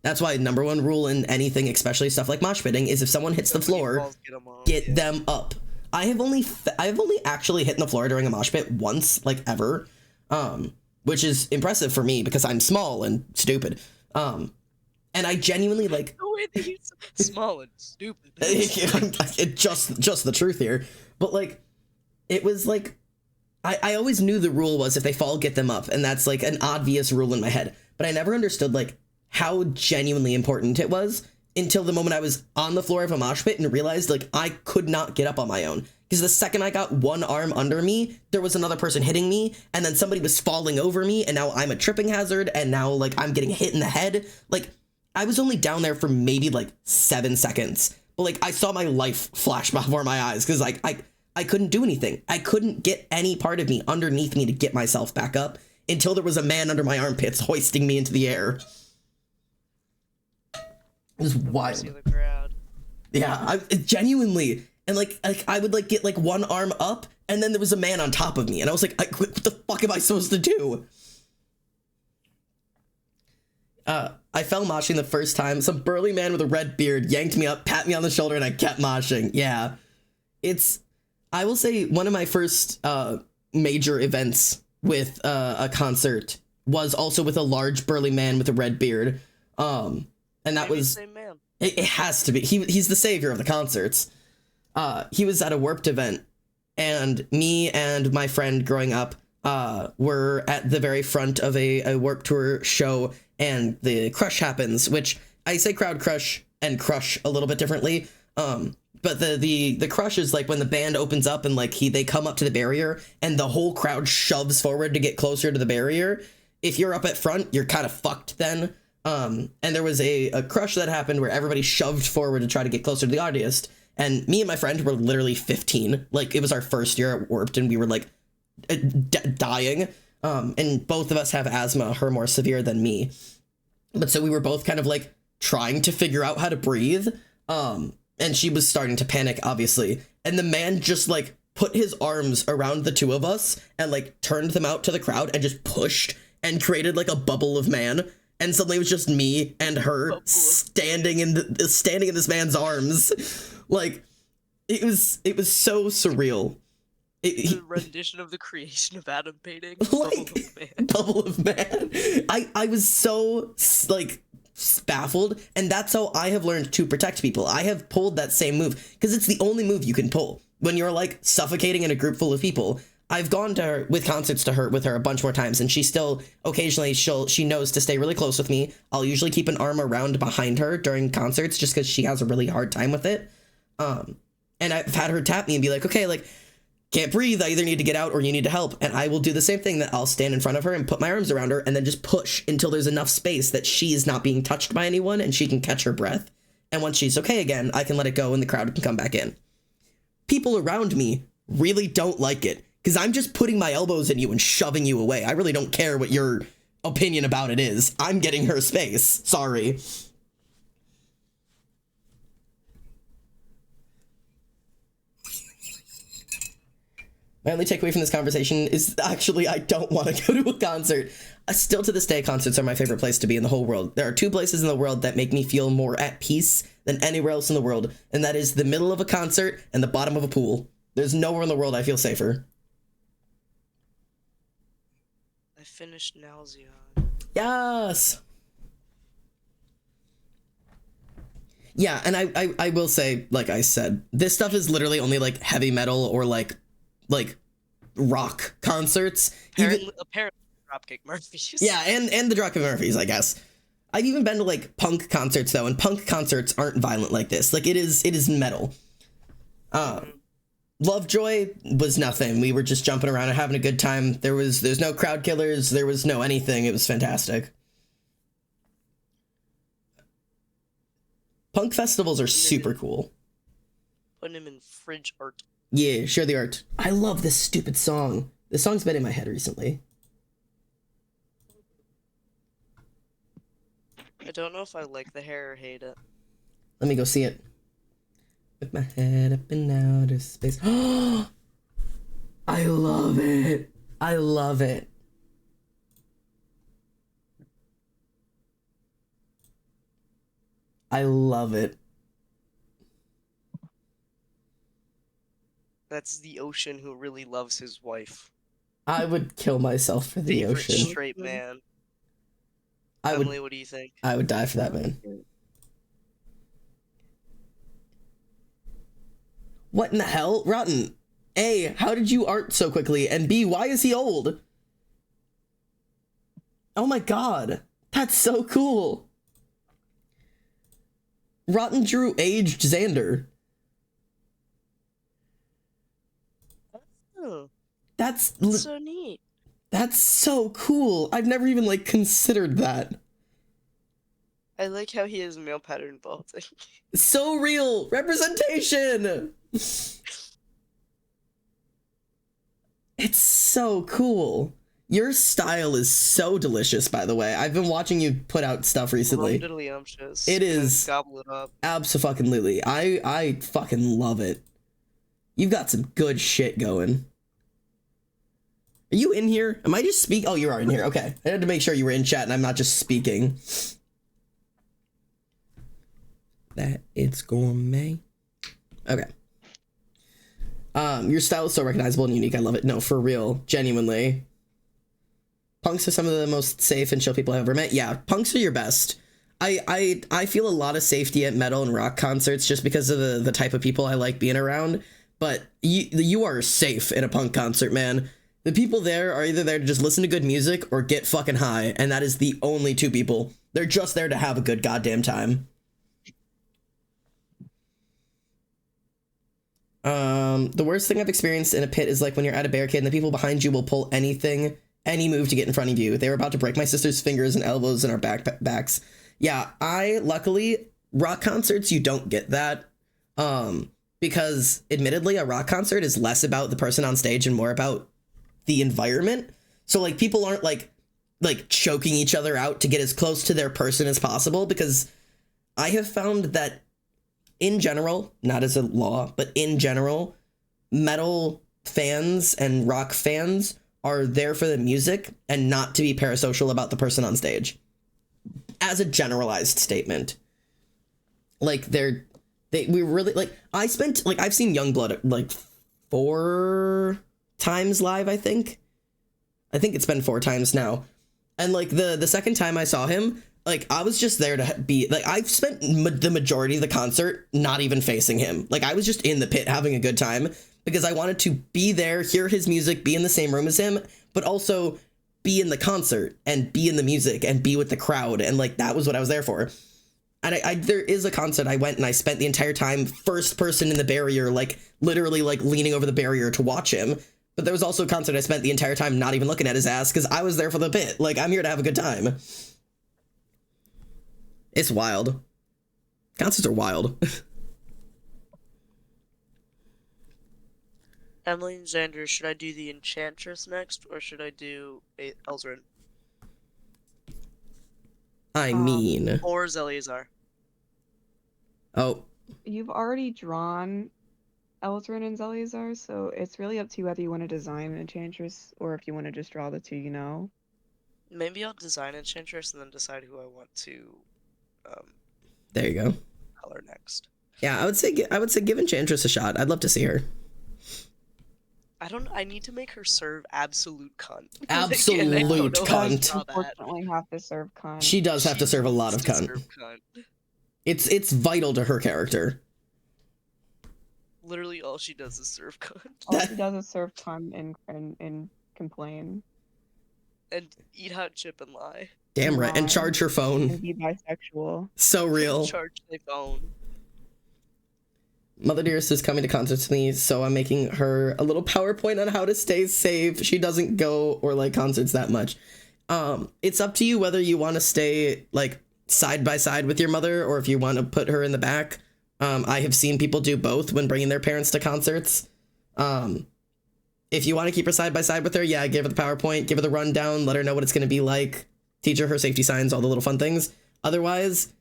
that's why number one rule in anything, especially stuff like mosh pitting, is if someone hits the floor, get them up. I have only actually hit the floor during a mosh pit once, like ever, which is impressive for me because I'm small and stupid. And I genuinely like small and stupid. just the truth here. But like, it was like, I always knew the rule was if they fall, get them up. And that's like an obvious rule in my head. But I never understood like how genuinely important it was until the moment I was on the floor of a mosh pit and realized like I could not get up on my own. Because the second I got one arm under me, there was another person hitting me, and then somebody was falling over me, and now I'm a tripping hazard, and now like I'm getting hit in the head. Like, I was only down there for maybe like 7 seconds, but like I saw my life flash before my eyes because like I couldn't do anything. I couldn't get any part of me underneath me to get myself back up until there was a man under my armpits hoisting me into the air. It was wild. See the crowd. Yeah, genuinely. And like I would like get like one arm up, and then there was a man on top of me, and I was like, what the fuck am I supposed to do? I fell moshing the first time. Some burly man with a red beard yanked me up, pat me on the shoulder, and I kept moshing. Yeah. I will say one of my first major events with a concert was also with a large burly man with a red beard. And that Maybe was... same man. It has to be. He's the savior of the concerts. He was at a Warped event, and me and my friend growing up were at the very front of a Warped Tour show, and the crush happens, which I say crowd crush and crush a little bit differently. But the crush is like when the band opens up and like they come up to the barrier and the whole crowd shoves forward to get closer to the barrier. If you're up at front, you're kind of fucked then. And there was a crush that happened where everybody shoved forward to try to get closer to the artist. And me and my friend were literally 15. Like, it was our first year at Warped, and we were like dying. And both of us have asthma, her more severe than me. But so we were both kind of like trying to figure out how to breathe. And she was starting to panic, obviously. And the man just like put his arms around the two of us and like turned them out to the crowd and just pushed and created like a bubble of man. And suddenly it was just me and her standing in this man's arms. Like, it was so surreal. The rendition of the creation of Adam painting. Like, Bubble of Man. I was so like baffled, and that's how I have learned to protect people. I have pulled that same move because it's the only move you can pull when you're like suffocating in a group full of people. I've gone to her with concerts with her a bunch more times, and she still occasionally she knows to stay really close with me. I'll usually keep an arm around behind her during concerts just because she has a really hard time with it. And I've had her tap me and be like, okay, like, can't breathe, I either need to get out or you need to help. And I will do the same thing, that I'll stand in front of her and put my arms around her and then just push until there's enough space that she is not being touched by anyone and she can catch her breath. And once she's okay again, I can let it go and the crowd can come back in. People around me really don't like it because I'm just putting my elbows in you and shoving you away. I really don't care what your opinion about it is. I'm getting her space. Sorry. My only takeaway from this conversation is actually I don't want to go to a concert. Still to this day, concerts are my favorite place to be in the whole world. There are two places in the world that make me feel more at peace than anywhere else in the world, and that is the middle of a concert and the bottom of a pool. There's nowhere in the world I feel safer. I finished Nalzion. Yes! Yeah, and I will say, like I said, this stuff is literally only like heavy metal or like rock concerts. Apparently Dropkick Murphys. Yeah, and the Dropkick Murphys, I guess. I've even been to like punk concerts though, and punk concerts aren't violent like this. Like it is metal. Lovejoy was nothing. We were just jumping around and having a good time. There's no crowd killers, there was no anything. It was fantastic. Punk festivals are super cool. Putting him in fridge art. Yeah, share the art. I love this stupid song. This song's been in my head recently. I don't know if I like the hair or hate it. Let me go see it. With my head up in outer space. Oh, I love it. I love it. I love it. That's the ocean who really loves his wife. I would kill myself for the Favorite ocean. straight man. I would. Emily, what do you think? I would die for that man. What in the hell? Rotten. A, how did you art so quickly? And B, why is he old? Oh my god. That's so cool. Rotten drew aged Xander. Oh, That's so neat. That's so cool. I've never even like considered that. I like how he has male pattern balding. So real. Representation. It's so cool. Your style is so delicious, by the way. I've been watching you put out stuff recently. It is gobble it up. Absolutely. I fucking love it. You've got some good shit going. Are you in here? Am I just speaking? Oh, you are in here. Okay. I had to make sure you were in chat and I'm not just speaking. That it's gourmet. Okay. Your style is so recognizable and unique. I love it. No, for real. Genuinely. Punks are some of the most safe and chill people I've ever met. Yeah, punks are your best. I feel a lot of safety at metal and rock concerts just because of the type of people I like being around. But you are safe in a punk concert, man. The people there are either there to just listen to good music or get fucking high, and that is the only two people. They're just there to have a good goddamn time. The worst thing I've experienced in a pit is like when you're at a barricade and the people behind you will pull anything, any move to get in front of you. They were about to break my sister's fingers and elbows in our backs. Yeah, luckily, rock concerts, you don't get that. Because admittedly, a rock concert is less about the person on stage and more about the environment. So like people aren't like choking each other out to get as close to their person as possible, because I have found that in general, not as a law, but in general, metal fans and rock fans are there for the music and not to be parasocial about the person on stage. As a generalized statement. Like we really like, I've seen Youngblood like 4 times live, I think it's been 4 times now. And like the second time I saw him, like I was just there to be like, I've spent the majority of the concert not even facing him. Like I was just in the pit having a good time because I wanted to be there, hear his music, be in the same room as him, but also be in the concert and be in the music and be with the crowd. And like, that was what I was there for. And there is a concert I went and I spent the entire time first person in the barrier, like literally like leaning over the barrier to watch him. But there was also a concert I spent the entire time not even looking at his ass because I was there for the pit. Like, I'm here to have a good time. It's wild. Concerts are wild. Emily and Xander, should I do the Enchantress next, or should I do Elzrin? I mean... Or Zeliazar? Oh. You've already drawn Elzrin and Zeliazar, so it's really up to you whether you want to design an Enchantress or if you want to just draw the 2 you know. Maybe I'll design Enchantress and then decide who I want to there you go. color next. Yeah, I would say give Enchantress a shot. I'd love to see her. I need to make her serve absolute cunt. Absolute cunt. Unfortunately, have to serve cunt. She does have to serve a lot of cunt. It's vital to her character. Literally all she does is serve cunt. All she does is serve cunt and complain. And eat hot chip and lie. Damn right. And charge her phone. And be bisexual. So real. Charge their phone. Mother Dearest is coming to concerts with me, so I'm making her a little PowerPoint on how to stay safe. She doesn't go or like concerts that much. It's up to you whether you want to stay like side by side with your mother or if you want to put her in the back. I have seen people do both when bringing their parents to concerts. If you want to keep her side by side with her, yeah, give her the PowerPoint, give her the rundown, let her know what it's going to be like, teach her safety signs, all the little fun things. Otherwise,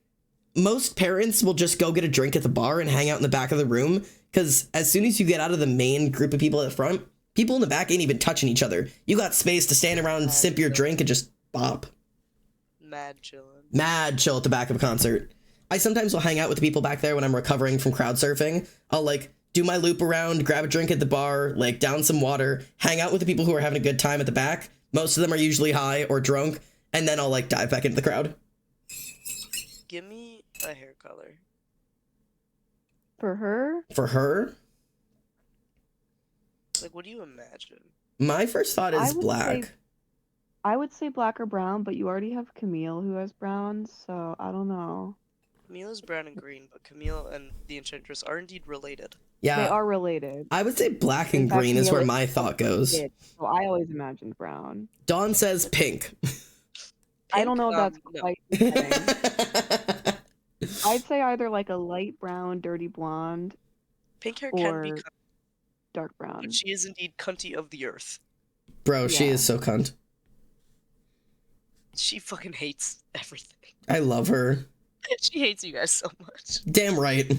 most parents will just go get a drink at the bar and hang out in the back of the room, because as soon as you get out of the main group of people at the front, people in the back ain't even touching each other. You got space to stand around, sip your drink, and just bop. Mad chillin'. Mad chill at the back of a concert. I sometimes will hang out with the people back there when I'm recovering from crowd surfing. I'll like do my loop around, grab a drink at the bar, like down some water, hang out with the people who are having a good time at the back. Most of them are usually high or drunk, and then I'll like dive back into the crowd. Give me a hair color. For her? For her? Like, what do you imagine? My first thought is black. I would say black or brown, but you already have Camille who has brown, so I don't know. Camille's brown and green, but Camille and the Enchantress are indeed related. Yeah. They are related. I would say black and green is where my thought goes. So I always imagined brown. Dawn says pink. I don't know if that's quite the same. I'd say either like a light brown, dirty blonde. Pink hair can be or dark brown. but she is indeed cunty of the earth. Bro, she is so cunt. She fucking hates everything. I love her. She hates you guys so much. Damn right.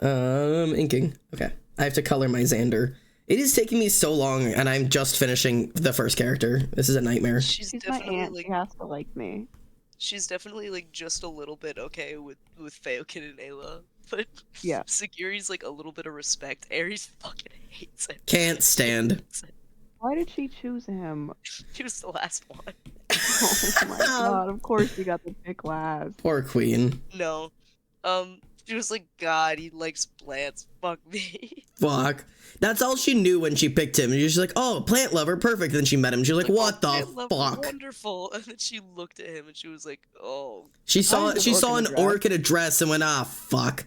Inking. Okay. I have to color my Xander. It is taking me so long, and I'm just finishing the first character. This is a nightmare. She's my definitely aunt. like She has to like me. she's definitely like just a little bit okay with Feokin and Ayla, but Yeah. Sagiri's like a little bit of respect. Ares fucking hates it. Can't stand. Why did she choose him? She was the last one. Oh my god, of course she got the pick last. Poor queen. No. She was like, God, he likes plants. Fuck me. Fuck. That's all she knew when she picked him. And she was like, oh, plant lover, perfect. Then she met him. She was like, what the fuck? Wonderful. And then she looked at him and she was like, oh. She saw an orc in a dress and went, ah, fuck.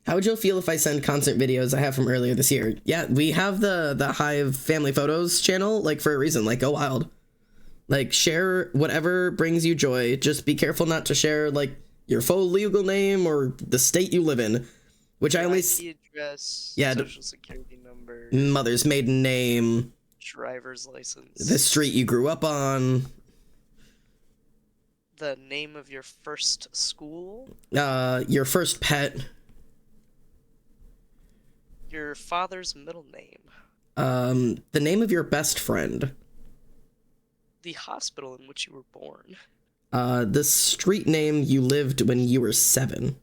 How would you feel if I send concert videos I have from earlier this year? Yeah, we have the Hive Family Photos channel, like, for a reason. Like, go wild. Like, share whatever brings you joy. Just be careful not to share, like, your full legal name or the state you live in. Which I only... IP address, yeah, social security number, mother's maiden name, driver's license, the street you grew up on, the name of your first school, your first pet, your father's middle name, the name of your best friend, the hospital in which you were born, the street name you lived when you were 7,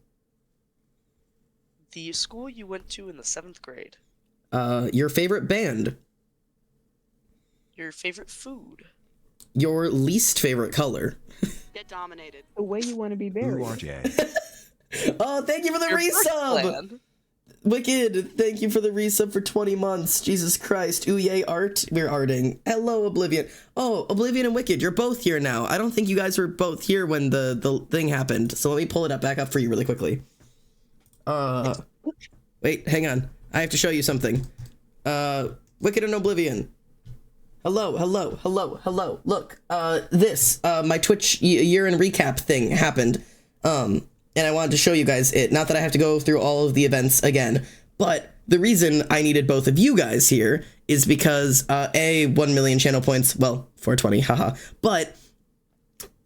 the school you went to in the 7th grade, your favorite band, your favorite food, your least favorite color. Get dominated. The way you want to be buried. Ooh, RJ. Oh, thank you for the your birth resub! plan. Wicked, thank you for the resub for 20 months. Jesus Christ. Ooh, yay, art. We're arting. Hello, Oblivion. Oh, Oblivion and Wicked, you're both here now. I don't think you guys were both here when the thing happened. So let me pull it up back up for you really quickly. Wait, hang on. I have to show you something. Wicked and Oblivion. Hello, hello, hello, hello. Look, my Twitch year in recap thing happened. And I wanted to show you guys it. Not that I have to go through all of the events again, but the reason I needed both of you guys here is because, 1 million channel points, well, 420, haha. But,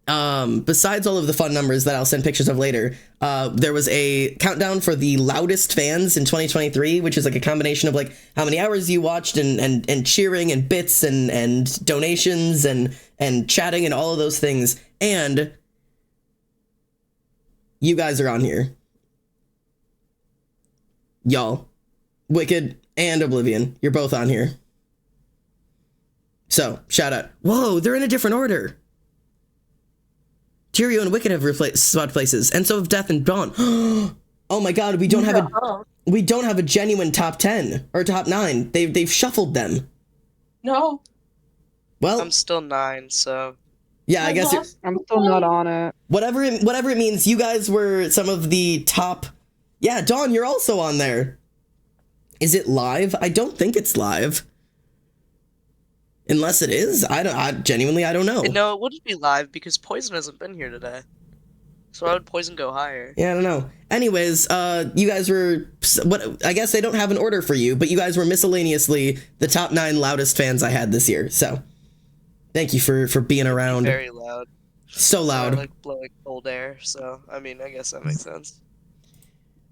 besides all of the fun numbers that I'll send pictures of later, there was a countdown for the loudest fans in 2023, which is like a combination of like how many hours you watched and cheering and bits and donations and chatting and all of those things. And you guys are on here. Y'all. Wicked and Oblivion. You're both on here. So, shout out. Whoa, they're in a different order. Tyrio and Wicked have swapped places, and so have Death and Dawn. Oh my god, we don't have a genuine top 10 or top 9. They've shuffled them. No. Well, I'm still 9, so yeah, I guess I'm still not on it. whatever it means. You guys were some of the top. Yeah, Dawn, you're also on there. Is it live? I don't think it's live. Unless it is, I genuinely don't know. no, it wouldn't be live because Poison hasn't been here today. So why would Poison go higher? Yeah, I don't know. Anyways, you guys were I guess they don't have an order for you, but you guys were miscellaneously the top 9 loudest fans I had this year. So, thank you for being around. Very loud. So loud. I like blowing cold air, so I mean, I guess that makes sense.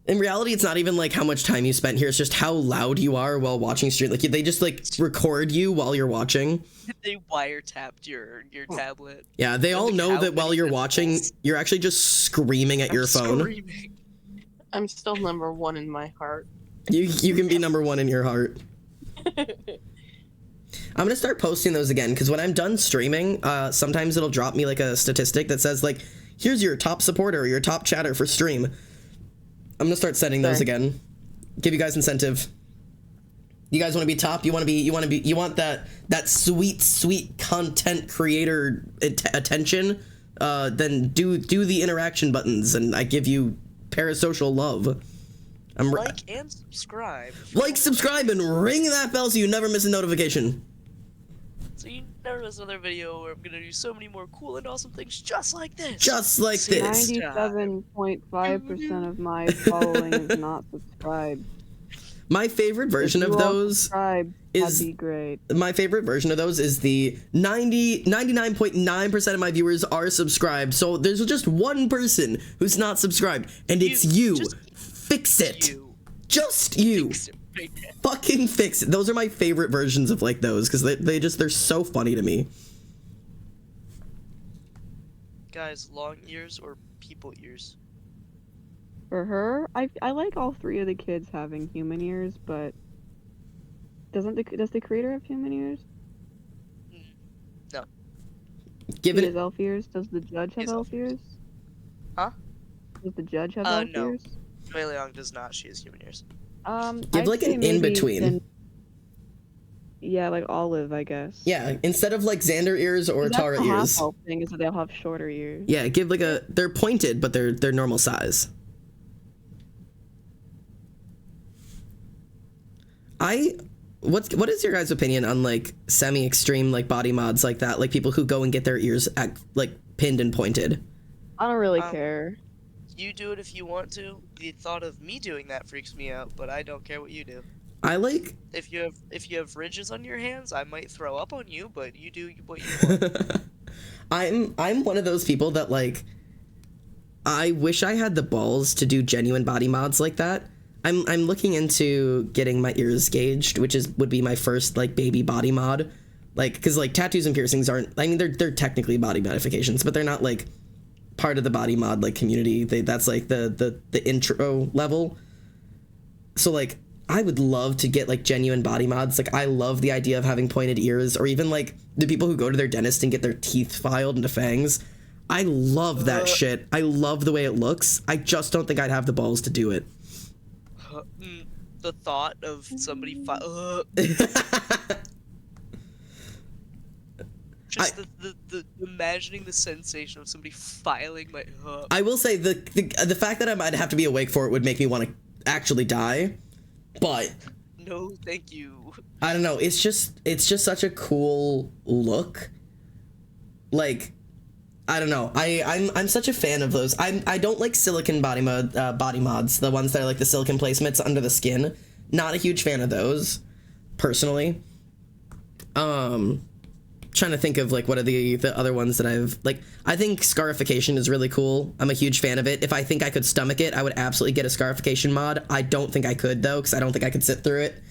In reality, it's not even like how much time you spent here. It's just how loud you are while watching stream. Like they just like record you while you're watching. They wiretapped your tablet. Yeah, they all know that while you're watching, you're actually just screaming at your phone. Screaming. I'm still number 1 in my heart. You can be number 1 in your heart. I'm gonna start posting those again because when I'm done streaming, sometimes it'll drop me like a statistic that says like, here's your top supporter or your top chatter for stream. I'm gonna start sending those again. Give you guys incentive. You guys want to be top? You want that sweet content creator attention? Then do the interaction buttons, and I give you parasocial love. Like and subscribe. Like, subscribe, and ring that bell so you never miss a notification. So you never miss another video where I'm gonna do so many more cool and awesome things just like this. Just like this. 97.5% of my following is not subscribed. My favorite version of those that'd be great. My favorite version of those is the 99.9% of my viewers are subscribed. So there's just one person who's not subscribed, and it's you. Fix it. Just you. Fix it. Fucking fix it. Those are my favorite versions of like those because they're so funny to me. Guys, long ears or people ears? For her, I like all 3 of the kids having human ears, but does the creator have human ears? No. Given Does elf ears? Does the judge have elf ears? Huh? Does the judge have elf no. ears? Joy Leong does not. She has human ears. Give like an in-between. Yeah, like Olive, I guess. Yeah, instead of like Xander ears or Tara ears. The thing is that they'll have shorter ears. Yeah, give like they're pointed, but they're normal size. What is your guys' opinion on like semi-extreme like body mods like that, like people who go and get their ears like pinned and pointed? I don't really care. You do it if you want to. The thought of me doing that freaks me out, but I don't care what you do. I like If you have ridges on your hands, I might throw up on you, but you do what you want. I'm one of those people that like I wish I had the balls to do genuine body mods like that. I'm looking into getting my ears gauged, which would be my first like baby body mod, like because like tattoos and piercings aren't. I mean they're technically body modifications, but they're not like part of the body mod like community. That's like the intro level. So like I would love to get like genuine body mods. Like I love the idea of having pointed ears, or even like the people who go to their dentist and get their teeth filed into fangs. I love that shit. I love the way it looks. I just don't think I'd have the balls to do it. The thought of somebody just the imagining the sensation of somebody filing my I will say the fact that I might have to be awake for it would make me want to actually die, but no thank you. I don't know, it's just such a cool look. Like I don't know. I'm such a fan of those. I don't like silicone body mods, the ones that are like the silicone placements under the skin. Not a huge fan of those, personally. Trying to think of like what are the other ones that I've like. I think scarification is really cool. I'm a huge fan of it. If I think I could stomach it, I would absolutely get a scarification mod. I don't think I could though, because I don't think I could sit through it.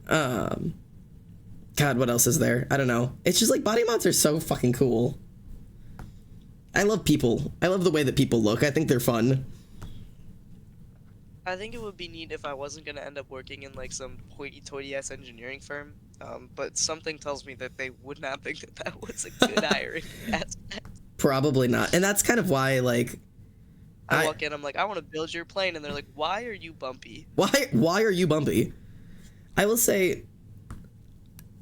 God, what else is there? I don't know. It's just like body mods are so fucking cool. I love people. I love the way that people look. I think they're fun. I think it would be neat if I wasn't gonna end up working in like some hoity-toity ass engineering firm. But something tells me that they would not think that that was a good hiring aspect. Probably not. And that's kind of why, like, I walk in, I'm like, I want to build your plane, and they're like, why are you bumpy? Why are you bumpy? I will say,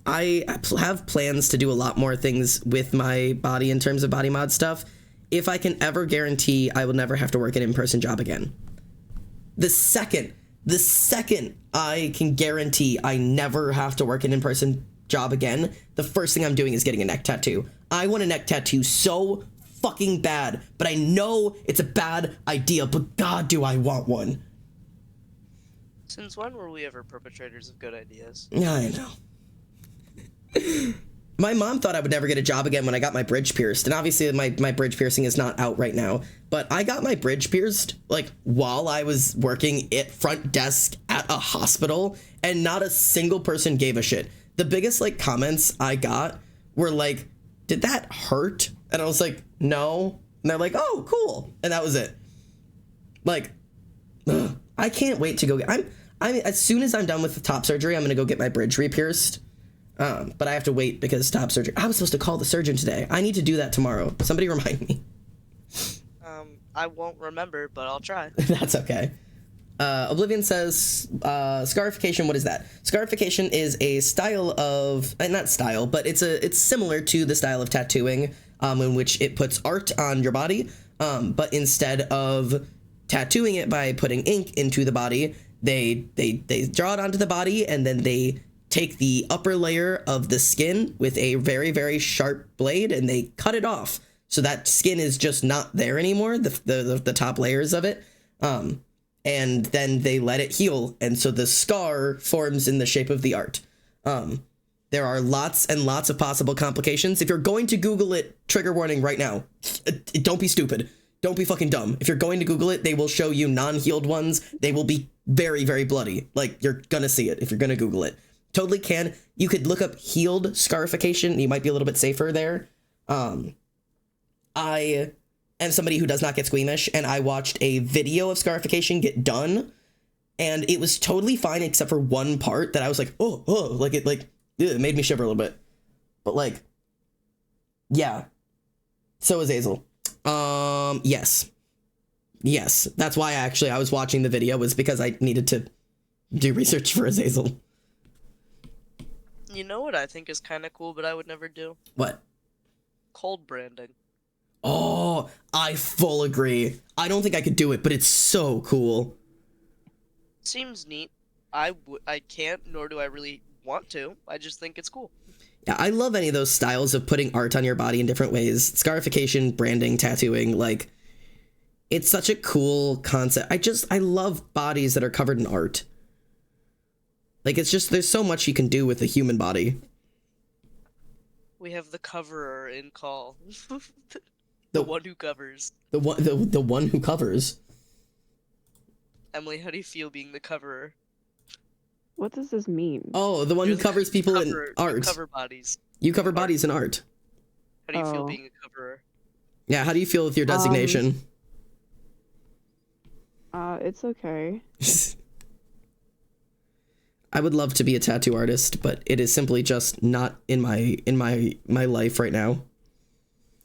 I have plans to do a lot more things with my body in terms of body mod stuff. If I can ever guarantee I will never have to work an in-person job again. The second I can guarantee I never have to work an in-person job again, the first thing I'm doing is getting a neck tattoo. I want a neck tattoo so fucking bad, but I know it's a bad idea, but God, do I want one. Since when were we ever perpetrators of good ideas? I know. My mom thought I would never get a job again when I got my bridge pierced, and obviously my bridge piercing is not out right now, but I got my bridge pierced, like, while I was working at front desk at a hospital, and not a single person gave a shit. The biggest, like, comments I got were like, did that hurt? And I was like, no. And they're like, oh, cool. And that was it. Like, I can't wait to go get, I'm as soon as I'm done with the top surgery, I'm gonna go get my bridge re-pierced. But I have to wait because top surgery. I was supposed to call the surgeon today. I need to do that tomorrow. Somebody remind me. I won't remember, but I'll try. That's okay. Oblivion says, scarification, what is that? Scarification is a style of, not style, but it's similar to the style of tattooing, in which it puts art on your body, but instead of tattooing it by putting ink into the body, they draw it onto the body, and then they take the upper layer of the skin with a very, very sharp blade, and they cut it off. So that skin is just not there anymore, the top layers of it. And then they let it heal. And so the scar forms in the shape of the art. There are lots and lots of possible complications. If you're going to Google it, trigger warning right now. Don't be stupid. Don't be fucking dumb. If you're going to Google it, they will show you non-healed ones. They will be very, very bloody. Like, you're gonna see it if you're gonna Google it. Totally can. You could look up healed scarification. You might be a little bit safer there. I am somebody who does not get squeamish, and I watched a video of scarification get done, and it was totally fine except for one part that I was like, like it made me shiver a little bit. But like, yeah. So is Azazel. Yes. That's why I was watching the video, was because I needed to do research for Azazel. You know what I think is kind of cool, but I would never do? What? Cold branding. Oh, I full agree. I don't think I could do it, but it's so cool. Seems neat. I can't, nor do I really want to. I just think it's cool. Yeah, I love any of those styles of putting art on your body in different ways. Scarification, branding, tattooing, like, it's such a cool concept. I love bodies that are covered in art. Like, it's just, there's so much you can do with the human body. We have the coverer in call. the The- one who covers. The one who covers. Emily, how do you feel being the coverer? What does this mean? Oh, the one You're who the covers people in You art. cover bodies. You cover bodies in art. How do you feel Oh. being a coverer? Yeah, how do you feel with your designation? It's okay. I would love to be a tattoo artist, but it is simply just not in my life right now.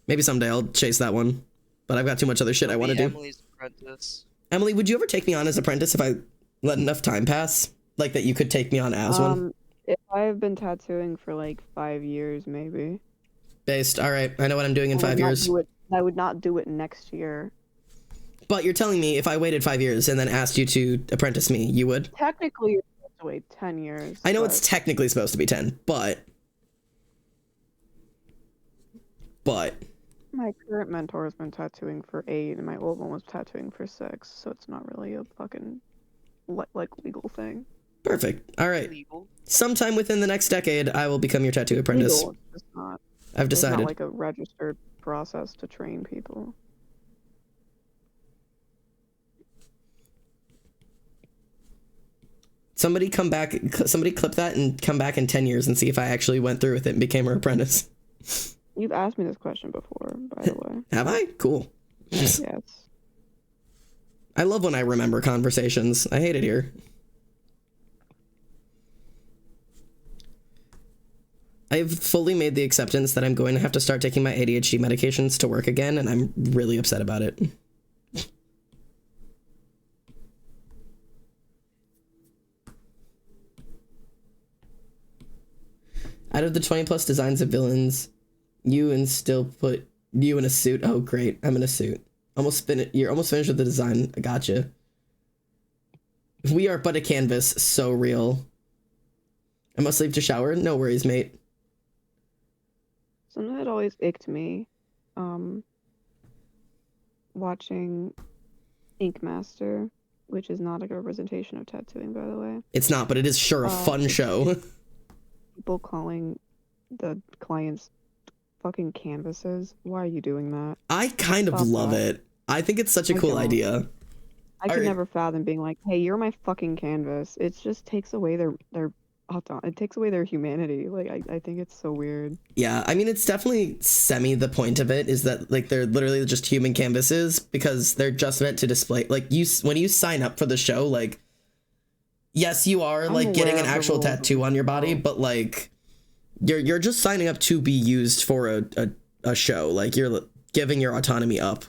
Maybe someday I'll chase that one, but I've got too much other shit I want to do. Emily's apprentice. Emily, would you ever take me on as apprentice if I let enough time pass? Like that you could take me on as one? If I've been tattooing for like 5 years, maybe. Based. All right, I know what I'm doing in I would 5 not years. do it- I would not do it next year. But you're telling me if I waited 5 years and then asked you to apprentice me, you would? Technically, you're supposed to wait 10 years. I know but it's technically supposed to be 10, but my current mentor has been tattooing for 8, and my old one was tattooing for 6, so it's not really a fucking like legal thing. perfect. All right. Legal. Sometime within the next decade, I will become your tattoo apprentice. Legal, it's just not. I've There's not decided. like a registered process to train people. Somebody clip that and come back in 10 years and see if I actually went through with it and became her apprentice. You've asked me this question before, by the way. Have I? Cool. Yes. I love when I remember conversations. I hate it here. I've fully made the acceptance that I'm going to have to start taking my ADHD medications to work again, and I'm really upset about it. Out of the 20 plus designs of villains, you and still put you in a suit. Oh, great. I'm in a suit. You're almost finished with the design. I gotcha. We are but a canvas. So real. I must leave to shower. No worries, mate. Something that always icked me, watching Ink Master, which is not a good representation of tattooing, by the way. It's not, but it is sure a fun show. People calling the clients fucking canvases. Why are you doing that? I kind of Stop love that. it. I think it's such a cool don't. idea. I could Alright. never fathom being like, "Hey, you're my fucking canvas." It just takes away their it takes away their humanity. Like I think it's so weird. Yeah, I mean, it's definitely the point of it is that like they're literally just human canvases because they're just meant to display like when you sign up for the show, like yes, you are I'm like getting aware an of the actual rules of tattoo the on your body, show. but like you're just signing up to be used for a show. Like you're giving your autonomy up.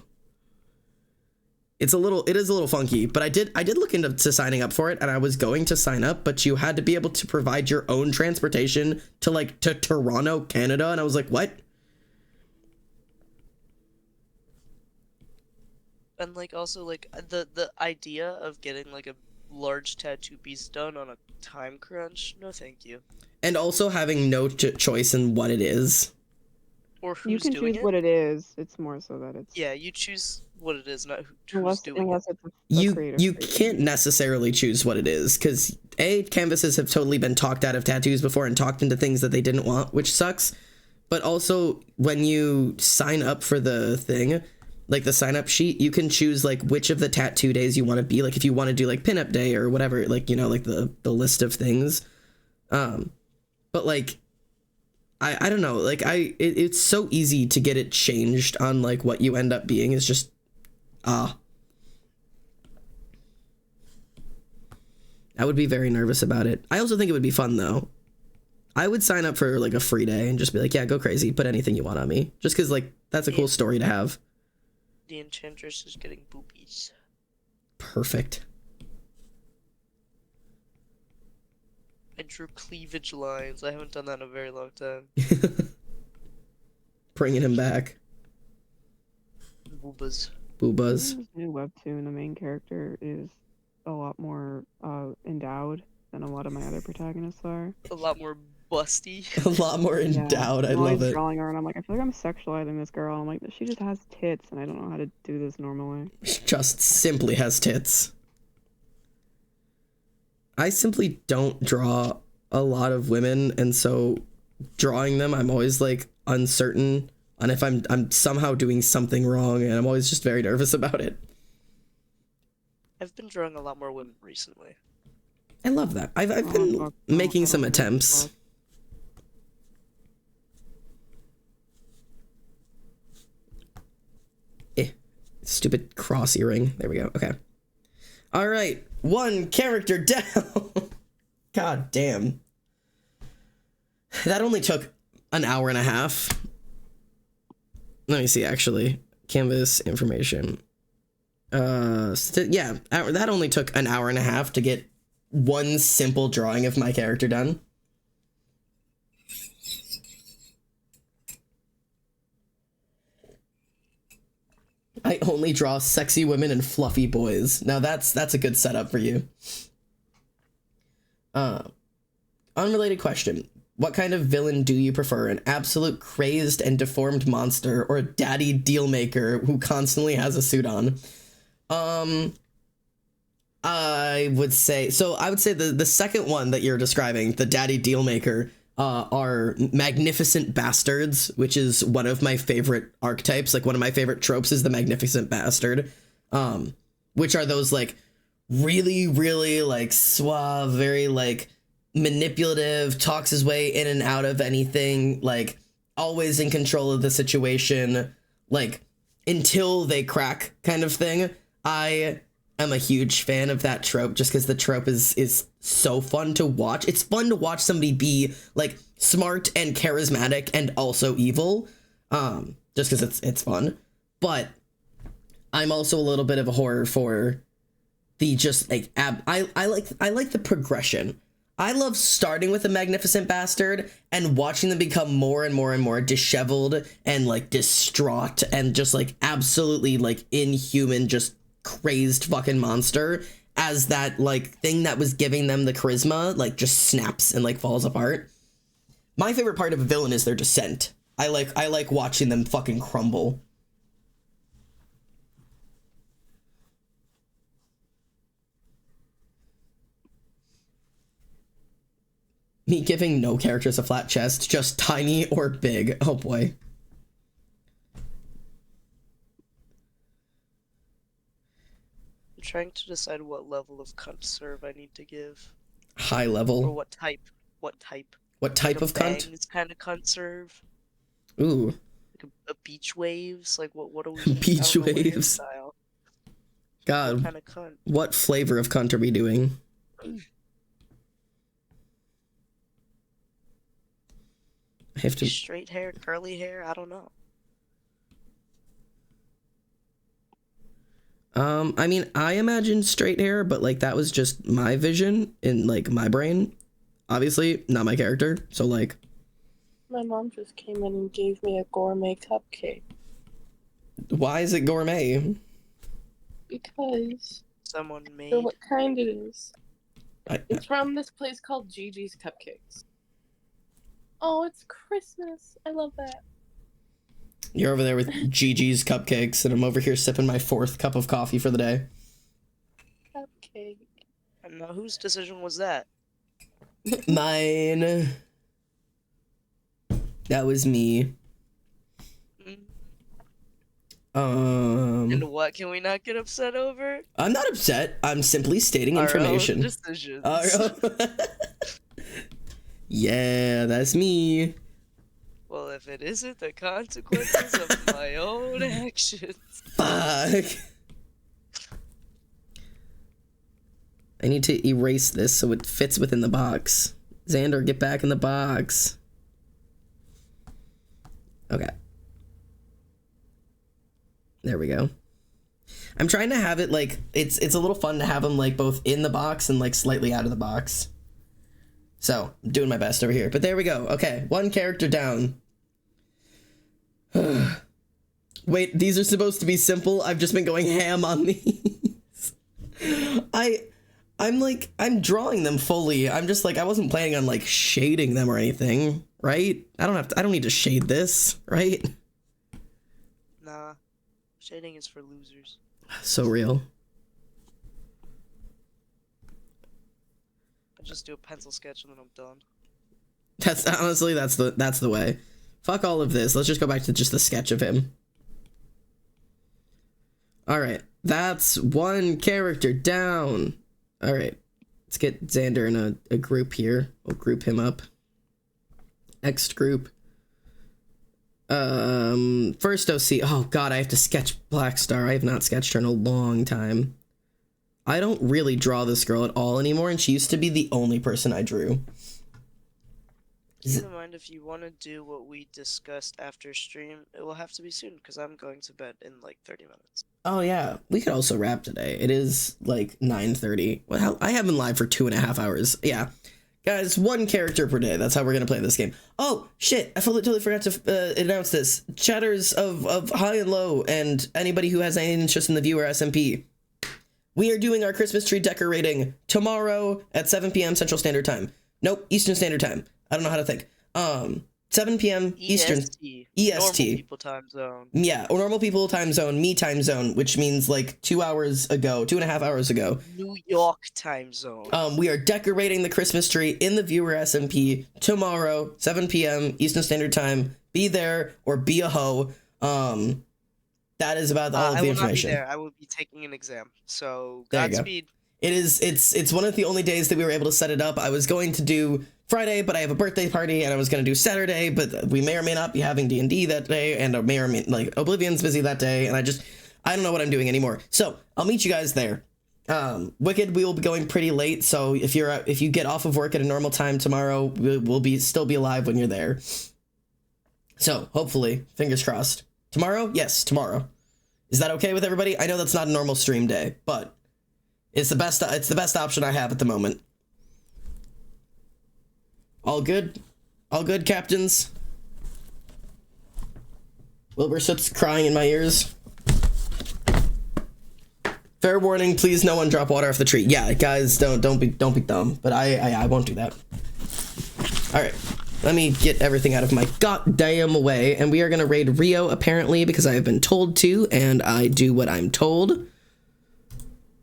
It is a little funky, but I did look into signing up for it, and I was going to sign up, but you had to be able to provide your own transportation to Toronto, Canada, and I was like, what? And like also like the idea of getting like a large tattoo piece done on a time crunch. No, thank you. And also having no choice in what it is. Or who's You can doing choose it. what it is. It's more so that it's Yeah, you choose what it is, not who's unless doing it's a You creative person. can't necessarily choose what it is because canvases have totally been talked out of tattoos before and talked into things that they didn't want, which sucks. But also when you sign up for the thing, like the sign up sheet, you can choose like which of the tattoo days you want to be. Like if you want to do like pinup day or whatever, like you know, like the list of things. But like I don't know, like it's so easy to get it changed on like what you end up being is just I would be very nervous about it. I also think it would be fun though. I would sign up for like a free day and just be like, yeah, go crazy, put anything you want on me. Just because like that's a cool story to have. The Enchantress is getting boobies. Perfect. I drew cleavage lines. I haven't done that in a very long time. Bringing him back. Boobas. Boobas. In this new webtoon, the main character is a lot more endowed. than a lot of my other protagonists are. A lot more busty. A lot more endowed. I I'm love always it. drawing her, and I'm like, I feel like I'm sexualizing this girl. I'm like, she just has tits, and I don't know how to do this normally. She just simply has tits. I simply don't draw a lot of women, and so drawing them, I'm always like uncertain on if I'm somehow doing something wrong, and I'm always just very nervous about it. I've been drawing a lot more women recently. I love that. I've been making some attempts. Stupid cross earring. There we go. Okay. All right. One character down. God damn. That only took an hour and a half. Let me see, actually. Canvas information. Yeah, that only took an hour and a half to get one simple drawing of my character done. I only draw sexy women and fluffy boys. Now that's a good setup for you. Unrelated question. What kind of villain do you prefer? An absolute crazed and deformed monster or a daddy dealmaker who constantly has a suit on? I would say the second one that you're describing, the daddy dealmaker, are magnificent bastards, which is one of my favorite archetypes. Like, one of my favorite tropes is the magnificent bastard, which are those like really, really like suave, very like manipulative, talks his way in and out of anything, like always in control of the situation, like until they crack kind of thing. I am a huge fan of that trope just because the trope is so fun to watch. It's fun to watch somebody be like smart and charismatic and also evil, just because it's fun. But I'm also a little bit of a horror for the just like I like the progression. I love starting with a magnificent bastard and watching them become more and more and more disheveled and like distraught and just like absolutely like inhuman, just crazed fucking monster, as that like thing that was giving them the charisma like just snaps and like falls apart. My favorite part of a villain is their descent. I like watching them fucking crumble. Me giving no characters a flat chest, just tiny or big. Oh boy. I'm trying to decide what level of cunt serve I need to give. High Or level. what type. What type. What type Like of cunt? is kind of cunt serve. Ooh. Like a beach waves. Like what are we? Beach I don't know what waves. hairstyle. God. What kind of cunt? What flavor of cunt are we doing? I have to. Straight hair, curly hair. I don't know. I mean, I imagined straight hair, but like that was just my vision in like my brain. Obviously, not my character. So like, My mom just came in and gave me a gourmet cupcake why is it gourmet? because Someone for made. what kind it is. I, It's from this place called Gigi's Cupcakes. Oh, it's Christmas. I love that. you're over there with Gigi's cupcakes, and I'm over here sipping my 4th cup of coffee for the day. Cupcake. And now whose decision was that? Mine. That was me. And what can we not get upset over? I'm not upset. I'm simply stating Our information. own decisions. Yeah, that's me. Well, if it isn't the consequences of my own actions. Fuck. I need to erase this so it fits within the box. Xander, get back in the box. Okay. There we go. I'm trying to have it like it's a little fun to have them like both in the box and like slightly out of the box. So, I'm doing my best over here. But there we go. Okay, one character down. Wait, these are supposed to be simple? I've just been going ham on these. I'm drawing them fully. I'm just like, I wasn't planning on like shading them or anything, right? I don't need to shade this, right? Nah, shading is for losers. So real. I just do a pencil sketch and then I'm done. That's honestly, that's the way. Fuck all of this. Let's just go back to just the sketch of him. All right, that's one character down. All right, let's get Xander in a group here. We'll group him up. Next group. First OC. Oh God, I have to sketch Black Star. I have not sketched her in a long time. I don't really draw this girl at all anymore, and she used to be the only person I drew. Keep in mind, if you want to do what we discussed after stream, it will have to be soon, because I'm going to bed in like 30 minutes. Oh yeah, we could also wrap today. It is like 9:30. Well, I have been live for 2.5 hours. Yeah. Guys, one character per day. That's how we're gonna play this game. Oh shit! I totally forgot to announce this. Chatters of high and low, and anybody who has any interest in the viewer SMP. We are doing our Christmas tree decorating tomorrow at 7 p.m. Central Standard Time. Nope, Eastern Standard Time. I don't know how to think. 7 p.m. Eastern. EST. Normal people time zone. Yeah, or normal people time zone, me time zone, which means like 2.5 hours ago. New York time zone. We are decorating the Christmas tree in the viewer SMP tomorrow, 7 p.m. Eastern Standard Time. Be there or be a hoe. That is about all of the information. I will not be there. I will be taking an exam. So There you go. Godspeed. It's one of the only days that we were able to set it up. I was going to do Friday, but I have a birthday party, and I was going to do Saturday, but we may or may not be having D&D that day, and may or may, like, Oblivion's busy that day, and I don't know what I'm doing anymore. So I'll meet you guys there. Wicked, we will be going pretty late, so if you get off of work at a normal time tomorrow, we'll still be alive when you're there. So hopefully, fingers crossed. Tomorrow? Yes, tomorrow. Is that okay with everybody? I know that's not a normal stream day, but it's the best option I have at the moment. All good? All good, captains? Wilbur Soot's crying in my ears. Fair warning, please no one drop water off the tree. Yeah, guys, don't be dumb, but I won't do that. Alright. Let me get everything out of my goddamn way, and we are gonna raid Rio apparently because I have been told to, and I do what I'm told.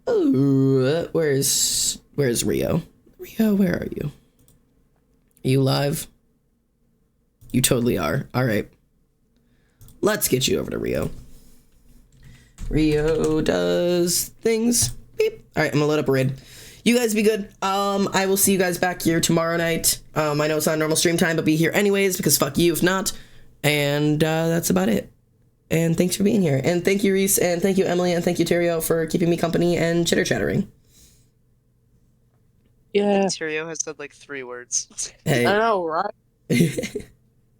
Ooh, where's Rio? Rio, where are you? Are you live? You totally are. All right. Let's get you over to Rio. Rio does things. Beep. All right, I'm gonna load up a raid. You guys be good. I will see you guys back here tomorrow night. I know it's not normal stream time, but be here anyways because fuck you if not. And that's about it. And thanks for being here. And thank you, Reese, and thank you, Emily, and thank you, Terrio, for keeping me company and chitter-chattering. Yeah. Tyrio has said like 3 words. Hey. I know, right?